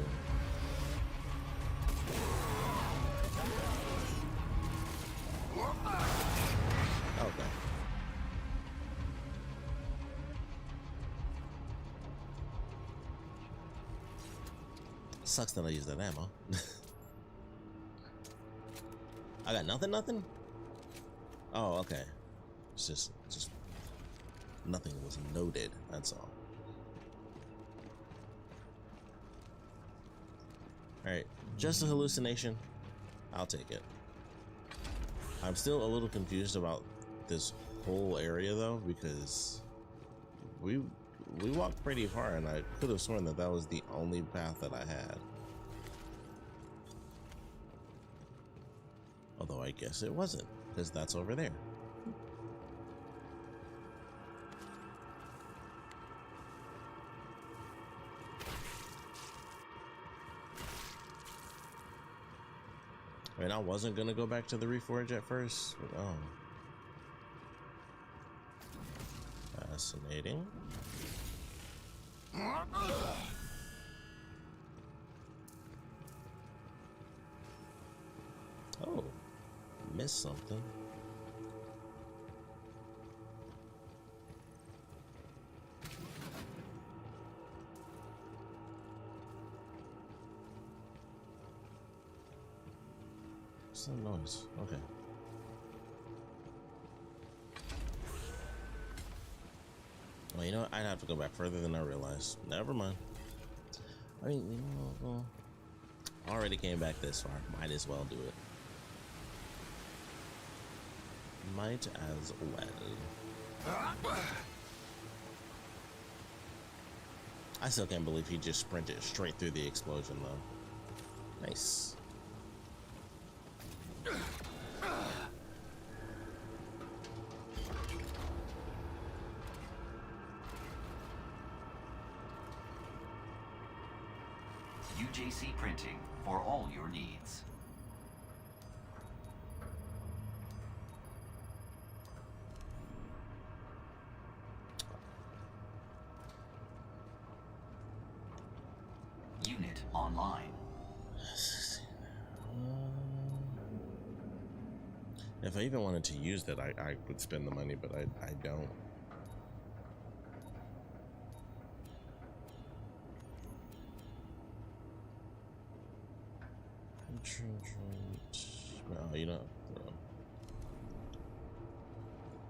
Okay. Sucks that I used that ammo. I got nothing? Oh, okay. It's just nothing was noted, that's all. Alright, just a hallucination. I'll take it. I'm still a little confused about this whole area though, because we walked pretty far and I could have sworn that was the only path that I had. Although I guess it wasn't, because that's over there. I mean, I wasn't gonna go back to the Reforge at first, but fascinating. Oh, missed something. What's that noise? Okay. Well, you know what? I'd have to go back further than I realized. Never mind. I mean, you know, well, already came back this far. Might as well do it. Might as well. I still can't believe he just sprinted straight through the explosion, though. Nice. UJC Printing for all your needs. If I even wanted to use that, I would spend the money, but I don't. Well, you know,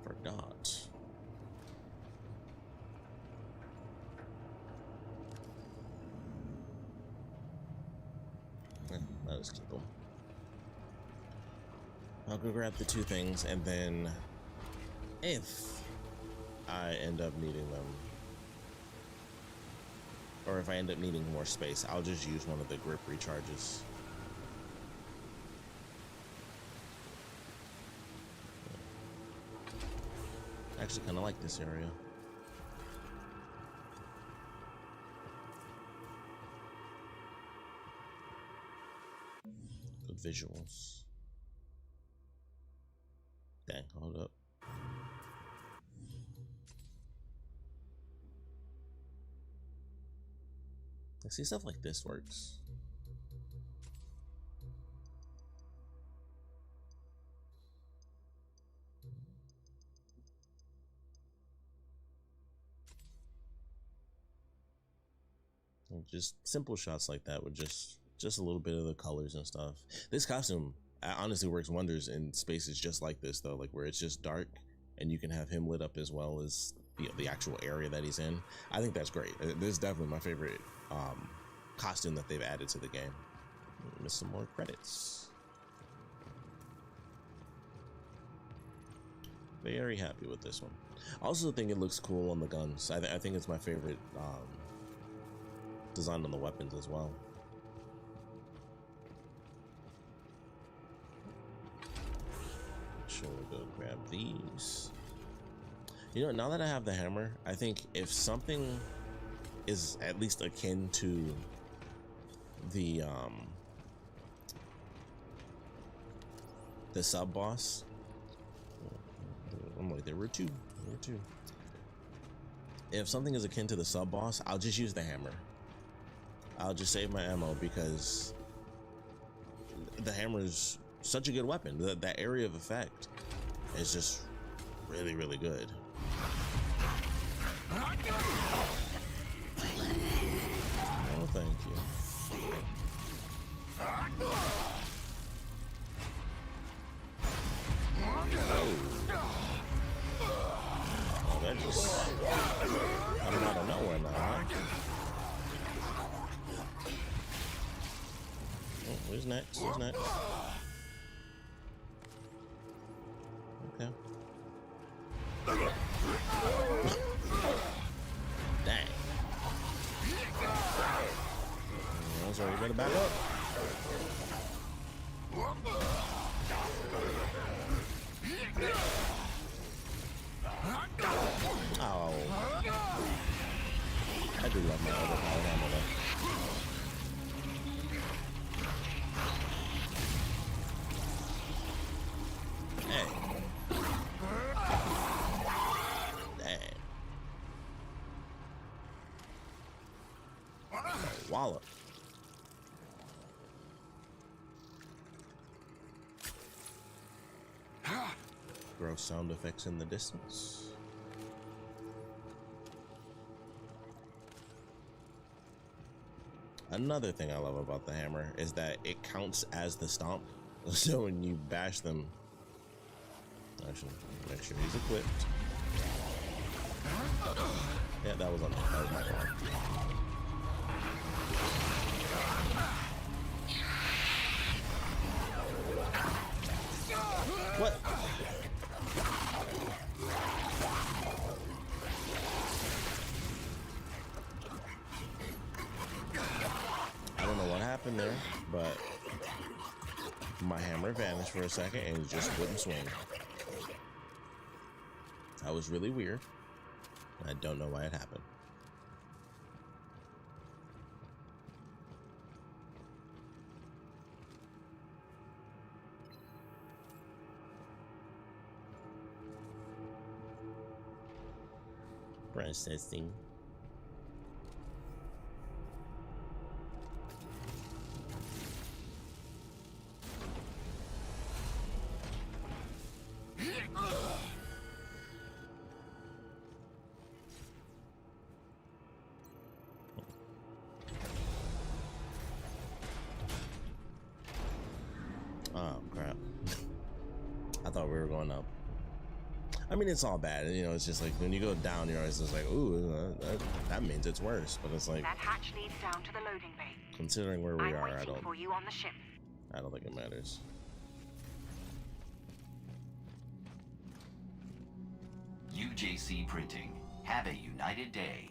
forgot. Let us keep them. I'll go grab the two things, and then if I end up needing them, or if I end up needing more space, I'll just use one of the grip recharges. I actually kind of like this area. Good visuals. Dang, hold up. I see stuff like this works. And just simple shots like that with just a little bit of the colors and stuff. This costume honestly works wonders in spaces just like this, though, like where it's just dark and you can have him lit up as well as the actual area that he's in. I think that's great. This is definitely my favorite costume that they've added to the game. Miss some more credits. Very happy with this one. I also think it looks cool on the guns. I think it's my favorite design on the weapons as well. Sure, we'll go grab these. You know, now that I have the hammer, I think if something is at least akin to the sub boss. I'm like, there were two. If something is akin to the sub boss, I'll just use the hammer. I'll just save my ammo because the hammer is such a good weapon. That area of effect is just really, really good. Oh, thank you. Oh, that just coming out of nowhere now, huh? Oh, who's next? Who's next? Okay. Dang. Oh, sorry, you better back up. Oh. I do love my overpowered ammo though. Hey. Dang. Wallop. Gross sound effects in the distance. Another thing I love about the hammer is that it counts as the stomp. So when you bash them, actually, make sure he's equipped. Yeah, that was on me. That was my fault. What? I don't know what happened there, but my hammer vanished for a second and it just wouldn't swing. That was really weird. I don't know why it happened. Processing. thought we were going up. I mean, it's all bad. You know, it's just like when you go down, you're always just like, ooh, that means it's worse. But it's like, That hatch leads down to the loading bay. considering where we I'm are, waiting for you on the ship. I don't think it matters. UJC Printing. Have a united day.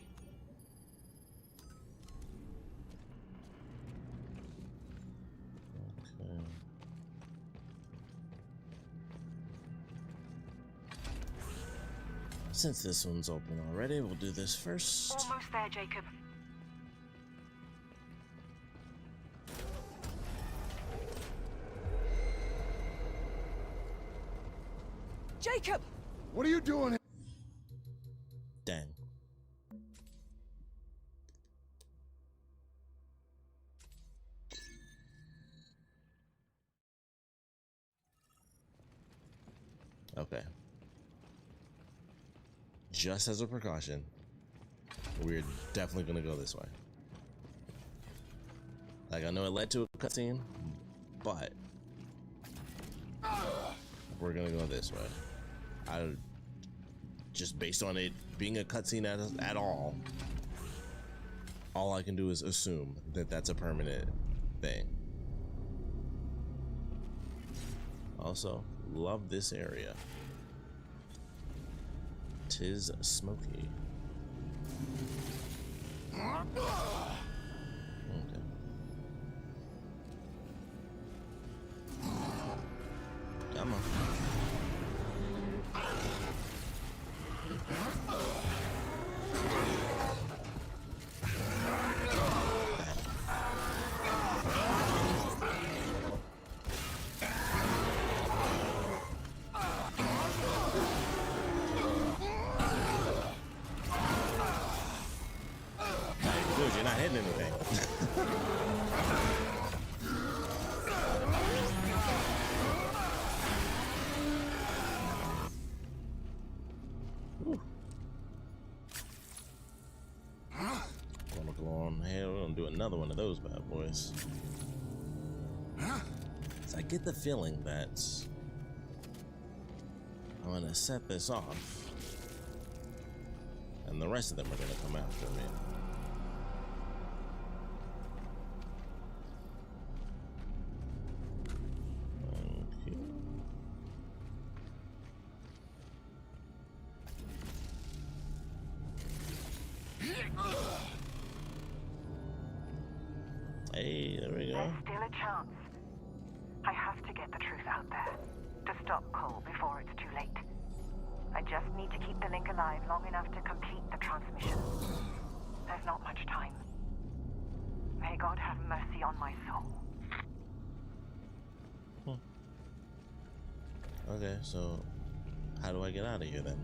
Okay. Since this one's open already, we'll do this first. Almost there, Jacob. Jacob! What are you doing here? Dang. Okay. Just as a precaution, we're definitely gonna go this way. Like, I know it led to a cutscene, but we're gonna go this way. Just based on it being a cutscene at all I can do is assume that that's a permanent thing. Also, love this area. 'Tis smoky. Okay. Come on. Dude, you're not hitting anything. Gonna go on here. We're gonna do another one of those bad boys. So I get the feeling that I'm gonna set this off, and the rest of them are gonna come after me. Okay. Hey, there we go. There's still a chance. I have to get the truth out there. To stop Cole before it's too late. I just need to keep the link alive long enough to complete the transmission. There's not much time. May God have mercy on my soul. Okay, so how do I get out of here then?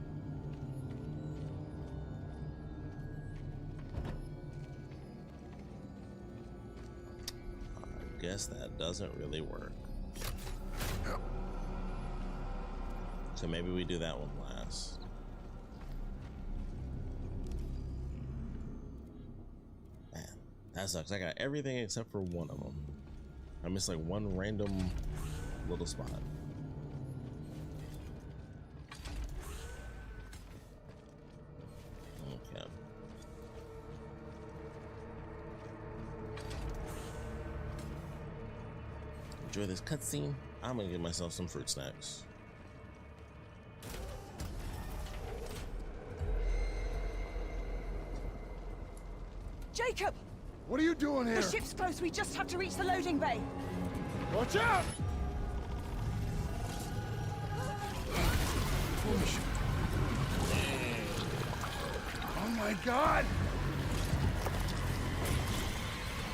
I guess that doesn't really work. So maybe we do that one last. Man, that sucks. I got everything except for one of them. I missed like one random little spot. Okay. Enjoy this cutscene. I'm gonna get myself some fruit snacks. Jacob! What are you doing here? The ship's close. We just have to reach the loading bay. Watch out! Oh my God!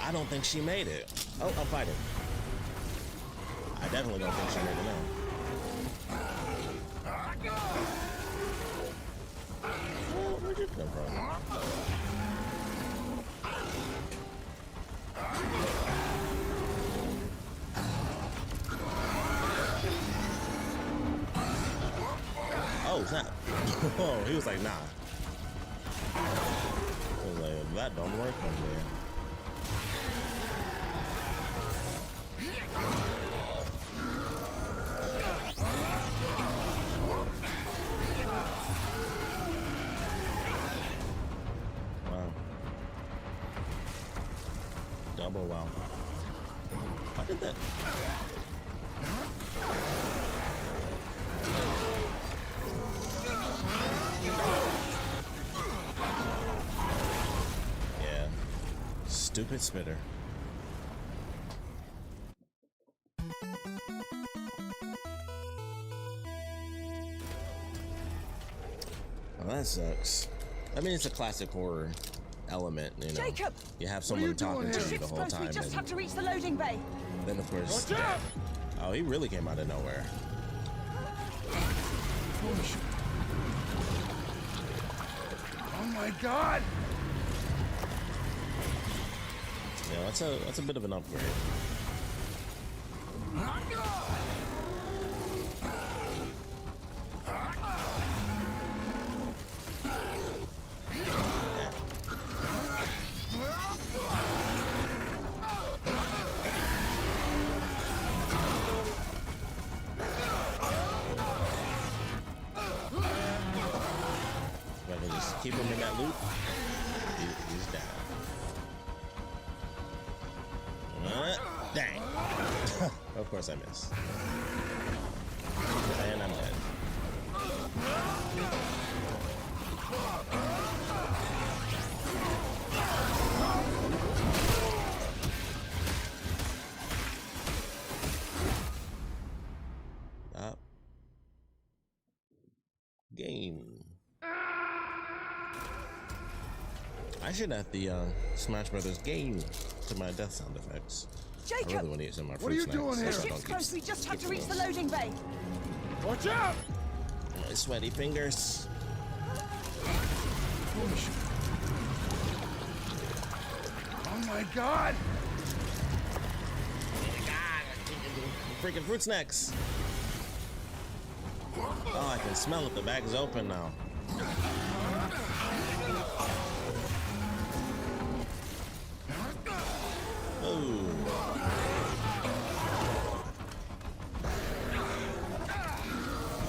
I don't think she made it. Oh, I'm fighting. I definitely don't think she made it now. Oh, where'd you come from? Oh, snap. Oh, he was like, nah. I was like, that don't work on me. elbow. Wow. How did that? Yeah. Stupid spitter. Well, that sucks. I mean, it's a classic horror element, you know. Jacob! You have someone talking to you the Ship's whole close. time. We just and have to reach the loading bay. then, of course, Watch out! oh, he really came out of nowhere. Oh my god! Yeah, that's a bit of an upgrade. If I can just keep him in that loop, he's down. Dang. Of course I missed. And I'm dead. Stop. Game. I should add the Smash Brothers game to my death sound effects. I Jacob! really want to eat some of my What are fruit you doing snacks. here? The ship's close. We just have to reach the loading bay. Watch out! My sweaty fingers. Oh my god! Freaking fruit snacks. Oh, I can smell it. The bag's open now. Ooh.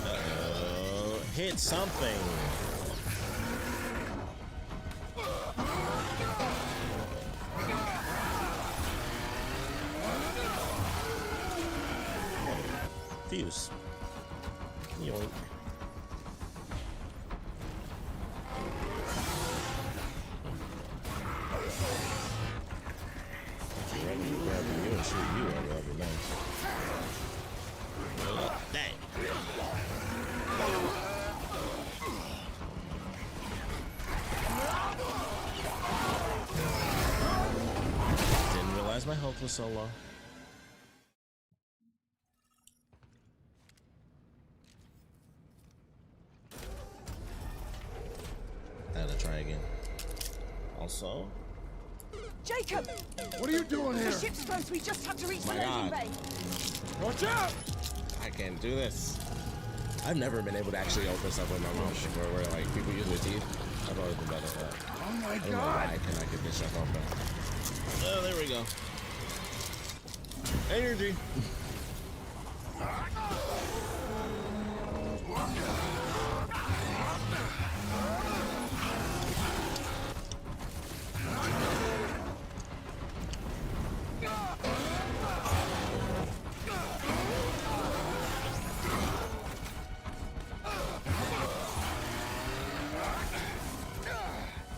Uh-oh. Hit something. Fuse. Yoink. Rather you and shoot you, I'd rather be nice. Dang. Didn't realize my health was so low. I gotta try again. Also, Jacob! What are you doing here? The ship's close. We just have to reach the My loading God. bay. Watch out! I can't do this. I've never been able to actually open stuff with my mouth before, where like people use their teeth. I've always been better at that. Oh my I don't know why I god! cannot get this stuff open. Oh, there we go. Energy.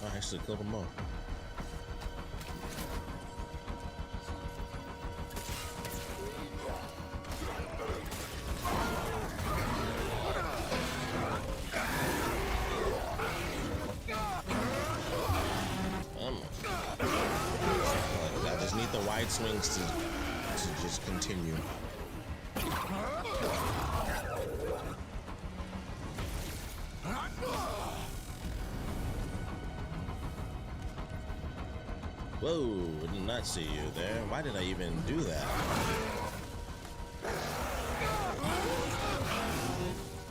I actually killed them all. I just need the wide swings to just continue. Whoa, I did not see you there. Why did I even do that?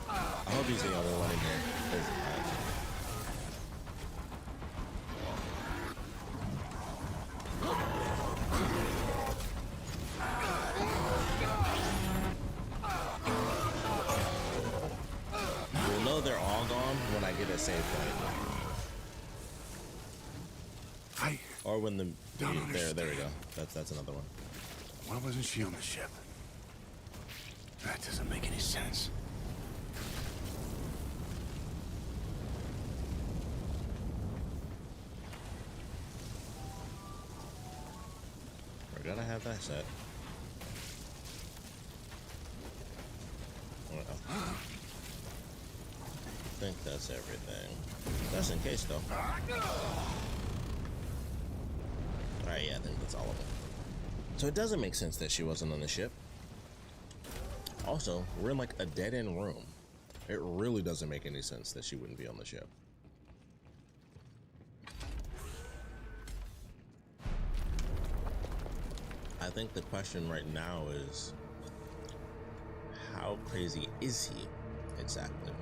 I hope he's the only one in here. 'Cause you'll know they're all gone when I get a save point. Fight. Or when the Don't there we go. understand. That's another one. Why wasn't she on the ship? That doesn't make any sense. We're gonna have that set. Well, I think that's everything. Just in case, though. Alright, yeah, I think that's all of it. So it doesn't make sense that she wasn't on the ship. Also, we're in like a dead-end room. It really doesn't make any sense that she wouldn't be on the ship. I think the question right now is, how crazy is he exactly?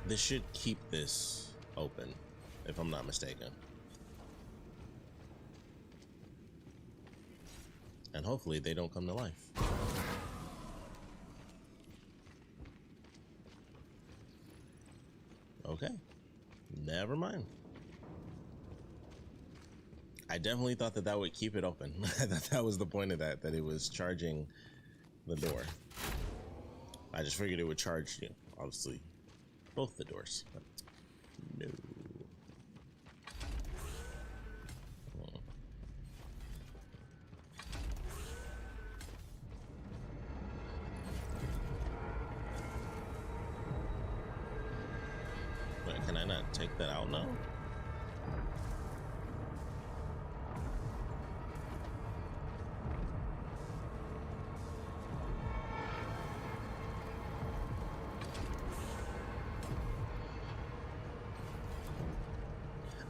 This should keep this open, if I'm not mistaken. And hopefully they don't come to life. Okay, never mind. I definitely thought that that would keep it open. I thought that was the point of that it was charging the door. I just figured it would charge, you know, obviously, both the doors. But no. Wait, can I not take that out now?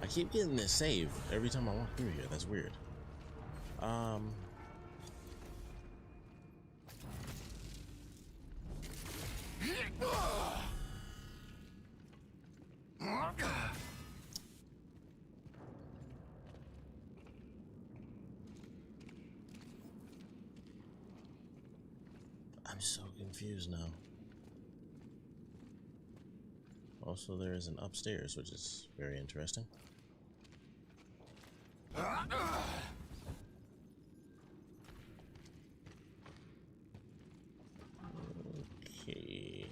I keep getting this save every time I walk through here. That's weird. I'm so confused now. Also, there is an upstairs, which is very interesting. Okay.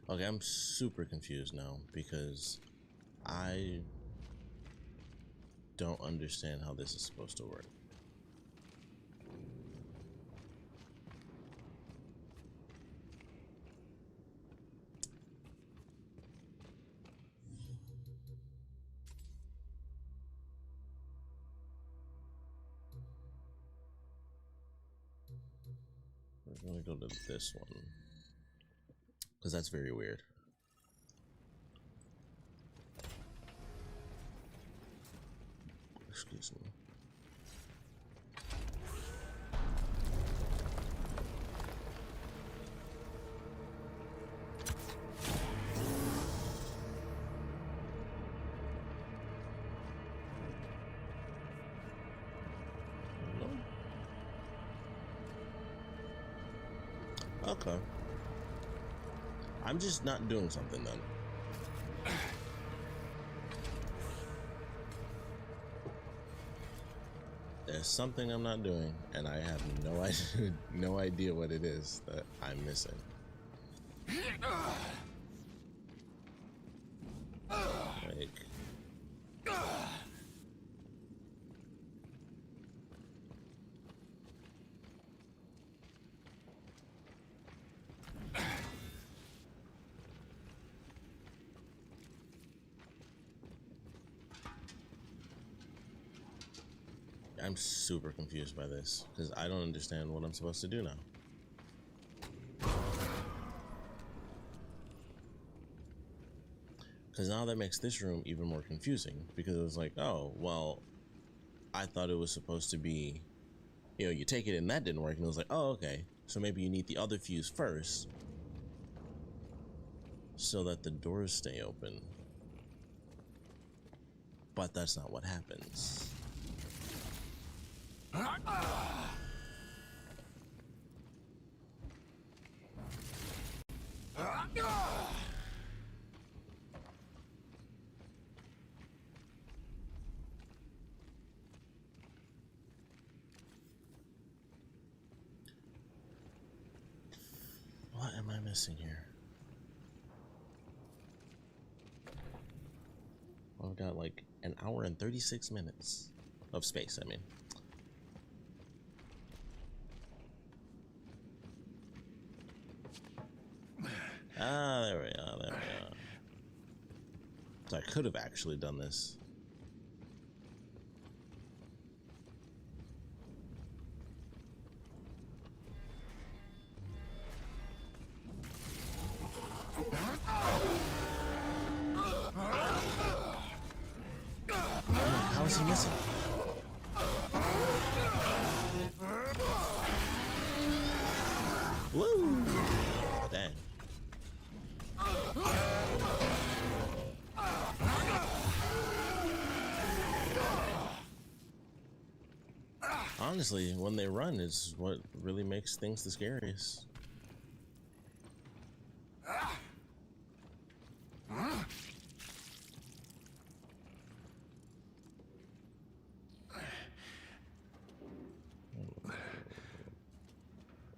Okay, I'm super confused now because I don't understand how this is supposed to work. We're gonna go to this one because that's very weird. Excuse me. Okay. I'm just not doing something then. There's something I'm not doing, and I have no idea what it is that I'm missing. Like, I'm super confused by this because I don't understand what I'm supposed to do now. Because now that makes this room even more confusing, because it was like, oh, well, I thought it was supposed to be, you know, you take it and that didn't work, and it was like, oh, okay, so maybe you need the other fuse first so that the doors stay open. But that's not what happens. What am I missing here? Well, I've got like an hour and 36 minutes of space, I mean. Ah, there we are, there we are. So I could have actually done this. How is he missing? Woo! Dang. Honestly, when they run is what really makes things the scariest.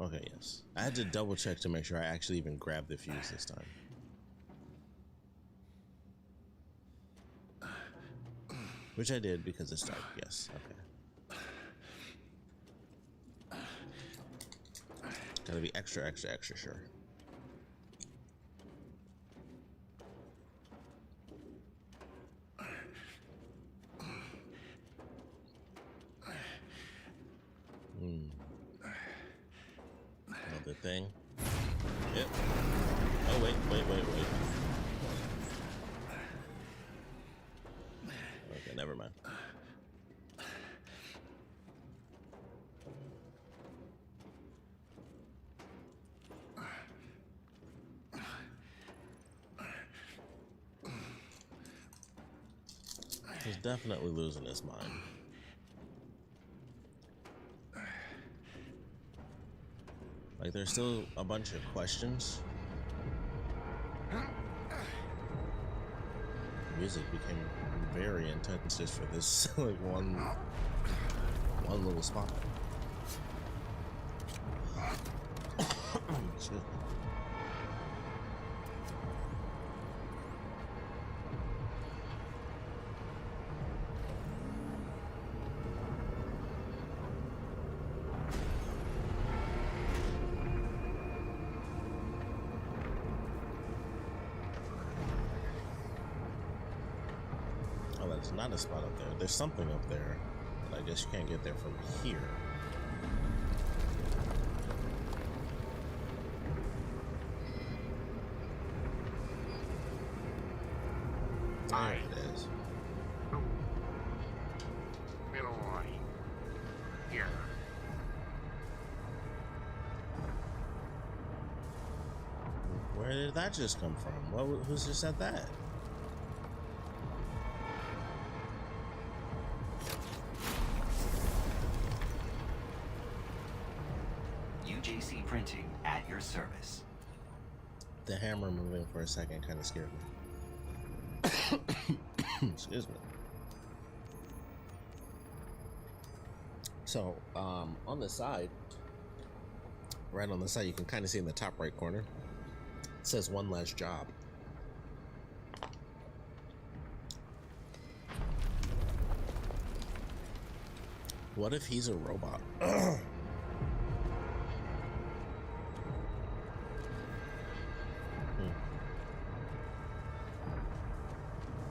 Okay, yes. I had to double check to make sure I actually even grabbed the fuse this time. Which I did because it's dark, yes. Okay. Gotta be extra, extra, extra sure. Another thing. Yep. Oh, wait. Okay, never mind. He's definitely losing his mind. Like, there's still a bunch of questions. Music became very intense just for this like one little spot. Excuse me. There's not a spot up there. There's something up there, but I guess you can't get there from here. There it is. Here. Where did that just come from? Who's just said that? UJC Printing at your service. The hammer moving for a second kind of scared me. Excuse me. So, on the side, right on the side, you can kind of see in the top right corner, it says one last job. What if he's a robot?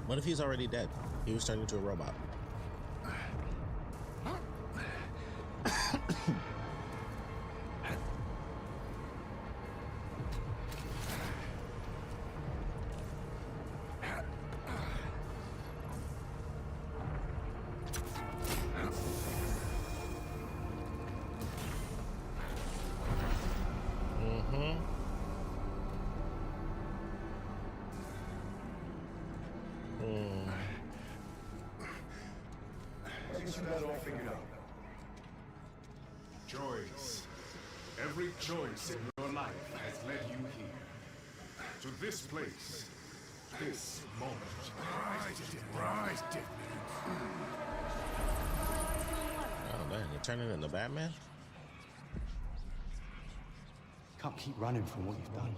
What if he's already dead? He was turned into a robot. you that all figured out. Choice. Every choice in your life has led you here. To this place. This moment. Rise, Oh man, you're turning into Batman? Can't keep running from what you've done.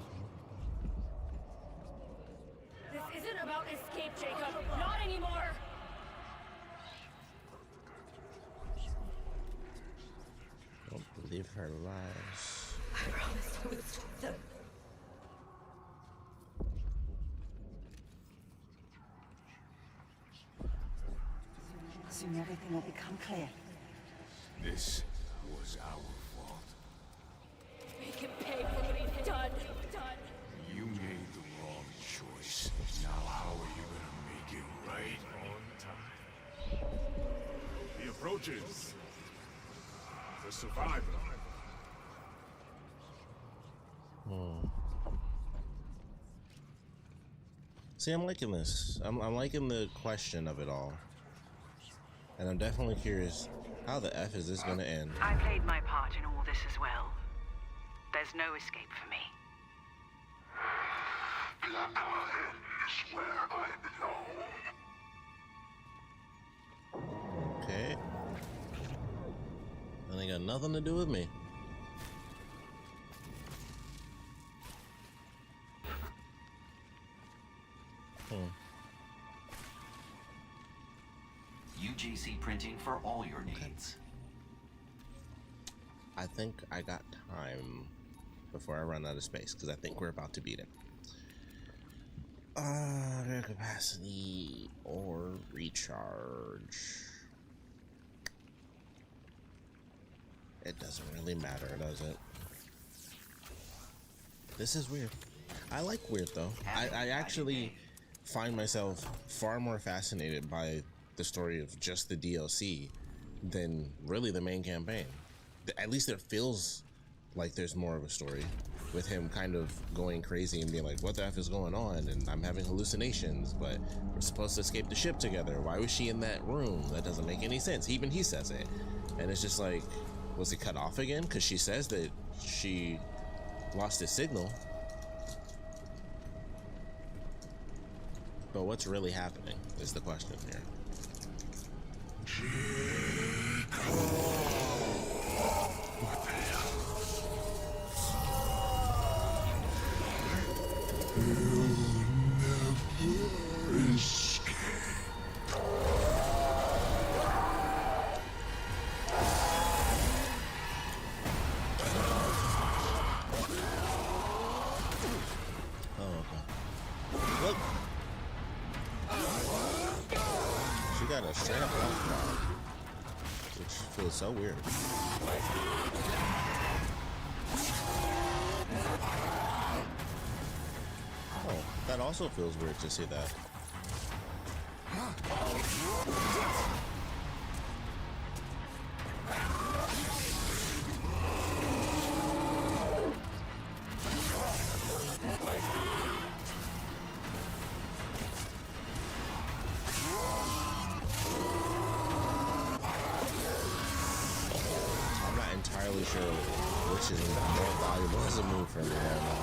This isn't about escape, Jacob. Not anymore. Don't believe her lies. I promised I would stop them. Soon everything will become clear. This was our fault. Make him pay for what he's done. You made the wrong choice. Now how are you gonna make it right on time? The approaches. The survivor. See, I'm liking this. I'm liking the question of it all. And I'm definitely curious, how the F is this gonna end? I played my part in all this as well. There's no escape for me. Blackwood is where I belong. Okay. And they got nothing to do with me. UJC printing for all your needs. I think I got time before I run out of space, because I think we're about to beat it. Air capacity or recharge. It doesn't really matter, does it? This is weird. I like weird though. I actually find myself far more fascinated by the story of just the DLC than really the main campaign. At least it feels like there's more of a story, with him kind of going crazy and being like, what the F is going on? And I'm having hallucinations, but we're supposed to escape the ship together. Why was she in that room? That doesn't make any sense. Even he says it. And it's just like, was it cut off again? Because she says that she lost his signal. But what's really happening is the question here. Look, she got a straight up off guard, which feels so weird. Oh, that also feels weird to see that. Entirely sure which is more valuable as a move for me right now.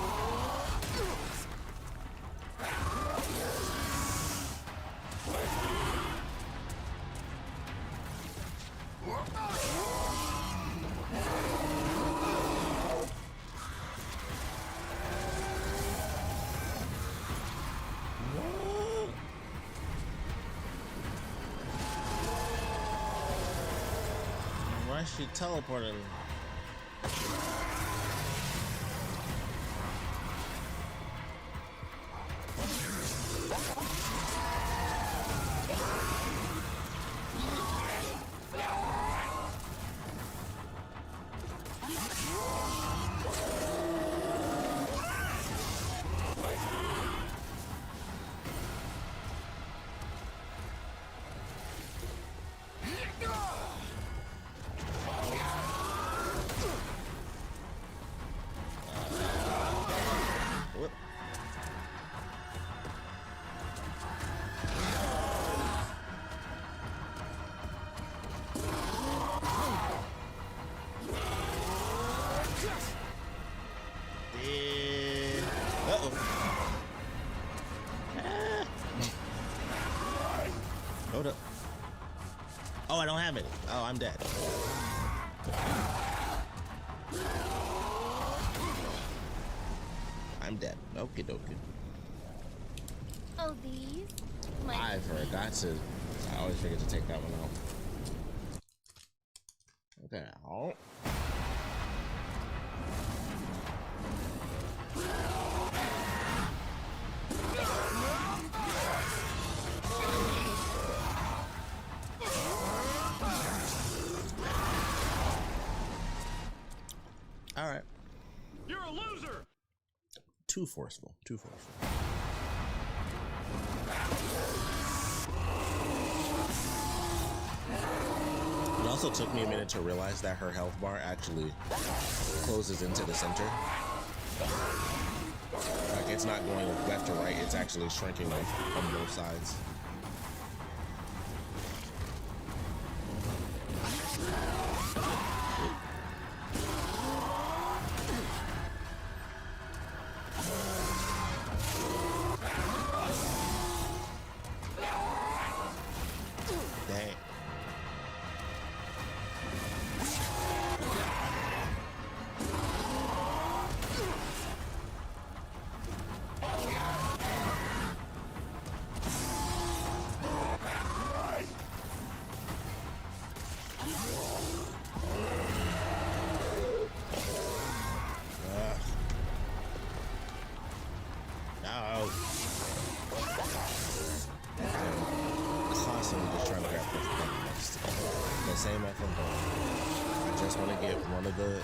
Why is she teleporting? have any. Oh, I'm dead. I'm dead. Okie dokie. Oh, these? I forgot to. I always forget to take that one out. Okay. Oh. All right. You're a loser. Too forceful. Too forceful. It also took me a minute to realize that her health bar actually closes into the center. Like it's not going left to right, it's actually shrinking on both sides. Constantly just trying to grab the same effing ball. I just want to get one of the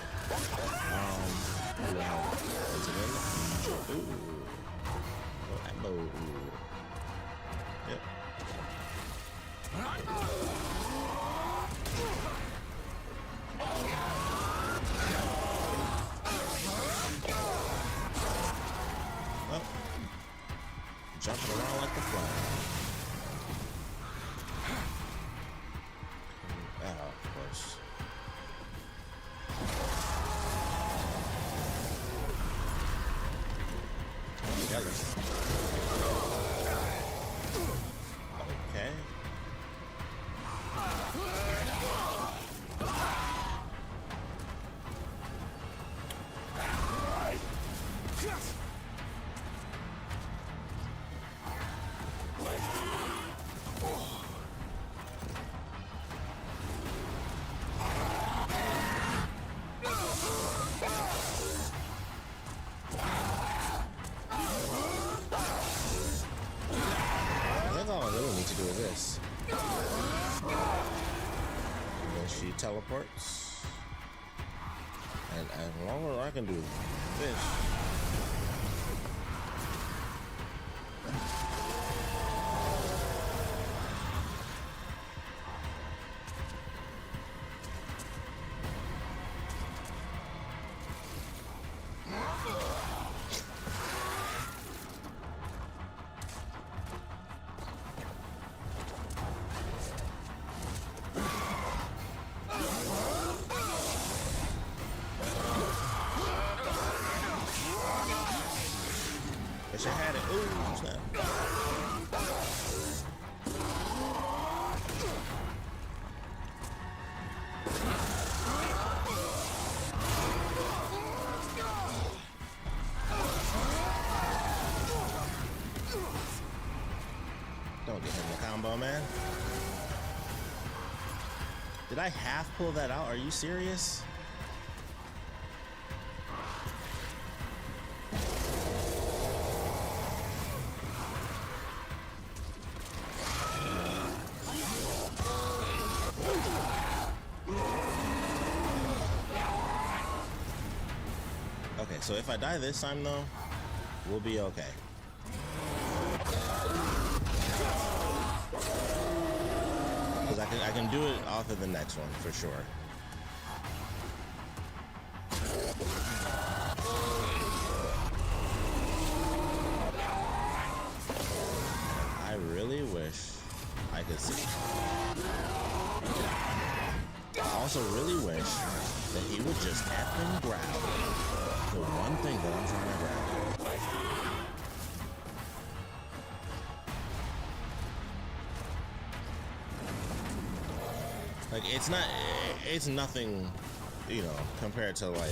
Yep. Oh. Jumping around like the fly. Oh, of course. Okay. To do this. And she teleports. And as long as I can do this. Wish I had it. Ooh, snap. Don't get hit in the combo, man. Did I half pull that out? Are you serious? Okay, so if I die this time though, we'll be okay. Because I can do it off of the next one for sure. I really wish I could see. I also really wish that he would just effing grab the one thing that I'm trying to grab. Like, it's nothing, you know, compared to like I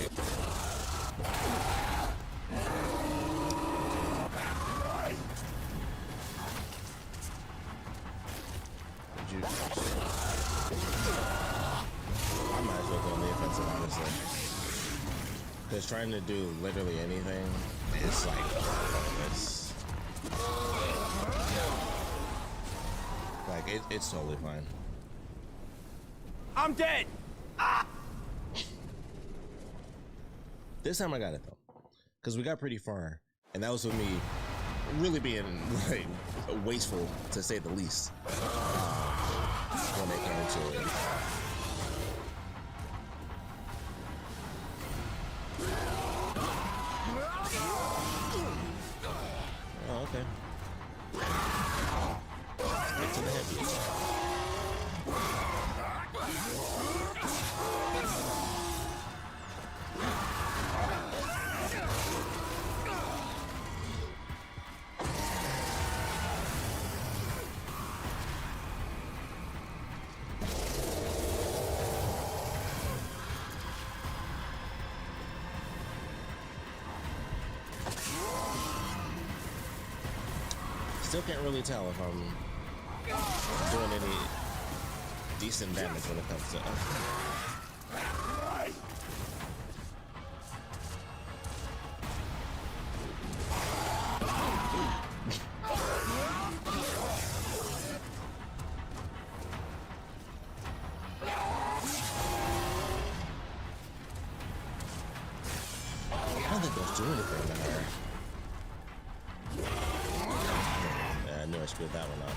might as well go on the offensive, honestly. Because trying to do literally anything is like pointless. Like, it's totally fine. I'm dead! Ah! This time I got it, though. Because we got pretty far. And that was with me really being, like, wasteful, to say the least. When they came into it. Oh, okay. Stick to the heavies. Still can't really tell if I'm doing any decent damage when it comes to I don't think those do anything to her. I knew I screwed that one up.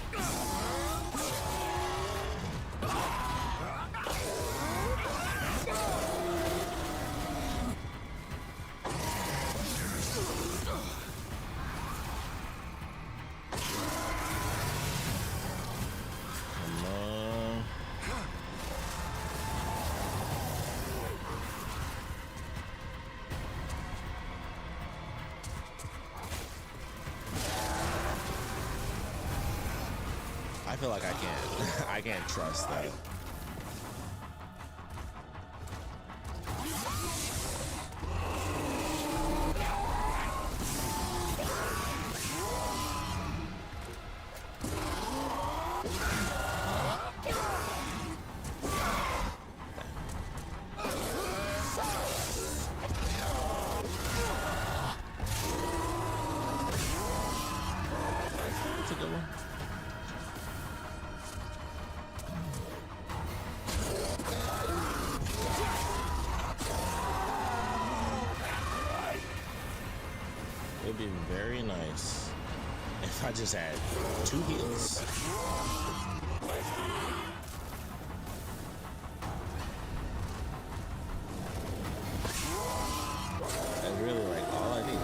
Come on. I feel like I can't trust that. That's a good one. It would be very nice if I just had 2 heals. That's really like all I need.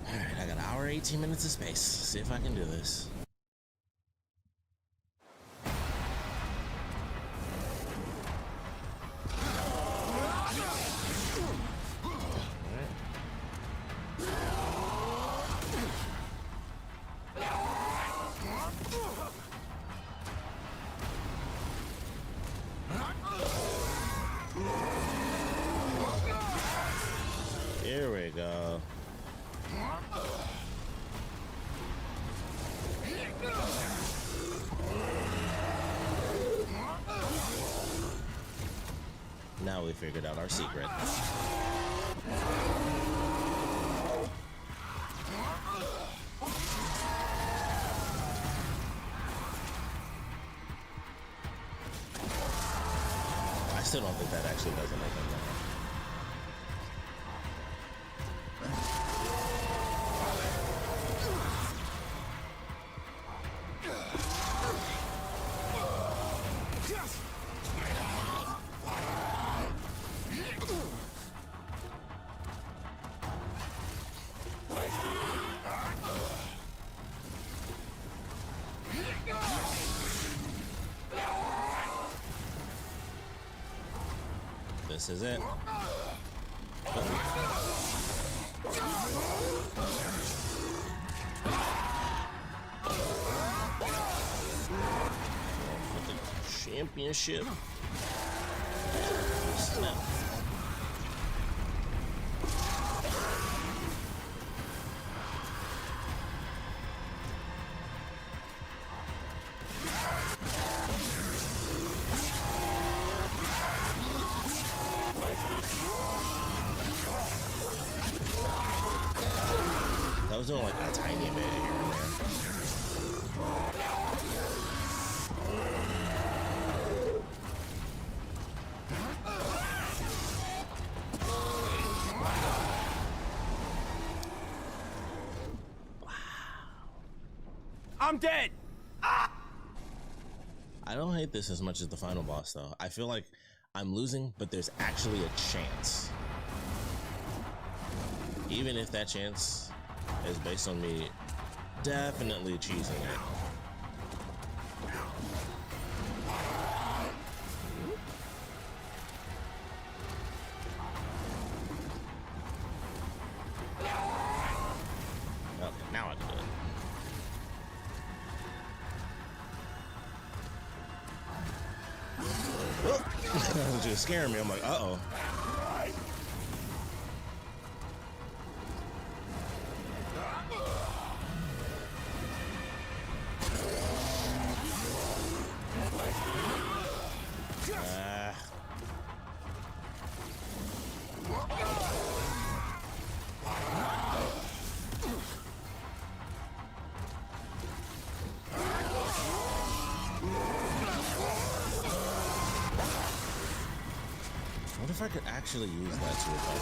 Alright, I got an hour, 18 minutes of space. See if I can do this. Here we go. Now we figured out our secret. I still don't think that actually does anything now. This is it. championship. Snap. That was doing like a tiny bit here and there. I'm dead. I don't hate this as much as the final boss though. I feel like I'm losing, but there's actually a chance. Even if that chance is based on me definitely cheesing it. Okay, now I can do it. That was just scaring me. I'm like, uh-oh. What if I could actually use that to attack?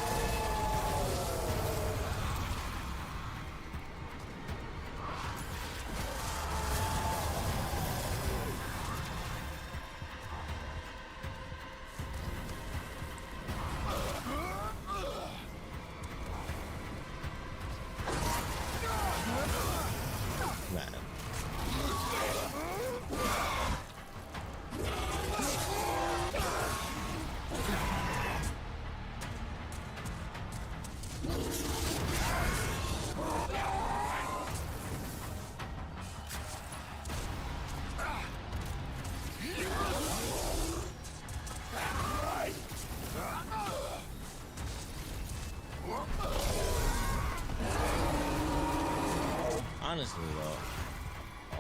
Honestly though,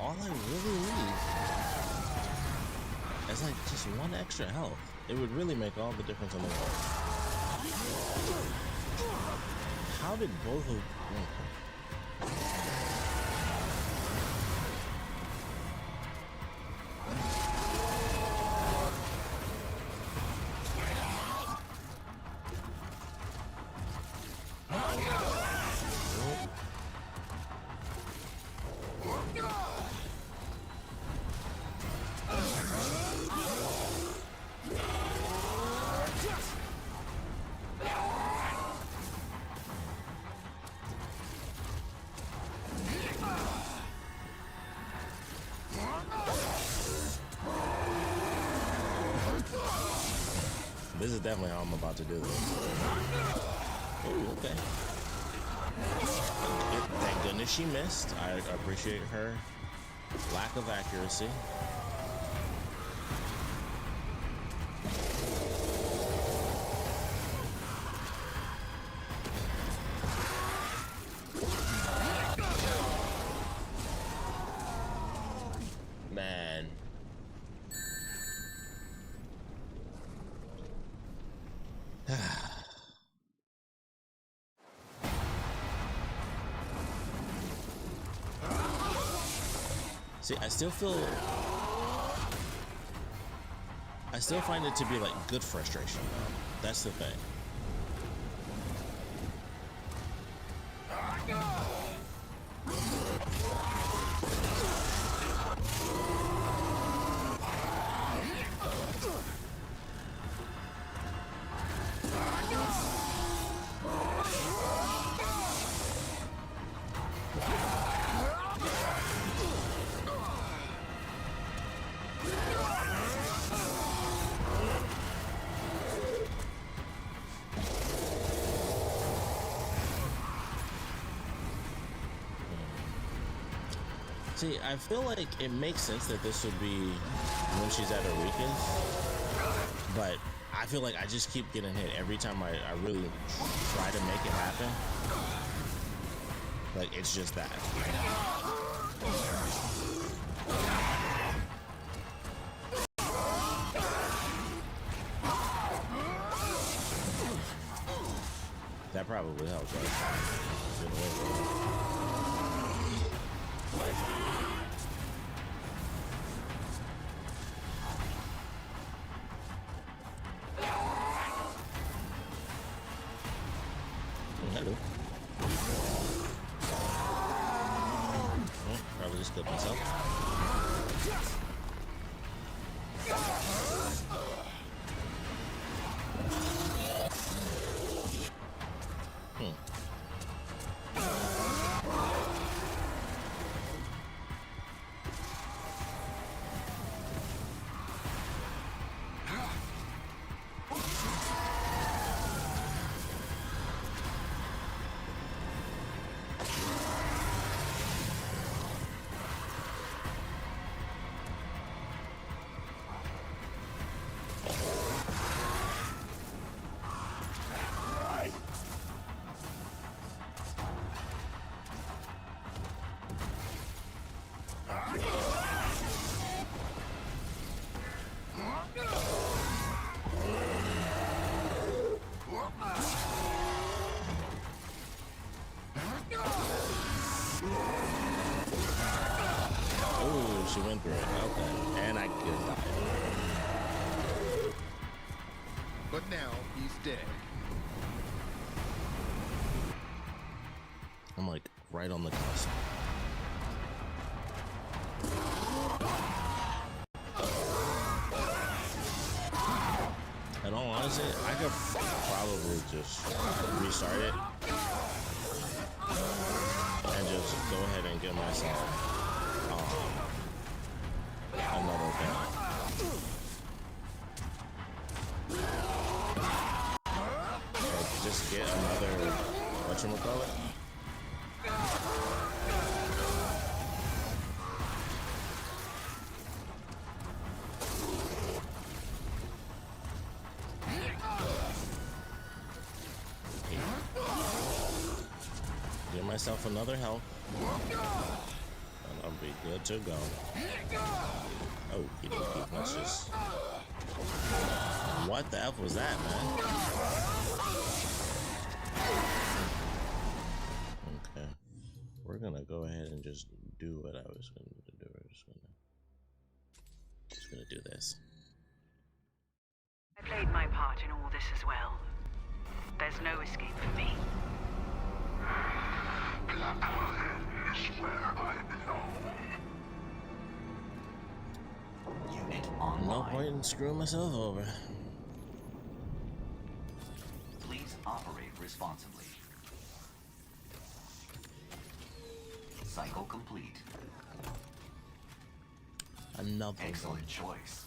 all I really need is like just one extra health. It would really make all the difference in the world. How did both of This is definitely how I'm about to do this. Ooh, okay. Thank goodness she missed. I appreciate her lack of accuracy. Man. See, I still find it to be like good frustration though. That's the thing. See, I feel like it makes sense that this would be when she's at Eureka's, but I feel like I just keep getting hit every time I really try to make it happen. Like, it's just that. That probably helps, right? Hello. Oh, probably just killed myself. She went through it. Okay. And I could die. But now he's dead. I'm like right on the cusp. In all honesty, I could probably just restart it and just go ahead and get myself another thing. Like, just get another, whatchamacallit? Get myself another health. And I'll be good to go. Oh, let's just... What the F was that, man? Okay. We're gonna go ahead and just do what I was gonna do. We're just gonna do this. I played my part in all this as well. There's no escape for me. Is where I belong. Unit online. No point in screwing myself over. Please operate responsibly. Cycle complete. Another Excellent choice.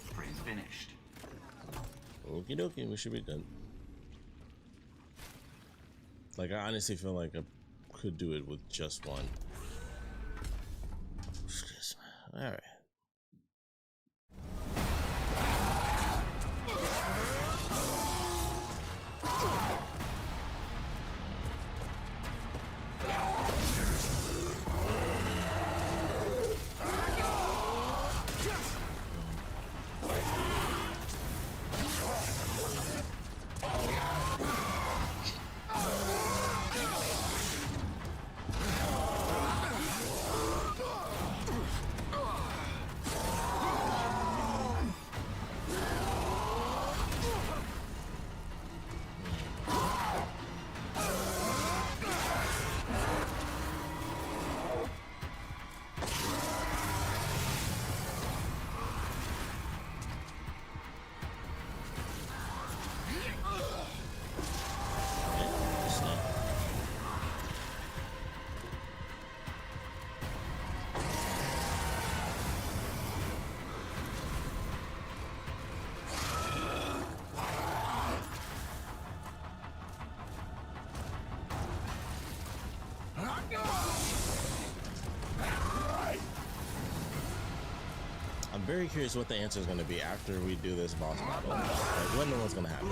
Sprint finished. Okie dokie, we should be good. Like, I honestly feel like I could do it with just one. Excuse me. All right. very curious what the answer is going to be after we do this boss battle. Like, when and what's going to happen.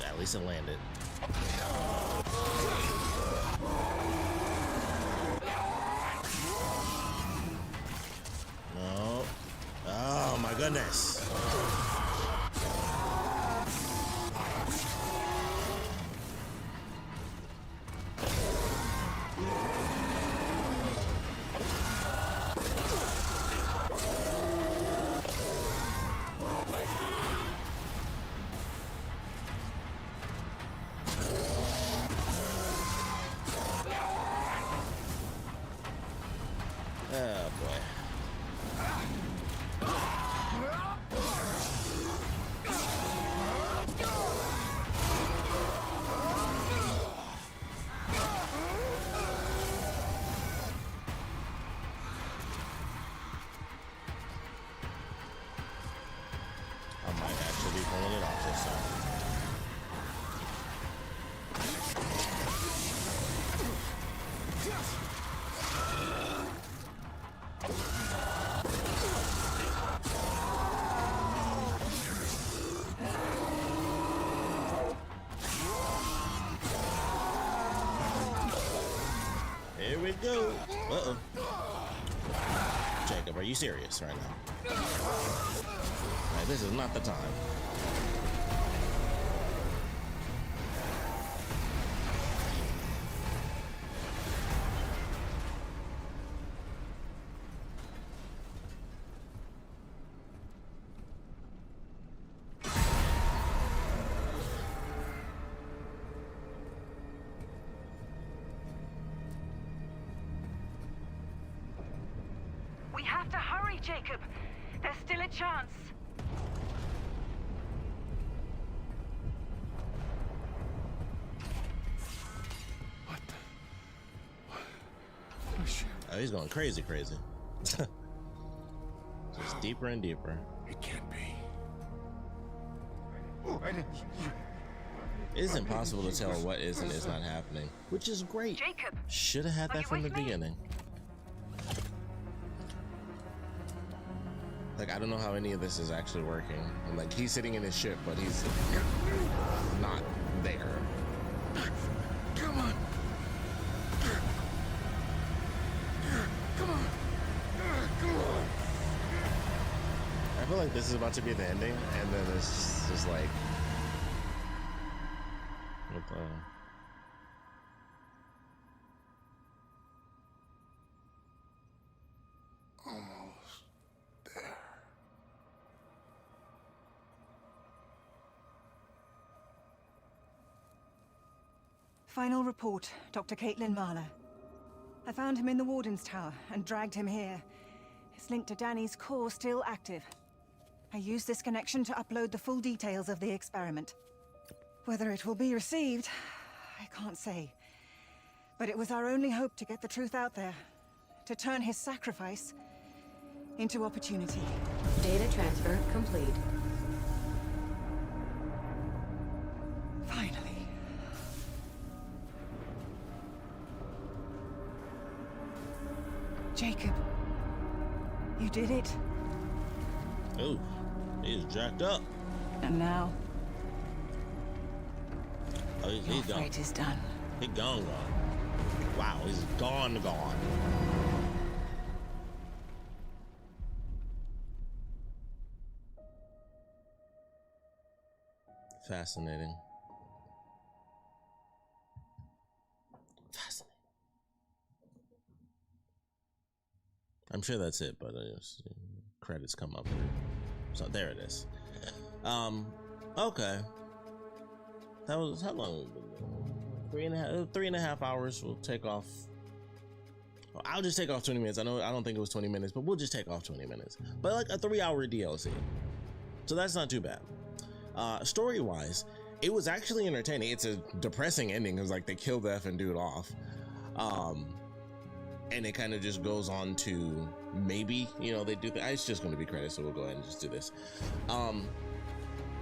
At least it landed. No. Oh my goodness. Oh boy. I might actually be pulling it off this time. Here we go. Uh-oh. Jacob, are you serious right now? Right, this is not the time. We have to hurry, Jacob. There's still a chance. What the? What? Shit. Oh, he's going crazy. Just deeper and deeper. It can't be. It is impossible to tell what is and is not happening, which is great. Jacob, should have had that from the beginning. Like, I don't know how any of this is actually working. And like, he's sitting in his ship, but he's not there. Come on. Come on. Come on. I feel like this is about to be the ending, and then it's just like, what the? Almost there. Final report, Dr. Caitlin Marler. I found him in the Warden's Tower and dragged him here. His link to Danny's core still active. I used this connection to upload the full details of the experiment. Whether it will be received, I can't say. But it was our only hope to get the truth out there. To turn his sacrifice into opportunity. Data transfer complete. Finally. Jacob, you did it. Oh, he's jacked up. And now, Oh, he's your gone. fate is done. He's gone. Wow, he's gone. Fascinating. I'm sure that's it, but credits come up. So there it is. Okay. That was how long? 3.5 hours. We'll take off. I'll just take off 20 minutes. I don't think it was 20 minutes, but we'll just take off 20 minutes. But like a 3-hour DLC. So that's not too bad. Story-wise, it was actually entertaining. It's a depressing ending because like they killed the effing dude off. And it kind of just goes on to maybe, they do it's just going to be credits, so we'll go ahead and just do this.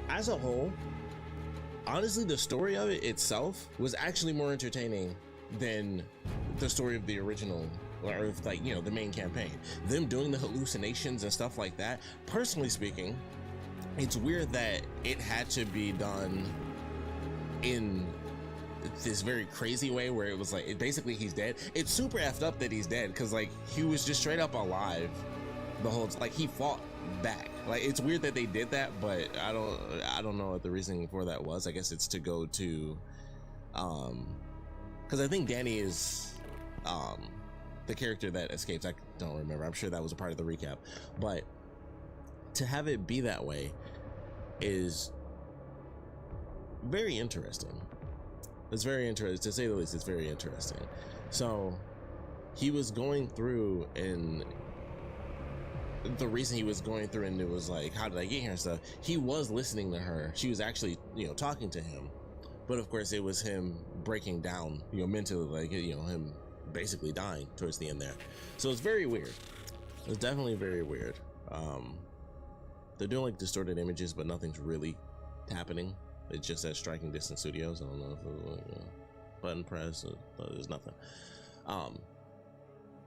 As a whole, honestly, the story of it itself was actually more entertaining than the story of the original, or like, the main campaign. Them doing the hallucinations and stuff like that, personally speaking, it's weird that it had to be done in this very crazy way where it was like, basically he's dead. It's super effed up that he's dead because like he was just straight up alive the whole like he fought back. Like it's weird that they did that, but I don't know what the reasoning for that was. I guess it's to go to because I think Danny is the character that escapes. I don't remember. I'm sure that was a part of the recap, but to have it be that way is very interesting. It's very interesting, to say the least. It's very interesting. So he was going through, and the reason he was going through, and it was like, how did I get here and stuff, he was listening to her. She was actually talking to him, but of course it was him breaking down mentally, like him basically dying towards the end there. So it's very weird. It's definitely very weird. They're doing like distorted images, but nothing's really happening. It just says Striking Distance Studios. I don't know if it was like button press, there's nothing.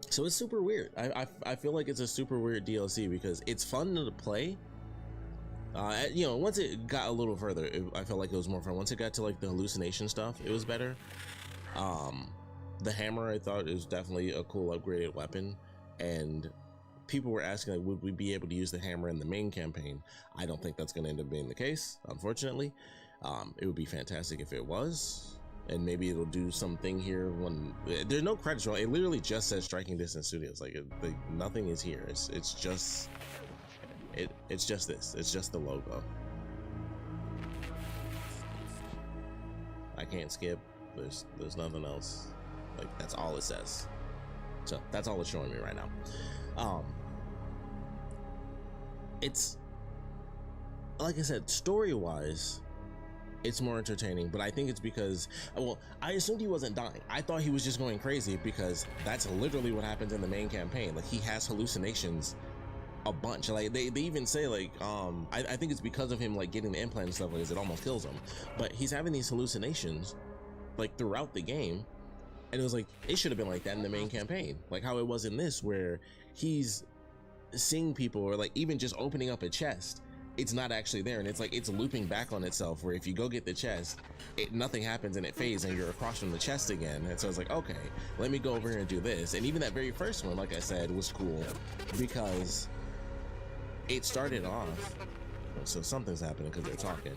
So it's super weird. I feel like it's a super weird DLC because it's fun to play. Once it got a little further, I felt like it was more fun. Once it got to like the hallucination stuff, it was better. The hammer, I thought, is definitely a cool upgraded weapon, and people were asking, like, would we be able to use the hammer in the main campaign? I don't think that's going to end up being the case, unfortunately. It would be fantastic if it was, and maybe it'll do something here when there's no credits roll. It literally just says Striking Distance Studios. Like nothing is here. It's just this. It's just the logo. I can't skip. There's nothing else. Like that's all it says. So that's all it's showing me right now. It's like I said, story-wise, it's more entertaining, but I think it's because, well, I assumed he wasn't dying. I thought he was just going crazy because that's literally what happens in the main campaign. Like he has hallucinations a bunch. Like they even say like, I think it's because of him like getting the implant and stuff, because it almost kills him. But he's having these hallucinations like throughout the game, and it was like it should have been like that in the main campaign, like how it was in this, where he's seeing people, or like even just opening up a chest, it's not actually there, and it's like it's looping back on itself, where if you go get the chest, nothing happens and it fades and you're across from the chest again. And so it's like, okay, let me go over here and do this. And even that very first one, like I said, was cool because it started off, so something's happening because they're talking.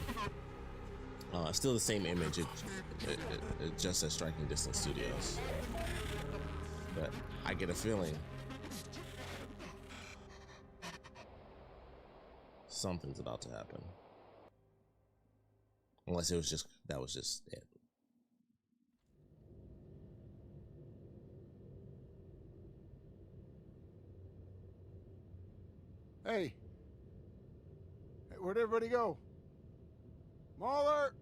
Still the same image. It just says Striking Distance Studios, but I get a feeling something's about to happen, unless that was just it. Hey, where'd everybody go? Mahler,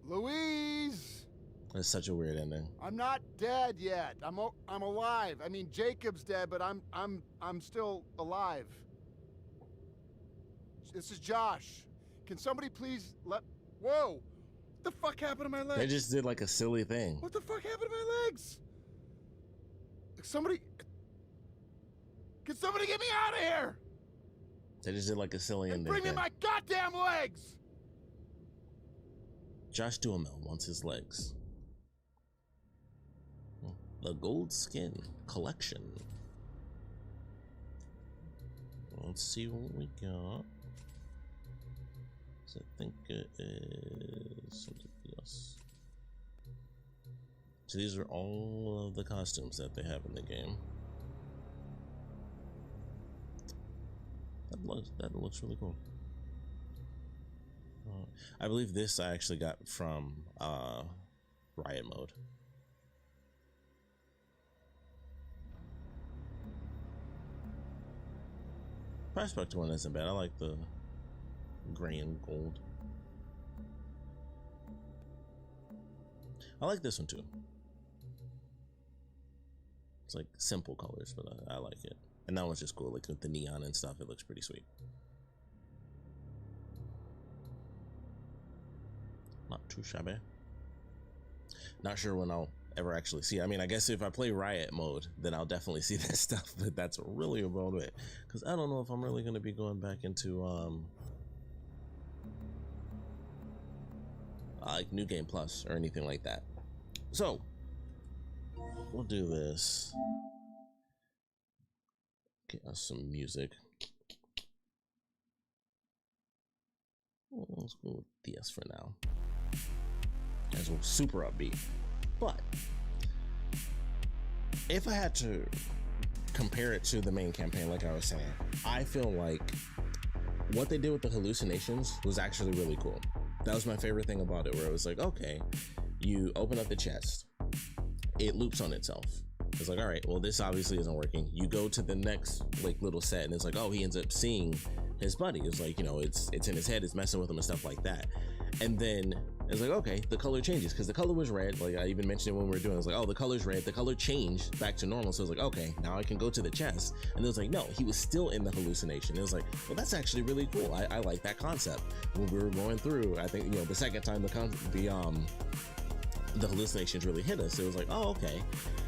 Louise. It's such a weird ending. I'm not dead yet. I'm alive. I mean, Jacob's dead, but I'm still alive. This is Josh. Can somebody please let... Whoa! What the fuck happened to my legs? They just did like a silly thing. What the fuck happened to my legs? Somebody... Can somebody get me out of here? They just did like a silly ending. Bring me my goddamn legs! Josh Duhamel wants his legs. The Gold Skin Collection. Let's see what we got. So I think it is something else. So these are all of the costumes that they have in the game. that looks really cool. I believe this I actually got from Riot Mode. Prospect one isn't bad. I like the gray and gold. I like this one too. It's like simple colors, but I like it. And that one's just cool, like with the neon and stuff. It looks pretty sweet. Not too shabby. Not sure when I'll ever actually see it. I mean, I guess if I play Riot Mode, then I'll definitely see that stuff, but that's really about it. Because I don't know if I'm really going to be going back into like New Game Plus or anything like that. So we'll do this. Get us some music. Let's go with DS for now. As well, super upbeat. But if I had to compare it to the main campaign, like I was saying, I feel like what they did with the hallucinations was actually really cool. That was my favorite thing about it, where it was like, okay, you open up the chest, it loops on itself. It's like, all right, well, this obviously isn't working. You go to the next like little set and it's like, oh, he ends up seeing his buddy. It's like, you know, it's in his head, it's messing with him and stuff like that. And then it's like, okay, the color changes, because the color was red. Like I even mentioned it when we were doing it. It's like, oh, the color's red. The color changed back to normal. So it's like, okay, now I can go to the chest. And it was like, no, he was still in the hallucination. It was like, well, that's actually really cool. I like that concept. When we were going through, I think, you know, the second time the hallucinations really hit us, it was like, oh, okay,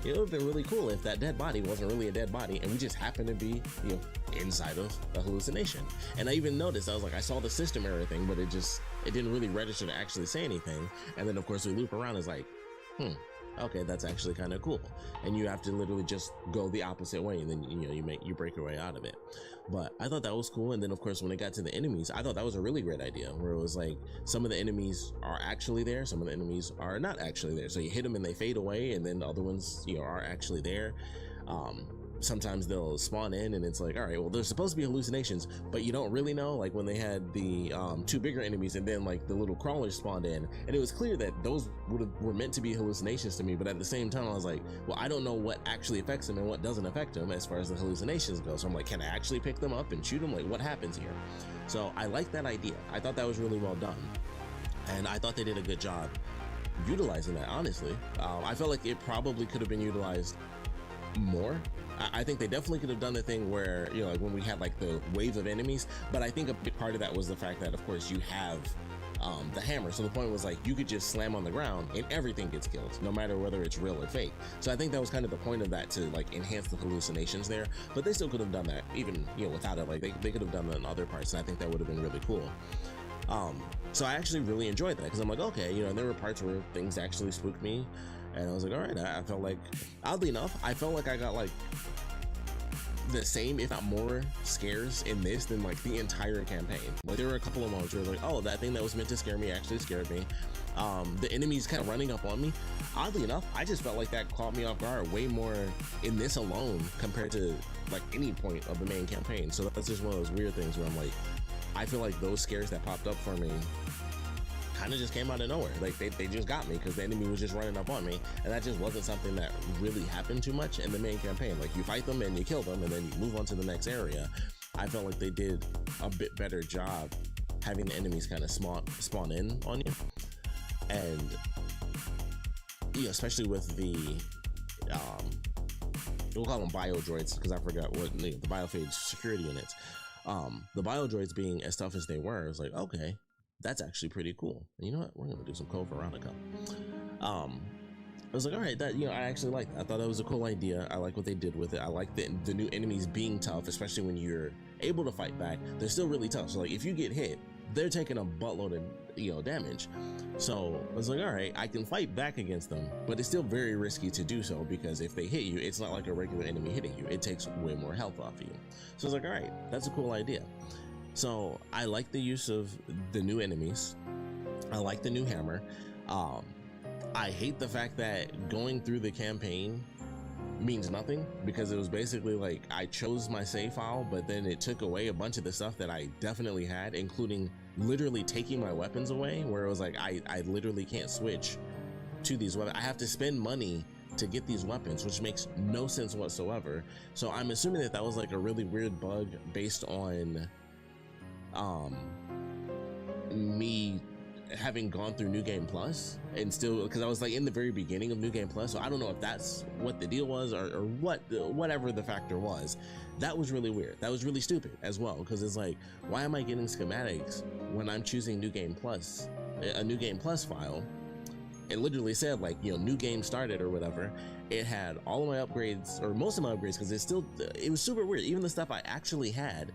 it would have been really cool if that dead body wasn't really a dead body and we just happened to be, you know, inside of a hallucination. And I even noticed, I was like, I saw the system error thing, but it didn't really register to actually say anything. And then of course we loop around, it's like, okay, that's actually kind of cool. And you have to literally just go the opposite way, and then, you know, you break your way out of it. But I thought that was cool. And then of course when it got to the enemies, I thought that was a really great idea, where it was like, some of the enemies are actually there, some of the enemies are not actually there. So you hit them and they fade away, and then the other ones, you know, are actually there. Sometimes they'll spawn in and it's like, all right, well, they're supposed to be hallucinations, but you don't really know. Like when they had the two bigger enemies and then like the little crawlers spawned in, and it was clear that those were meant to be hallucinations to me, but at the same time I was like, well, I don't know what actually affects them and what doesn't affect them as far as the hallucinations go. So I'm like, can I actually pick them up and shoot them? Like, what happens here? So I like that idea. I thought that was really well done, and I thought they did a good job utilizing that, honestly. I felt like it probably could have been utilized more. I think they definitely could have done the thing where, you know, like when we had like the wave of enemies, but I think a big part of that was the fact that of course you have the hammer. So the point was like, you could just slam on the ground and everything gets killed, no matter whether it's real or fake. So I think that was kind of the point of that, to like enhance the hallucinations there, but they still could have done that even, you know, without it. Like they could have done that in other parts, and I think that would have been really cool. So I actually really enjoyed that, because I'm like, okay, you know, there were parts where things actually spooked me, and I was like, all right, I felt like, oddly enough, I felt like I got like the same, if not more, scares in this than like the entire campaign. Like there were a couple of moments where I was like, oh, that thing that was meant to scare me actually scared me. The enemies kind of running up on me, oddly enough, I just felt like that caught me off guard way more in this alone compared to like any point of the main campaign. So that's just one of those weird things where I'm like, I feel like those scares that popped up for me kind of just came out of nowhere. Like they just got me because the enemy was just running up on me, and that just wasn't something that really happened too much in the main campaign. Like you fight them and you kill them and then you move on to the next area. I felt like they did a bit better job having the enemies kind of spawn in on you, and yeah, especially with the we'll call them biodroids, because I forgot what the biophage security units. The biodroids being as tough as they were, I was like, okay, that's actually pretty cool. And you know what? We're gonna do some Code Veronica. I was like, all right, that, you know, I actually like that. I thought that was a cool idea. I like what they did with it. I like the new enemies being tough, especially when you're able to fight back. They're still really tough. So like if you get hit, they're taking a buttload of, you know, damage. So I was like, all right, I can fight back against them, but it's still very risky to do so, because if they hit you, it's not like a regular enemy hitting you. It takes way more health off of you. So I was like, all right, that's a cool idea. So I like the use of the new enemies. I like the new hammer. I hate the fact that going through the campaign, means nothing, because it was basically like I chose my save file, but then it took away a bunch of the stuff that I definitely had, including literally taking my weapons away, where it was like I literally can't switch to these weapons. I have to spend money to get these weapons, which makes no sense whatsoever. So I'm assuming that was like a really weird bug based on me having gone through New Game Plus, and still, because I was like in the very beginning of New Game Plus, so I don't know if that's what the deal was, or whatever the factor was. That was really weird. That was really stupid as well, because it's like, why am I getting schematics when I'm choosing New Game Plus, a New Game Plus file? It literally said like, you know, new game started or whatever. It had all of my upgrades, or most of my upgrades, because it was super weird. Even the stuff I actually had,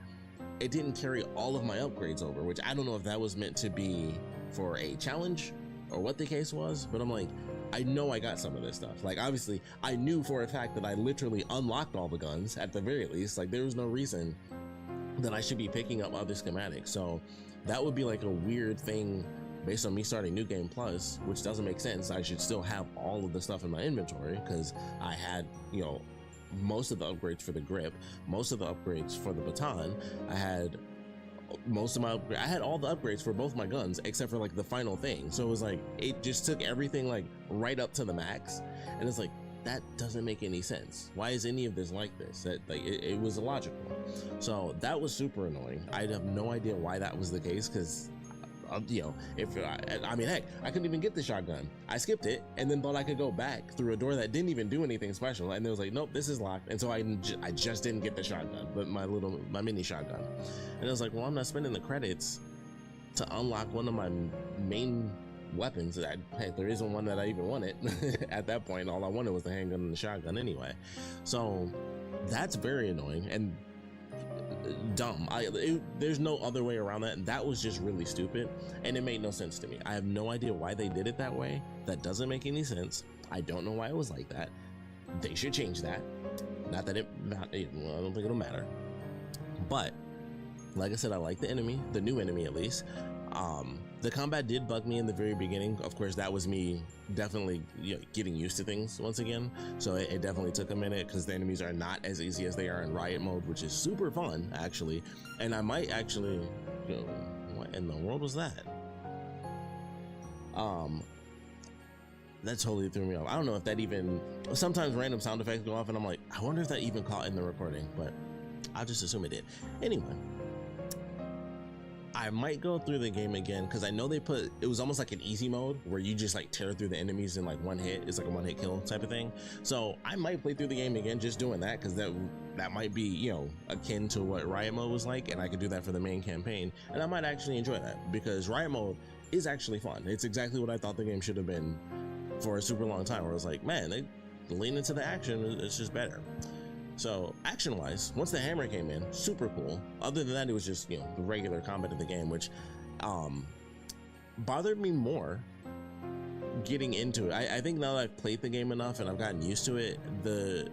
it didn't carry all of my upgrades over, which I don't know if that was meant to be for a challenge or what the case was, but I'm like, I know I got some of this stuff. Like, obviously I knew for a fact that I literally unlocked all the guns at the very least. Like, there was no reason that I should be picking up other schematics. So that would be like a weird thing based on me starting New Game Plus, which doesn't make sense. I should still have all of the stuff in my inventory, because I had, you know, most of the upgrades for the grip, most of the upgrades for the baton. I had most of my I had all the upgrades for both my guns except for like the final thing. So it was like, it just took everything like right up to the max, and it's like, that doesn't make any sense. Why is any of this like this? That like it was illogical. So that was super annoying. I have no idea why that was the case, because you know, I mean, heck, I couldn't even get the shotgun. I skipped it and then thought I could go back through a door that didn't even do anything special, and it was like, nope, this is locked. And so I just didn't get the shotgun, but my mini shotgun. And I was like, well, I'm not spending the credits to unlock one of my main weapons. There isn't one that I even wanted at that point. All I wanted was the handgun and the shotgun anyway. So that's very annoying and dumb. There's no other way around that, and that was just really stupid, and it made no sense to me. I have no idea why they did it that way. That doesn't make any sense. I don't know why it was like that. They should change that. Not that well, I don't think it'll matter, but like I said, I like the enemy, the new enemy at least. The combat did bug me in the very beginning. Of course, that was me definitely, you know, getting used to things once again. So it definitely took a minute, because the enemies are not as easy as they are in riot mode, which is super fun actually. And I might actually, you know, what in the world was that? That totally threw me off. I don't know if that even, sometimes random sound effects go off and I'm like, I wonder if that even caught in the recording, but I'll just assume it did. Anyway, I might go through the game again, because I know they put, it was almost like an easy mode where you just like tear through the enemies in like one hit. It's like a one-hit kill type of thing. So I might play through the game again just doing that, because that might be, you know, akin to what riot mode was like, and I could do that for the main campaign, and I might actually enjoy that, because riot mode is actually fun. It's exactly what I thought the game should have been for a super long time, where I was like, man, they lean into the action, it's just better. So action-wise, once the hammer came in, super cool. Other than that, it was just, you know, the regular combat of the game, which bothered me more getting into it. I think now that I've played the game enough and I've gotten used to it, the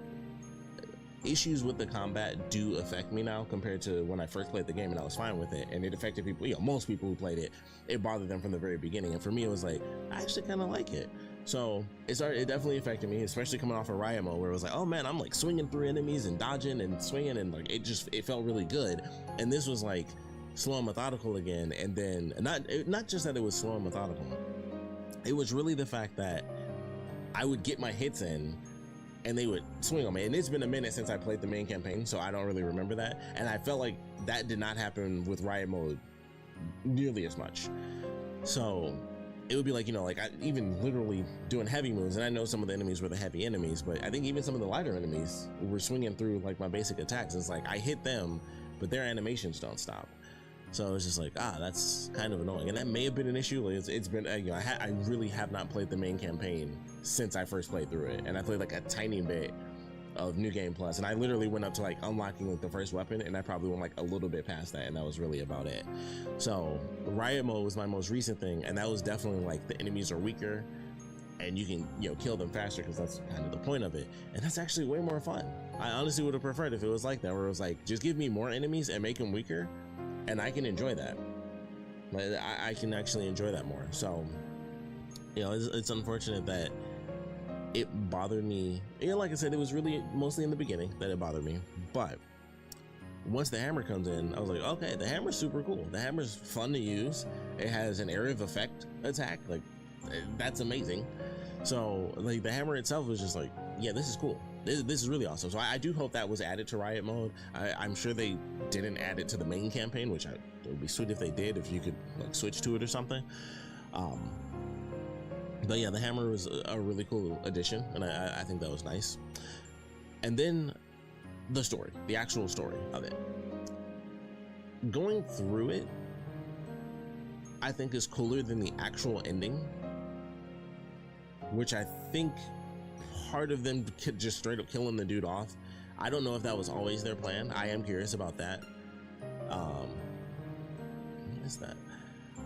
issues with the combat do affect me now compared to when I first played the game and I was fine with it. And it affected people, you know, most people who played it, it bothered them from the very beginning. And for me, it was like, I actually kind of like it. So it definitely affected me, especially coming off of riot mode, where it was like, oh man, I'm like swinging through enemies and dodging and swinging, and like it felt really good. And this was like slow and methodical again. And then not just that it was slow and methodical, it was really the fact that I would get my hits in and they would swing on me. And it's been a minute since I played the main campaign, so I don't really remember that. And I felt like that did not happen with riot mode nearly as much. So it would be like, you know, like even literally doing heavy moves, and I know some of the enemies were the heavy enemies, but I think even some of the lighter enemies were swinging through like my basic attacks. It's like I hit them, but their animations don't stop. So it's just like, that's kind of annoying. And that may have been an issue. It's been, you know, I really have not played the main campaign since I first played through it, and I played like a tiny bit of New Game Plus, and I literally went up to like unlocking like the first weapon, and I probably went like a little bit past that, and that was really about it. So riot mode was my most recent thing, and that was definitely like the enemies are weaker and you can, you know, kill them faster, because that's kind of the point of it, and that's actually way more fun. I honestly would have preferred if it was like that, where it was like, just give me more enemies and make them weaker, and I can enjoy that. Like, I can actually enjoy that more. So, you know, it's unfortunate that it bothered me. Like I said, it was really mostly in the beginning that it bothered me, but once the hammer comes in, I was like, okay, the hammer's super cool. The hammer's fun to use. It has an area of effect attack. Like, that's amazing. So, like, the hammer itself was just like, yeah, this is cool. This is really awesome. So I do hope that was added to Riot Mode. I'm sure they didn't add it to the main campaign, which it would be sweet if they did, if you could like switch to it or something. But yeah, the hammer was a really cool addition, and I think that was nice. And then the story, the actual story of it. Going through it, I think is cooler than the actual ending, which I think part of them just straight up killing the dude off. I don't know if that was always their plan. I am curious about that. What is that?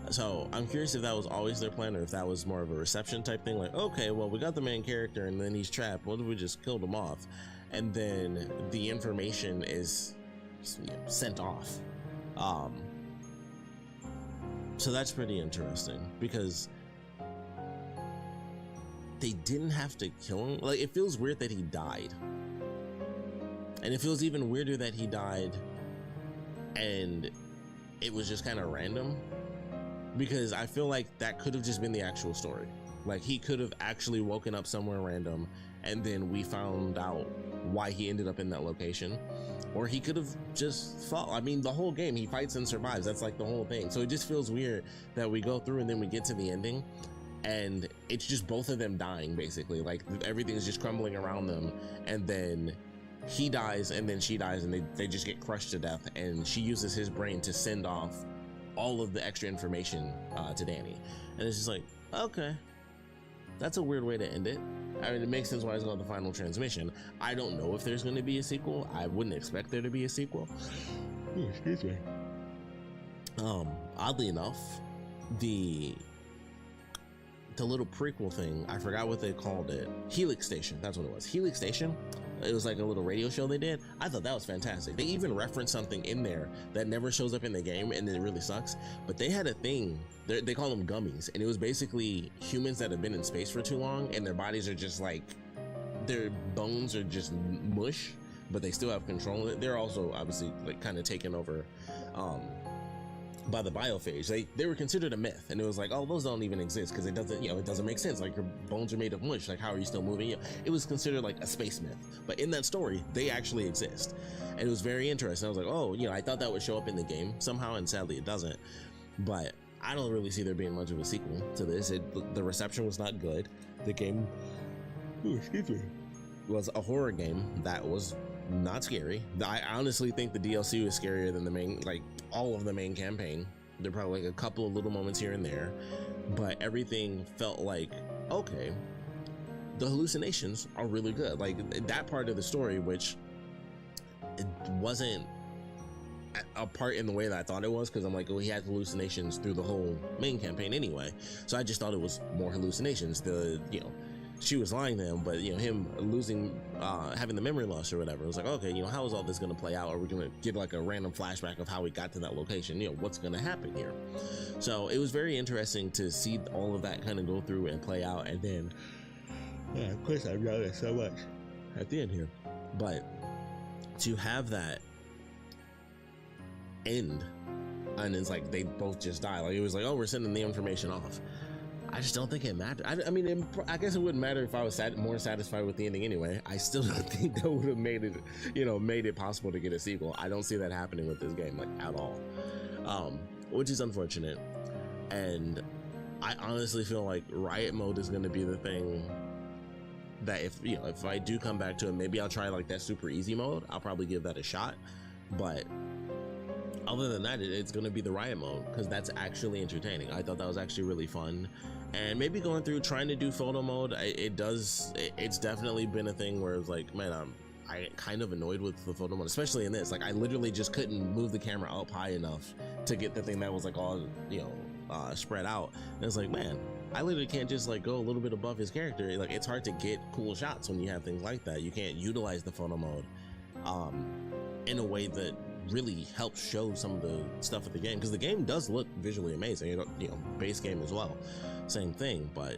So I'm curious if that was always their plan or if that was more of a reception type thing. Like, okay, well, we got the main character and then he's trapped. What if we just killed him off? And then the information is, you know, sent off. So that's pretty interesting because they didn't have to kill him. Like, it feels weird that he died. And it feels even weirder that he died and it was just kind of random, because I feel like that could have just been the actual story. Like, he could have actually woken up somewhere random and then we found out why he ended up in that location, or he could have just fought. I mean, the whole game he fights and survives. That's like the whole thing. So it just feels weird that we go through and then we get to the ending and it's just both of them dying, basically. Like, everything is just crumbling around them, and then he dies and then she dies and they just get crushed to death, and she uses his brain to send off all of the extra information to Danny. And it's just like, okay, that's a weird way to end it. I mean, it makes sense why it's called the final transmission. I don't know if there's going to be a sequel. I wouldn't expect there to be a sequel. Ooh, excuse me. Oddly enough, the little prequel thing, I forgot what they called it. Helix Station, that's what it was. Helix Station. It was like a little radio show they did. I thought that was fantastic. They even referenced something in there that never shows up in the game, and it really sucks. But they had a thing, they call them gummies, and it was basically humans that have been in space for too long, and their bodies are just like, their bones are just mush, but they still have control of it. They're also obviously like kind of taken over by the biophage. They were considered a myth, and it was like, oh, those don't even exist because it doesn't, you know, it doesn't make sense. Like, your bones are made of mush. Like, how are you still moving? You know, it was considered like a space myth, but in that story, they actually exist, and it was very interesting. I was like, oh, you know, I thought that would show up in the game somehow, and sadly, it doesn't. But I don't really see there being much of a sequel to this. The reception was not good. The game, was a horror game that was not scary. I honestly think the DLC was scarier than the main, like all of the main campaign. There are probably like a couple of little moments here and there, but everything felt like, okay, the hallucinations are really good. Like, that part of the story, which it wasn't a part in the way that I thought it was, because I'm like, well, he had hallucinations through the whole main campaign anyway, so I just thought it was more hallucinations. You know, she was lying to him, but, you know, him losing, having the memory loss or whatever, it was like, okay, you know, how is all this going to play out? Are we going to get like a random flashback of how we got to that location? You know, what's going to happen here? So it was very interesting to see all of that kind of go through and play out. And then, yeah, of course, I love it so much at the end here, but to have that end, and it's like they both just die. Like, it was like, oh, we're sending the information off. I just don't think it mattered. I mean, I guess it wouldn't matter if I was more satisfied with the ending anyway. I still don't think that would have made it, you know, made it possible to get a sequel. I don't see that happening with this game, like, at all, which is unfortunate. And I honestly feel like Riot Mode is going to be the thing that, if I do come back to it, maybe I'll try like that super easy mode. I'll probably give that a shot. But other than that, it's going to be the Riot Mode, because that's actually entertaining. I thought that was actually really fun. And maybe going through trying to do photo mode, it's definitely been a thing where it's like, man, I kind of annoyed with the photo mode, especially in this. Like, I literally just couldn't move the camera up high enough to get the thing that was like all, you know, spread out. And it's like, man, I literally can't just like go a little bit above his character. Like, it's hard to get cool shots when you have things like that. You can't utilize the photo mode in a way that really helps show some of the stuff of the game, because the game does look visually amazing. You know, base game as well, same thing. But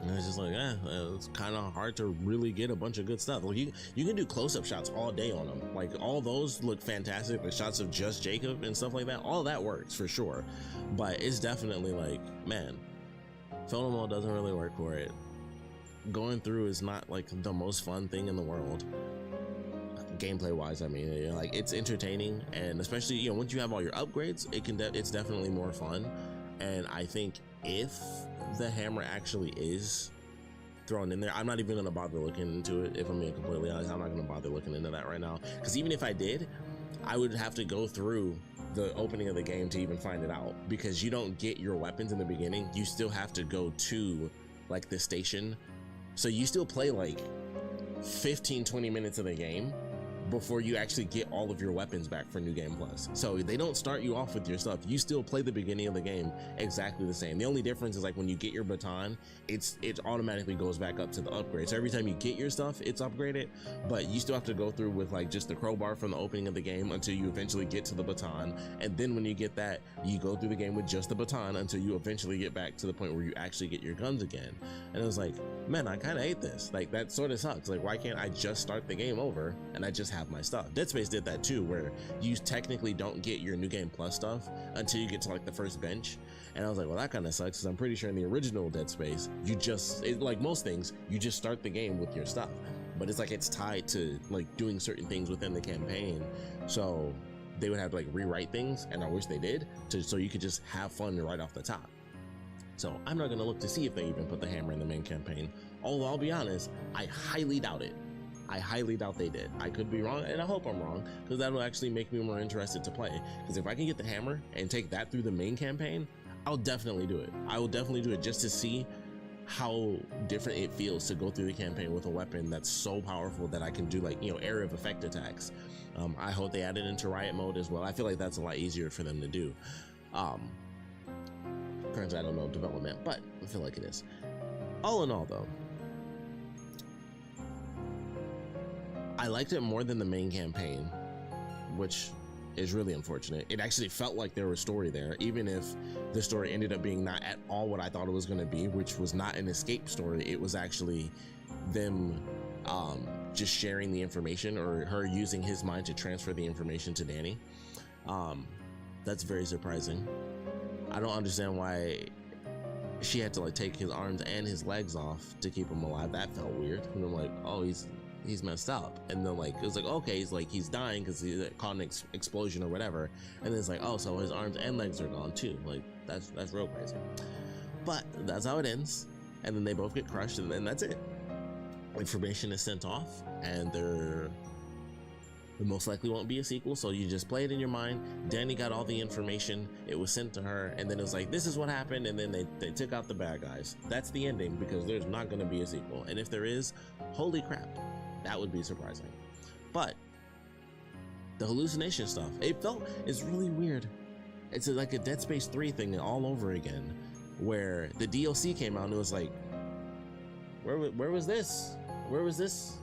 And it's just like, it's kind of hard to really get a bunch of good stuff. Like you can do close-up shots all day on them. Like all those look fantastic. The shots of just Jacob and stuff like that, all that works for sure. But it's definitely like, man, photo mode doesn't really work for it. Going through is not like the most fun thing in the world. Gameplay wise, I mean, like it's entertaining, and especially once you have all your upgrades, it's definitely more fun. And I think if the hammer actually is thrown in there, I'm not even gonna bother looking into it. If I'm being completely honest, I'm not gonna bother looking into that right now, because even if I did, I would have to go through the opening of the game to even find it out, because you don't get your weapons in the beginning. You still have to go to like the station, so you still play like 15-20 minutes of the game before you actually get all of your weapons back for New Game Plus. So they don't start you off with your stuff. You still play the beginning of the game exactly the same. The only difference is like when you get your baton, it automatically goes back up to the upgrade. So every time you get your stuff, it's upgraded, but you still have to go through with like just the crowbar from the opening of the game until you eventually get to the baton. And then when you get that, you go through the game with just the baton until you eventually get back to the point where you actually get your guns again. And it was like, man, I kind of hate this. Like that sort of sucks. Like, why can't I just start the game over and I just have my stuff? Dead Space did that too, where you technically don't get your New Game Plus stuff until you get to like the first bench. And I was like, well, that kind of sucks, because I'm pretty sure in the original Dead Space, like most things, you just start the game with your stuff. But it's like it's tied to like doing certain things within the campaign. So they would have to like rewrite things, and I wish they did, so you could just have fun right off the top. So I'm not gonna look to see if they even put the hammer in the main campaign. Although I'll be honest, I highly doubt it. I highly doubt they did. I could be wrong, and I hope I'm wrong, because that'll actually make me more interested to play. Because if I can get the hammer and take that through the main campaign, I'll definitely do it. I will definitely do it just to see how different it feels to go through the campaign with a weapon that's so powerful that I can do like, area of effect attacks. I hope they add it into riot mode as well. I feel like that's a lot easier for them to do. Currently, I don't know development, but I feel like it is. All in all, though, I liked it more than the main campaign, which is really unfortunate. It actually felt like there was story there, even if the story ended up being not at all what I thought it was going to be, which was not an escape story. It was actually them just sharing the information, or her using his mind to transfer the information to Danny. That's very surprising. I don't understand why she had to like take his arms and his legs off to keep him alive. That felt weird. And I'm like, oh, he's messed up. And then like it was like, okay, he's dying because he caught an explosion or whatever. And then it's like, oh, so his arms and legs are gone too. Like that's real crazy. But that's how it ends. And then they both get crushed, and then that's it. Information is sent off, and there most likely won't be a sequel, so you just play it in your mind. Danny got all the information, it was sent to her, and then it was like, this is what happened, and then they took out the bad guys. That's the ending, because there's not going to be a sequel. And if there is, holy crap, that would be surprising. But the hallucination stuff, it's really weird. It's like a Dead Space 3 thing all over again, where the DLC came out and it was like, where was this? Where was this?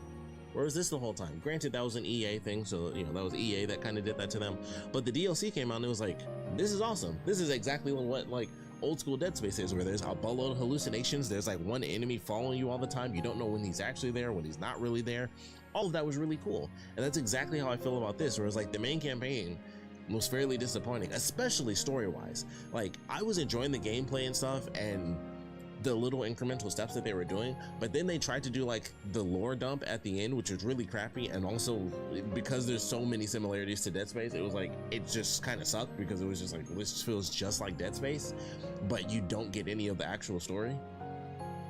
Where was this the whole time? Granted, that was an EA thing, so that was EA that kind of did that to them. But the DLC came out and it was like, this is awesome. This is exactly what like old school Dead Space is, where there's a boatload of hallucinations. There's like one enemy following you all the time. You don't know when he's actually there, when he's not really there. All of that was really cool, and that's exactly how I feel about this. Where it's like the main campaign was fairly disappointing, especially story-wise. Like I was enjoying the gameplay and stuff, and the little incremental steps that they were doing, but then they tried to do like the lore dump at the end, which was really crappy. And also because there's so many similarities to Dead Space, it was like, it just kind of sucked, because it was just like, this feels just like Dead Space, but you don't get any of the actual story.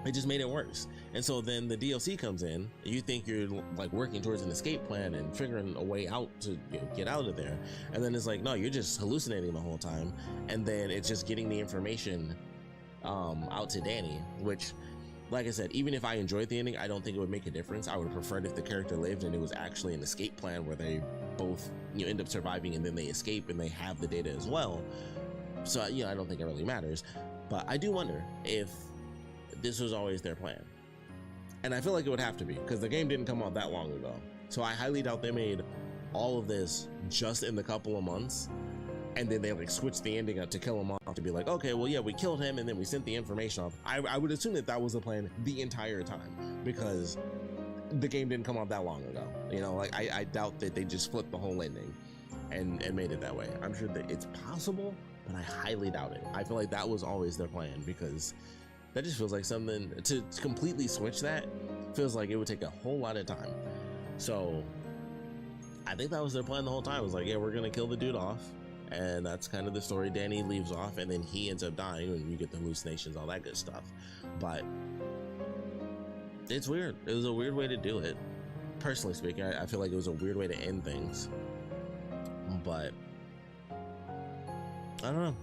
It just made it worse. And so then the DLC comes in, and you think you're like working towards an escape plan and figuring a way out to get out of there, and then it's like, no, you're just hallucinating the whole time. And then it's just getting the information out to Danny, which, like I said, even if I enjoyed the ending, I don't think it would make a difference. I would have preferred if the character lived and it was actually an escape plan where they both end up surviving, and then they escape and they have the data as well. So I don't think it really matters, but I do wonder if this was always their plan. And I feel like it would have to be, because the game didn't come out that long ago. So I highly doubt they made all of this just in the couple of months and then they like switch the ending up to kill him off, to be like, okay, well, yeah, we killed him and then we sent the information off. I would assume that that was the plan the entire time, because the game didn't come out that long ago. You know, like I doubt that they just flipped the whole ending and made it that way. I'm sure that it's possible, but I highly doubt it. I feel like that was always their plan, because that just feels like something to completely switch that feels like it would take a whole lot of time. So I think that was their plan the whole time. It was like, yeah, we're gonna kill the dude off, and that's kind of the story. Danny leaves off, and then he ends up dying, and you get the hallucinations, all that good stuff. But it's weird. It was a weird way to do it. Personally speaking, I feel like it was a weird way to end things. But I don't know.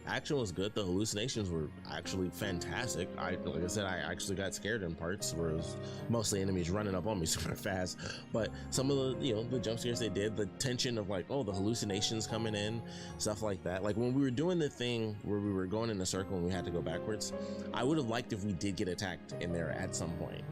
Action was good. The hallucinations were actually fantastic. Like I said, I actually got scared in parts where it was mostly enemies running up on me super fast. But some of the, you know, the jump scares they did, the tension of like, oh, the hallucinations coming in, stuff like that. Like when we were doing the thing where we were going in a circle and we had to go backwards, I would have liked if we did get attacked in there at some point.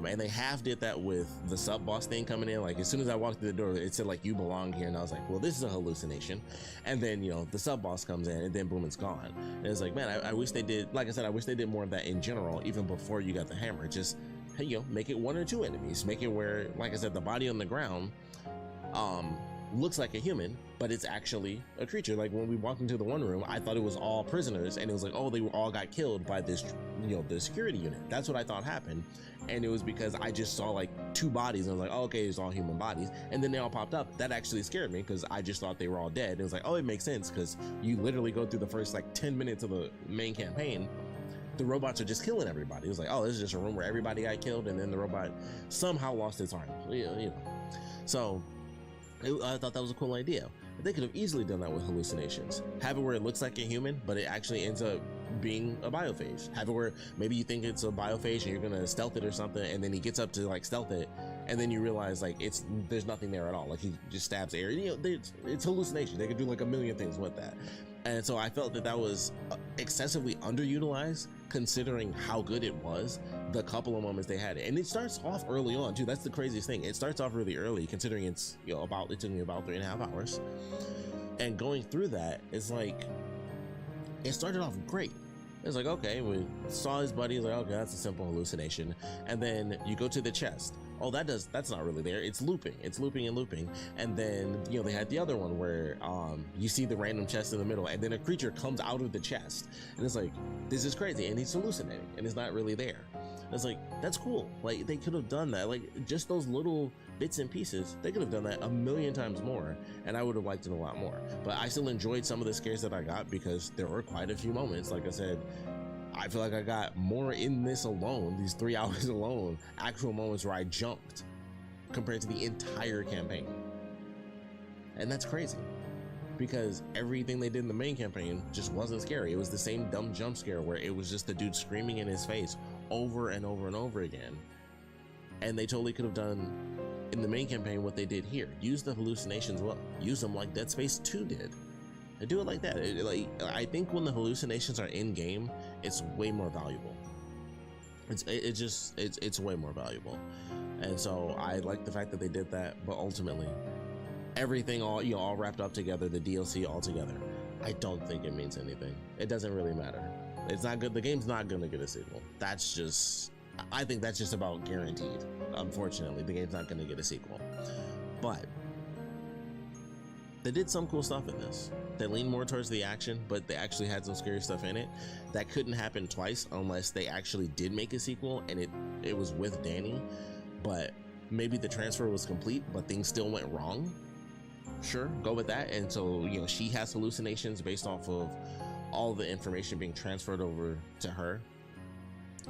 And they half did that with the sub boss thing coming in. Like as soon as I walked through the door, it said like, you belong here, and I was like, well, this is a hallucination. And then, you know, the sub boss comes in, and then boom, it's gone. And it's like, man, I wish they did, like I said, I wish they did more of that in general, even before you got the hammer. Just, hey, you know, make it 1 or 2 enemies, make it where, like I said, the body on the ground looks like a human, but it's actually a creature. Like when we walked into the one room, I thought it was all prisoners, and it was like, oh, they all got killed by this, you know, the security unit. That's what I thought happened. And it was because I just saw like 2 bodies, and I was like, oh, okay, it's all human bodies. And then they all popped up. That actually scared me, because I just thought they were all dead. And it was like, oh, it makes sense, because you literally go through the first like 10 minutes of the main campaign, the robots are just killing everybody. It was like, oh, this is just a room where everybody got killed, and then the robot somehow lost its arm. You know. So I thought that was a cool idea. They could have easily done that with hallucinations. Have it where it looks like a human, but it actually ends up being a biophage. Have it where maybe you think it's a biophage and you're gonna stealth it or something, and then he gets up to like stealth it, and then you realize like there's nothing there at all. Like he just stabs air. You know, it's hallucination. They could do like a million things with that. And so I felt that was excessively underutilized, considering how good it was, the couple of moments they had it. And it starts off early on too. That's the craziest thing. It starts off really early, considering it's, you know, it took me about 3.5 hours. And going through that, it's like, it started off great. It's like, okay, we saw his buddy, like, okay, that's a simple hallucination. And then you go to the chest. Oh, that's not really there. It's looping and looping. And then, you know, they had the other one where you see the random chest in the middle, and then a creature comes out of the chest, and it's like, this is crazy, and he's hallucinating, and it's not really there. And it's like, that's cool. Like they could have done that, like just those little bits and pieces. They could have done that a million times more, and I would have liked it a lot more. But I still enjoyed some of the scares that I got, because there were quite a few moments. Like I said, I feel like I got more in this alone, these 3 hours alone, actual moments where I jumped compared to the entire campaign. And that's crazy, because everything they did in the main campaign just wasn't scary. It was the same dumb jump scare where it was just the dude screaming in his face over and over and over again. And they totally could have done in the main campaign what they did here. Use the hallucinations well. Use them like Dead Space 2 did. And do it like that. I think when the hallucinations are in game, it's way more valuable. It's way more valuable. And so I like the fact that they did that, but ultimately everything all wrapped up together, the DLC all together, I don't think it means anything. It doesn't really matter. It's not good. The game's not gonna get a sequel. I think that's just about guaranteed. Unfortunately, the game's not gonna get a sequel. But they did some cool stuff in this. They leaned more towards the action, but they actually had some scary stuff in it. That couldn't happen twice unless they actually did make a sequel and it was with Danny. But maybe the transfer was complete, but things still went wrong. Sure, go with that. And so, you know, she has hallucinations based off of all the information being transferred over to her.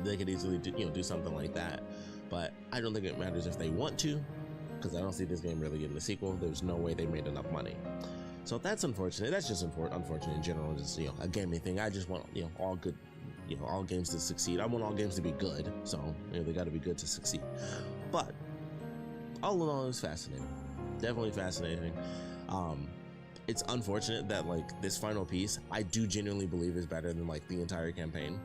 They could easily do something like that. But I don't think it matters if they want to, because I don't see this game really getting a sequel. There's no way they made enough money. So that's unfortunate. That's just unfortunate in general. Just, you know, a gaming thing. I just want, you know, all good, you know, all games to succeed. I want all games to be good. So, you know, they got to be good to succeed. But all in all, it was fascinating. Definitely fascinating. It's unfortunate that like this final piece, I do genuinely believe is better than like the entire campaign.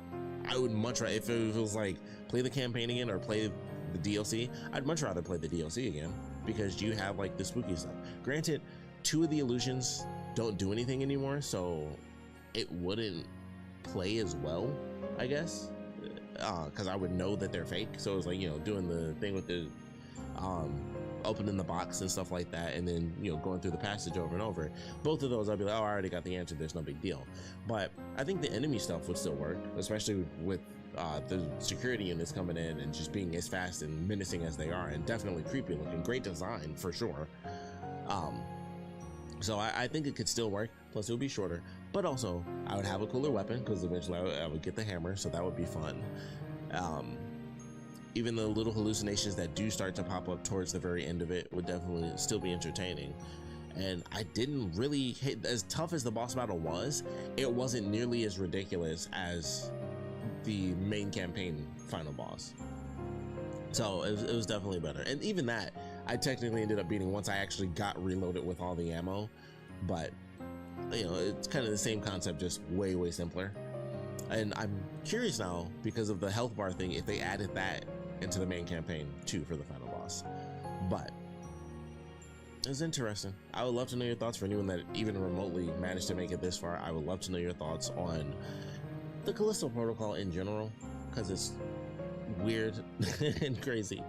I would much rather, if it was like play the campaign again or play the DLC, I'd much rather play the DLC again, because you have like the spooky stuff. Granted, 2 of the illusions don't do anything anymore, so it wouldn't play as well, I guess, because I would know that they're fake. So it was like, you know, doing the thing with the opening the box and stuff like that, and then, you know, going through the passage over and over. Both of those I'd be like, oh, I already got the answer, there's no big deal. But I think the enemy stuff would still work, especially with the security units coming in and just being as fast and menacing as they are, and definitely creepy looking. Great design for sure. So I think it could still work, plus it would be shorter, but also I would have a cooler weapon, because eventually I would get the hammer, so that would be fun. Even the little hallucinations that do start to pop up towards the very end of it would definitely still be entertaining. And I didn't really hit, as tough as the boss battle was, it wasn't nearly as ridiculous as the main campaign final boss. So it was definitely better. And even that, I technically ended up beating once I actually got reloaded with all the ammo. But, you know, it's kind of the same concept, just way, way simpler. And I'm curious now, because of the health bar thing, if they added that into the main campaign too for the final boss. But it's interesting. I would love to know your thoughts for anyone that even remotely managed to make it this far. I would love to know your thoughts on the Callisto protocol in general, because it's weird and crazy.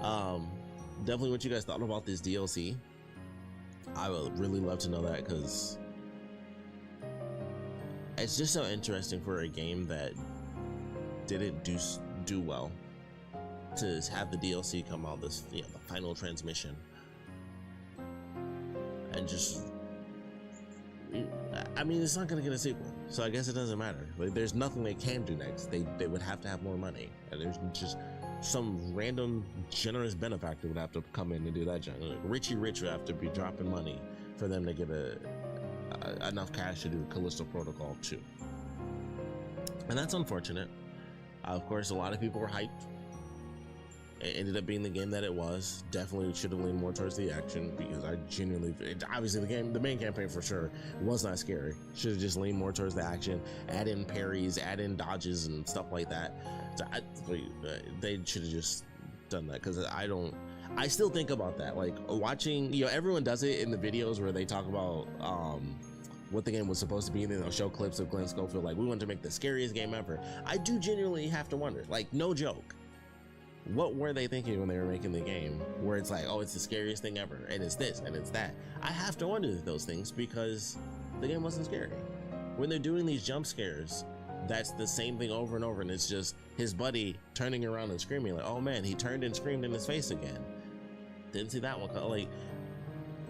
Definitely what you guys thought about this DLC. I would really love to know that, because it's just so interesting for a game that didn't do well to have the DLC come out, this, you know, the final transmission, and just, I mean, it's not gonna get a sequel, so I guess it doesn't matter. Like, there's nothing they can do next. They would have to have more money, and there's just some random generous benefactor would have to come in and do that. Like, Richie Rich would have to be dropping money for them to get enough cash to do Callisto Protocol 2, and that's unfortunate. Of course, a lot of people were hyped. It ended up being the game that it was. Definitely should have leaned more towards the action, because I genuinely, obviously the main campaign for sure was not scary. Should have just leaned more towards the action, add in parries, add in dodges and stuff like that. So they should have just done that, because I still think about that, like watching, you know, everyone does it in the videos where they talk about what the game was supposed to be, and then they'll show clips of Glenn Schofield like, we want to make the scariest game ever. I do genuinely have to wonder, like, no joke, what were they thinking when they were making the game, where it's like, oh, it's the scariest thing ever, and it's this and it's that. I have to wonder those things, because the game wasn't scary. When they're doing these jump scares, that's the same thing over and over, and it's just his buddy turning around and screaming like, oh man, he turned and screamed in his face again. Didn't see that one. Like,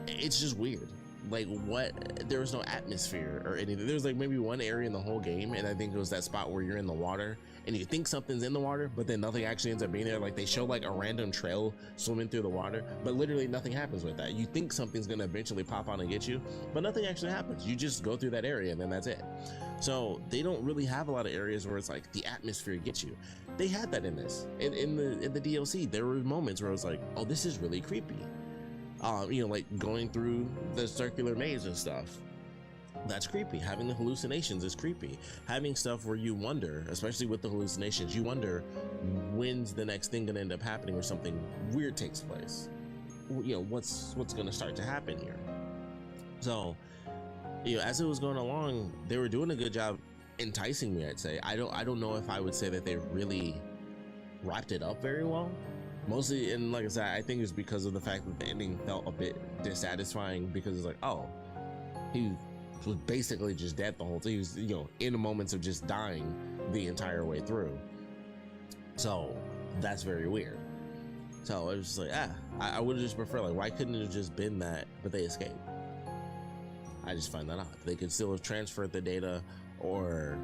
it's just weird. Like, what, there was no atmosphere or anything. There was like maybe one area in the whole game, and I think it was that spot where you're in the water and you think something's in the water, but then nothing actually ends up being there. Like, they show like a random trail swimming through the water, but literally nothing happens with that. You think something's gonna eventually pop out and get you, but nothing actually happens. You just go through that area and then that's it. So they don't really have a lot of areas where it's like the atmosphere gets you. They had that in this, in the DLC. There were moments where I was like, oh, this is really creepy. You know, like going through the circular maze and stuff. That's creepy. Having the hallucinations is creepy. Having stuff where you wonder, especially with the hallucinations, you wonder when's the next thing gonna end up happening, where something weird takes place. You know, what's gonna start to happen here. So, you know, as it was going along, they were doing a good job enticing me, I'd say. I don't know if I would say that they really wrapped it up very well. Mostly, and like I said, I think it's because of the fact that the ending felt a bit dissatisfying, because it's like, oh, he was basically just dead the whole time. He was, you know, in moments of just dying the entire way through. So that's very weird. So it was just like, I would have just preferred, like, why couldn't it have just been that, but they escaped? I just find that odd. They could still have transferred the data, or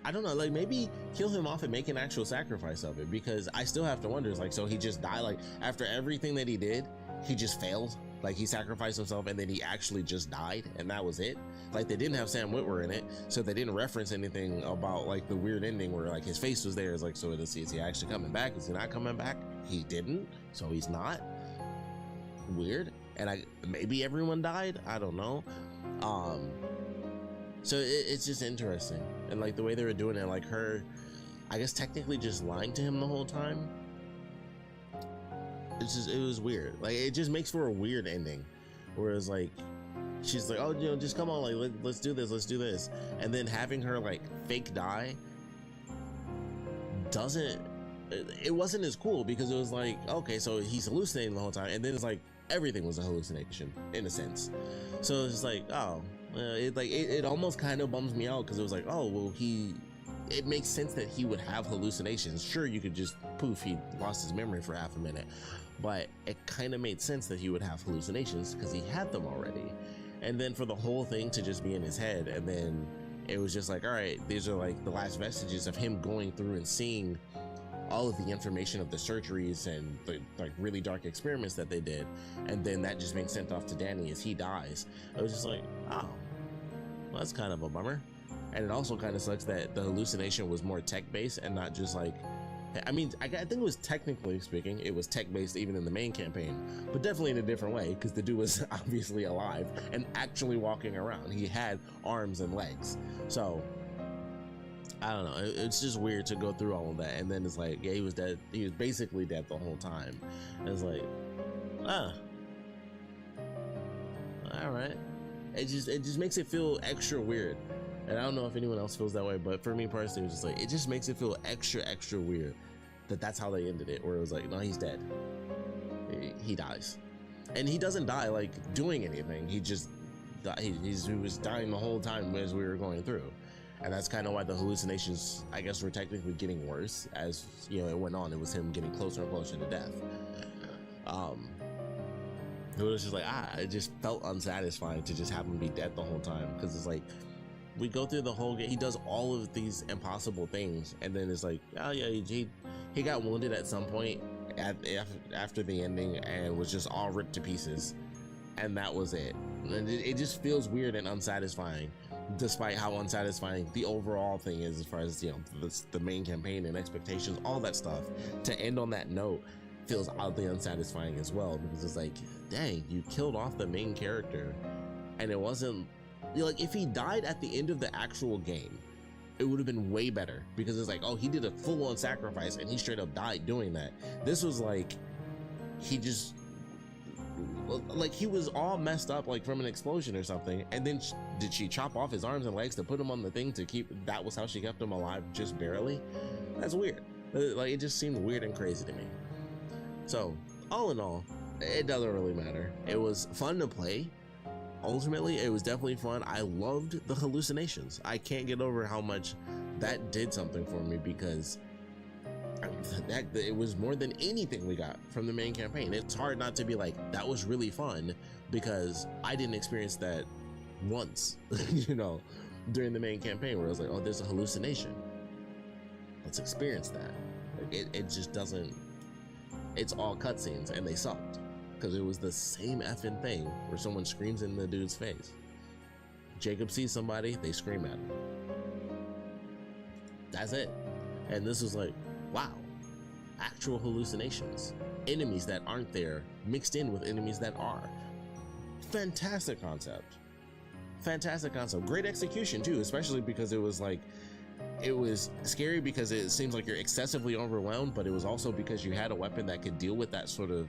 I don't know, like maybe kill him off and make an actual sacrifice of it, because I still have to wonder, it's like, so he just died, like after everything that he did, he just failed, like he sacrificed himself and then he actually just died and that was it. Like, they didn't have Sam Witwer in it, so they didn't reference anything about like the weird ending where like his face was there. It's like, so is he actually coming back? Is he not coming back? He didn't, so he's not. Weird. And maybe everyone died, I don't know. So it's just interesting, and like the way they were doing it, like her, I guess technically just lying to him the whole time. It was weird. Like, it just makes for a weird ending, where it's like she's like, oh, you know, just come on, like let's do this, and then having her like fake die it wasn't as cool, because it was like, okay, so he's hallucinating the whole time, and then it's like everything was a hallucination in a sense. So it's just like, oh, it almost kind of bums me out, because it was like, oh well, it makes sense that he would have hallucinations. Sure, you could just poof, he lost his memory for half a minute, but it kind of made sense that he would have hallucinations because he had them already. And then for the whole thing to just be in his head, and then it was just like, all right, these are like the last vestiges of him going through and seeing all of the information of the surgeries and the like really dark experiments that they did, and then that just being sent off to Danny as he dies. It was just like, oh, well, that's kind of a bummer. And it also kind of sucks that the hallucination was more tech-based and not just like, I mean, I think it was, technically speaking, it was tech-based even in the main campaign, but definitely in a different way, because the dude was obviously alive and actually walking around. He had arms and legs. So I don't know, it's just weird to go through all of that, and then it's like, yeah, he was dead. He was basically dead the whole time. And it's like, all right. It just makes it feel extra weird. And I don't know if anyone else feels that way, but for me personally, it was just like, it just makes it feel extra weird that that's how they ended it, where it was like, no, he's dead. He dies. And he doesn't die like doing anything. He just he was dying the whole time as we were going through. And that's kind of why the hallucinations, I guess, were technically getting worse as, you know, it went on. It was him getting closer and closer to death. It was just like, it just felt unsatisfying to just have him be dead the whole time, because it's like, we go through the whole game, he does all of these impossible things, and then it's like, oh yeah, he got wounded at some point after the ending and was just all ripped to pieces, and that was it. And it just feels weird and unsatisfying, despite how unsatisfying the overall thing is as far as, you know, the main campaign and expectations, all that stuff. To end on that note feels oddly unsatisfying as well, because it's like, dang, you killed off the main character, and it wasn't, like, if he died at the end of the actual game, it would have been way better, because it's like, oh, he did a full-on sacrifice and he straight up died doing that. This was like, he just, like, he was all messed up, like from an explosion or something, and then did she chop off his arms and legs to put him on the thing to keep, that was how she kept him alive, just barely? That's weird. Like, it just seemed weird and crazy to me. So all in all, it doesn't really matter. It was fun to play. Ultimately, it was definitely fun. I loved the hallucinations. I can't get over how much that did something for me, because it was more than anything we got from the main campaign. It's hard not to be like, that was really fun, because I didn't experience that once, you know, during the main campaign, where I was like, oh, there's a hallucination. Let's experience that. Like, it just doesn't, it's all cutscenes, and they sucked. Because it was the same effing thing where someone screams in the dude's face. Jacob sees somebody, they scream at him. That's it. And this was like, wow, actual hallucinations. Enemies that aren't there mixed in with enemies that are. Fantastic concept. Fantastic concept. Great execution too, especially because it was like, it was scary because it seems like you're excessively overwhelmed, but it was also because you had a weapon that could deal with that sort of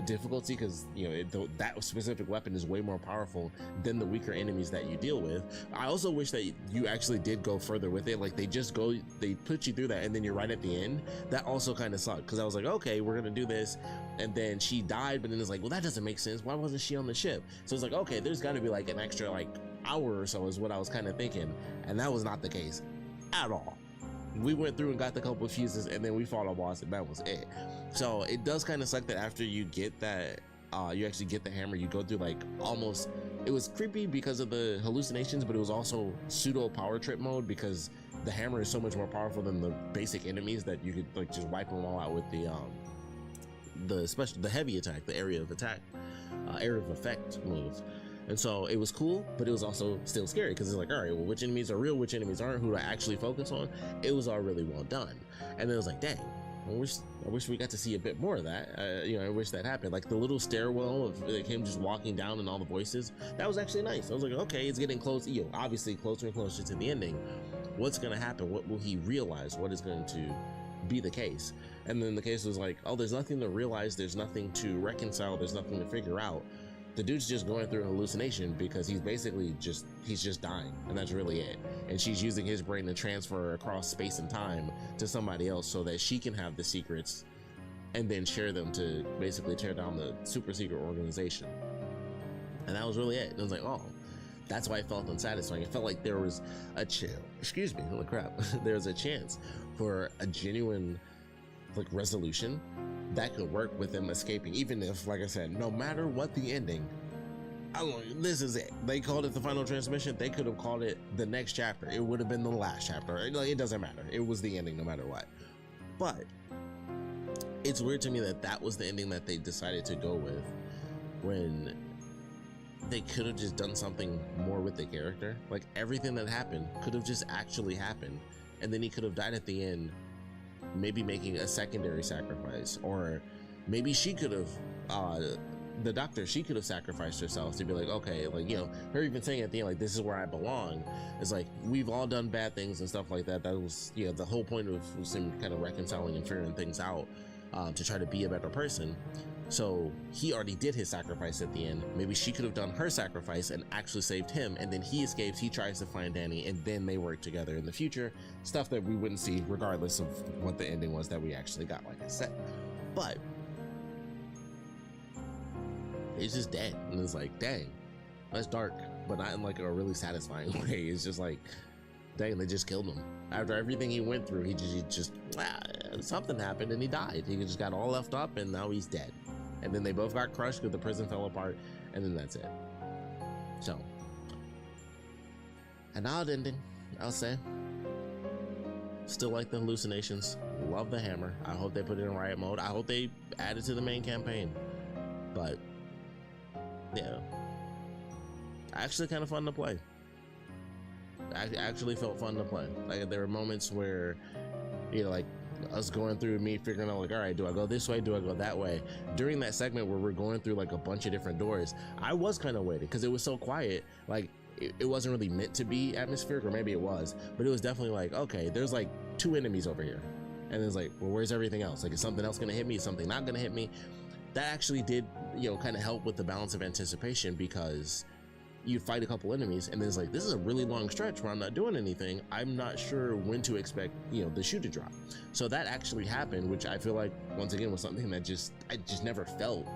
difficulty, because, you know, that specific weapon is way more powerful than the weaker enemies that you deal with. I also wish that you actually did go further with it. Like, they put you through that, and then you're right at the end. That also kind of sucked, because I was like, okay, we're gonna do this, and then she died, but then it's like, well, that doesn't make sense. Why wasn't she on the ship? So it's like, okay, there's got to be like an extra like hour or so is what I was kind of thinking, and that was not the case at all. We went through and got the couple of fuses, and then we fought a boss, and that was it. So it does kind of suck that after you get that, you actually get the hammer, you go through like almost, it was creepy because of the hallucinations, but it was also pseudo power trip mode, because the hammer is so much more powerful than the basic enemies that you could like just wipe them all out with the heavy attack, the area of attack, area of effect move. And so it was cool, but it was also still scary, because it's like, all right, well, which enemies are real, which enemies aren't, who do I actually focus on? It was all really well done. And then it was like, dang, I wish we got to see a bit more of that. You know, I wish that happened. Like the little stairwell of like him just walking down and all the voices, that was actually nice. I was like, okay, it's getting close, you know, obviously closer and closer to the ending. What's gonna happen? What will he realize? What is going to be the case? And then the case was like, oh, there's nothing to realize, there's nothing to reconcile, there's nothing to figure out. the dude's just going through a hallucination because he's basically he's just dying, and that's really it. And she's using his brain to transfer across space and time to somebody else so that she can have the secrets and then share them to basically tear down the super secret organization. And that was really it. It was like, oh, that's why it felt unsatisfying. It felt like there was a excuse me, holy crap. There was a chance for a genuine like resolution that could work with them escaping, even if, like I said, no matter what the ending, this is it. They called it the final transmission. They could have called it the next chapter. It would have been the last chapter. Like, it doesn't matter. It was the ending no matter what. But it's weird to me that that was the ending that they decided to go with, when they could have just done something more with the character. Like, everything that happened could have just actually happened, and then he could have died at the end, maybe making a secondary sacrifice, or maybe she could have the doctor, she could have sacrificed herself to be like, okay, like, you know, her even saying at the end, like, this is where I belong. It's like, we've all done bad things and stuff like that. That was, you know, the whole point of him kind of reconciling and figuring things out, to try to be a better person. So he already did his sacrifice at the end. Maybe she could have done her sacrifice and actually saved him, and then he escapes, he tries to find Danny, and then they work together in the future. Stuff that we wouldn't see regardless of what the ending was that we actually got, like I said. But it's just dead, and it's like, dang, that's dark, but not in like a really satisfying way. It's just like, dang, they just killed him. After everything he went through, he just something happened and he died. He just got all left up, and now he's dead. And then they both got crushed because the prison fell apart, and then that's it. So, an odd ending, I'll say. Still like the hallucinations. Love the hammer. I hope they put it in riot mode. I hope they add it to the main campaign. But yeah, actually kind of fun to play. I actually felt fun to play. Like, there were moments where, you know, like us going through, me figuring out like, all right, do I go this way, do I go that way? During that segment where we're going through like a bunch of different doors, I was kind of waiting because it was so quiet. Like, it wasn't really meant to be atmospheric, or maybe it was, but it was definitely like, okay, there's like 2 enemies over here, and it's like, well, where's everything else? Like, is something else gonna hit me? Is something not gonna hit me? That actually did, you know, kind of help with the balance of anticipation, because you fight a couple enemies and then it's like, this is a really long stretch where I'm not doing anything. I'm not sure when to expect, you know, the shoe to drop. So that actually happened, which I feel like, once again, was something that I just never felt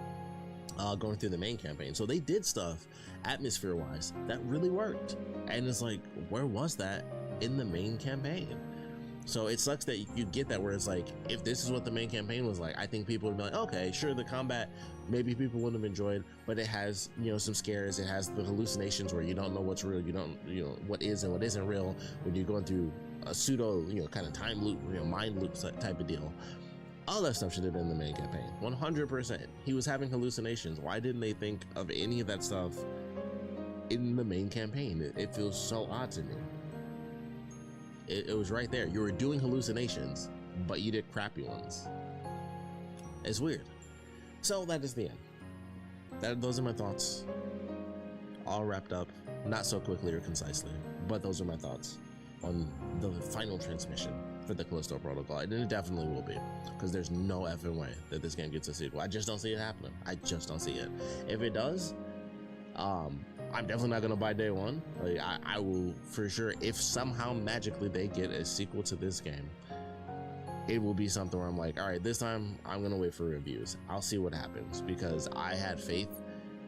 going through the main campaign. So they did stuff atmosphere wise that really worked, and it's like, where was that in the main campaign? So it sucks that you get that, where it's like, if this is what the main campaign was like, I think people would be like, okay, sure, the combat maybe people wouldn't have enjoyed, but it has, you know, some scares, it has the hallucinations where you don't know what's real, you don't, you know, what is and what isn't real, when you're going through a pseudo, you know, kind of time loop, you know, mind loop type of deal. All that stuff should have been in the main campaign, 100%. He was having hallucinations. Why didn't they think of any of that stuff in the main campaign? It feels so odd to me. It was right there. You were doing hallucinations, but you did crappy ones. It's weird. So that is the end. Those are my thoughts. All wrapped up, not so quickly or concisely, but those are my thoughts on the final transmission for the Callisto Protocol. And it definitely will be, because there's no effing way that this game gets a sequel. I just don't see it happening. I just don't see it. If it does, I'm definitely not gonna buy day one. Like, I will for sure, if somehow magically they get a sequel to this game, it will be something where I'm like, all right, this time I'm gonna wait for reviews. I'll see what happens, because I had faith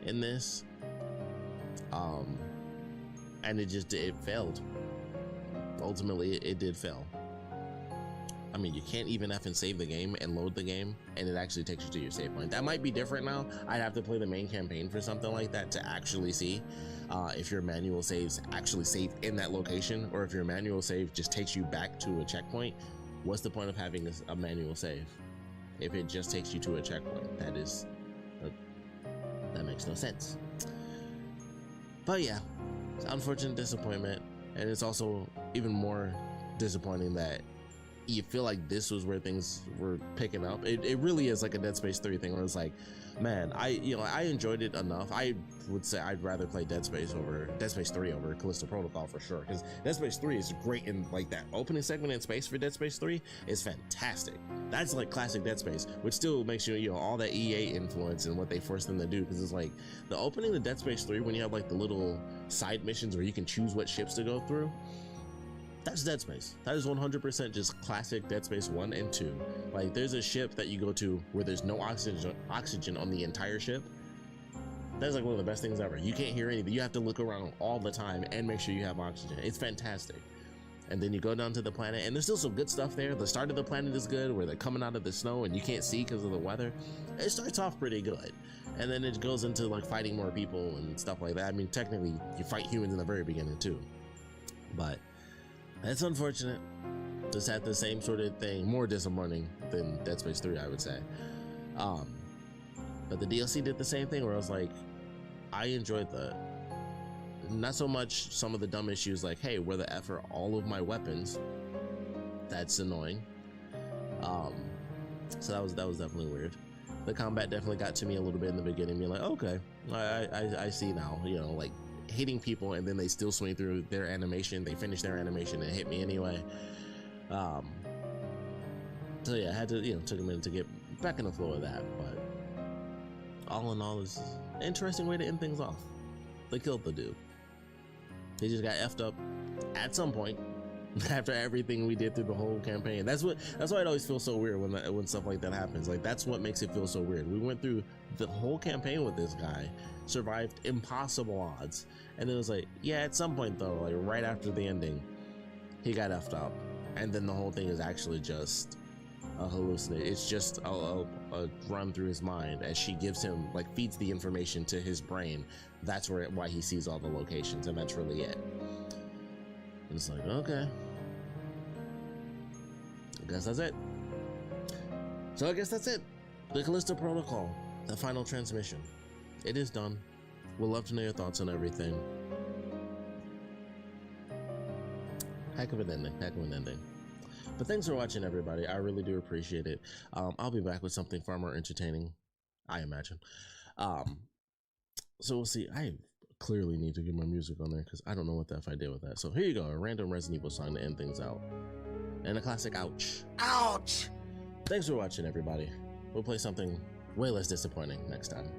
in this, and it failed. Ultimately, it did fail. I mean, you can't even effing save the game and load the game, and it actually takes you to your save point. That might be different now. I'd have to play the main campaign for something like that to actually see if your manual saves actually save in that location, or if your manual save just takes you back to a checkpoint. What's the point of having a manual save if it just takes you to a checkpoint? That makes no sense. But yeah, it's an unfortunate disappointment, and it's also even more disappointing that you feel like this was where things were picking up. It really is like a Dead Space 3 thing where it's like, man, I enjoyed it enough. I would say I'd rather play Dead Space 3 over Callisto Protocol for sure, because Dead Space 3 is great, in like that opening segment in space for Dead Space 3 is fantastic. That's like classic Dead Space, which still makes you know all that EA influence and what they forced them to do, because it's like the opening to Dead Space 3 when you have like the little side missions where you can choose what ships to go through. That's Dead Space. That is 100% just classic Dead Space 1 and 2. Like, there's a ship that you go to where there's no oxygen on the entire ship. That's like one of the best things ever. You can't hear anything. You have to look around all the time and make sure you have oxygen. It's fantastic. And then you go down to the planet, and there's still some good stuff there. The start of the planet is good, where they're coming out of the snow and you can't see because of the weather. It starts off pretty good. And then it goes into like fighting more people and stuff like that. I mean, technically, you fight humans in the very beginning too. But it's unfortunate. Just had the same sort of thing, more disappointing than Dead Space 3, I would say. But the DLC did the same thing where I was like, I enjoyed that. Not so much some of the dumb issues like, hey, where the F are all of my weapons? That's annoying. So that was definitely weird. The combat definitely got to me a little bit in the beginning. Being like, okay, I see now. You know, like hitting people and then they still swing through their animation. They finish their animation and hit me anyway. So yeah, I had to, took a minute to get back in the flow of that. But all in all, it's an interesting way to end things off. They killed the dude. He just got effed up at some point after everything we did through the whole campaign. That's why it always feels so weird when stuff like that happens. Like, that's what makes it feel so weird. We went through the whole campaign with this guy, survived impossible odds, and it was like, yeah, at some point though, like right after the ending, he got effed up, and then the whole thing is actually just a hallucination. It's just a run through his mind as she gives him, like, feeds the information to his brain. That's why he sees all the locations, and that's really it. And it's like, okay, I guess that's it. So I guess that's it. The Callisto Protocol, the final transmission. It is done. We'd love to know your thoughts on everything. Heck of an ending. But thanks for watching, everybody. I really do appreciate it. I'll be back with something far more entertaining, I imagine. So we'll see. I clearly need to get my music on there because I don't know what the F I did with that. So here you go, a random Resident Evil song to end things out. And a classic ouch. Ouch! Thanks for watching, everybody. We'll play something way less disappointing next time.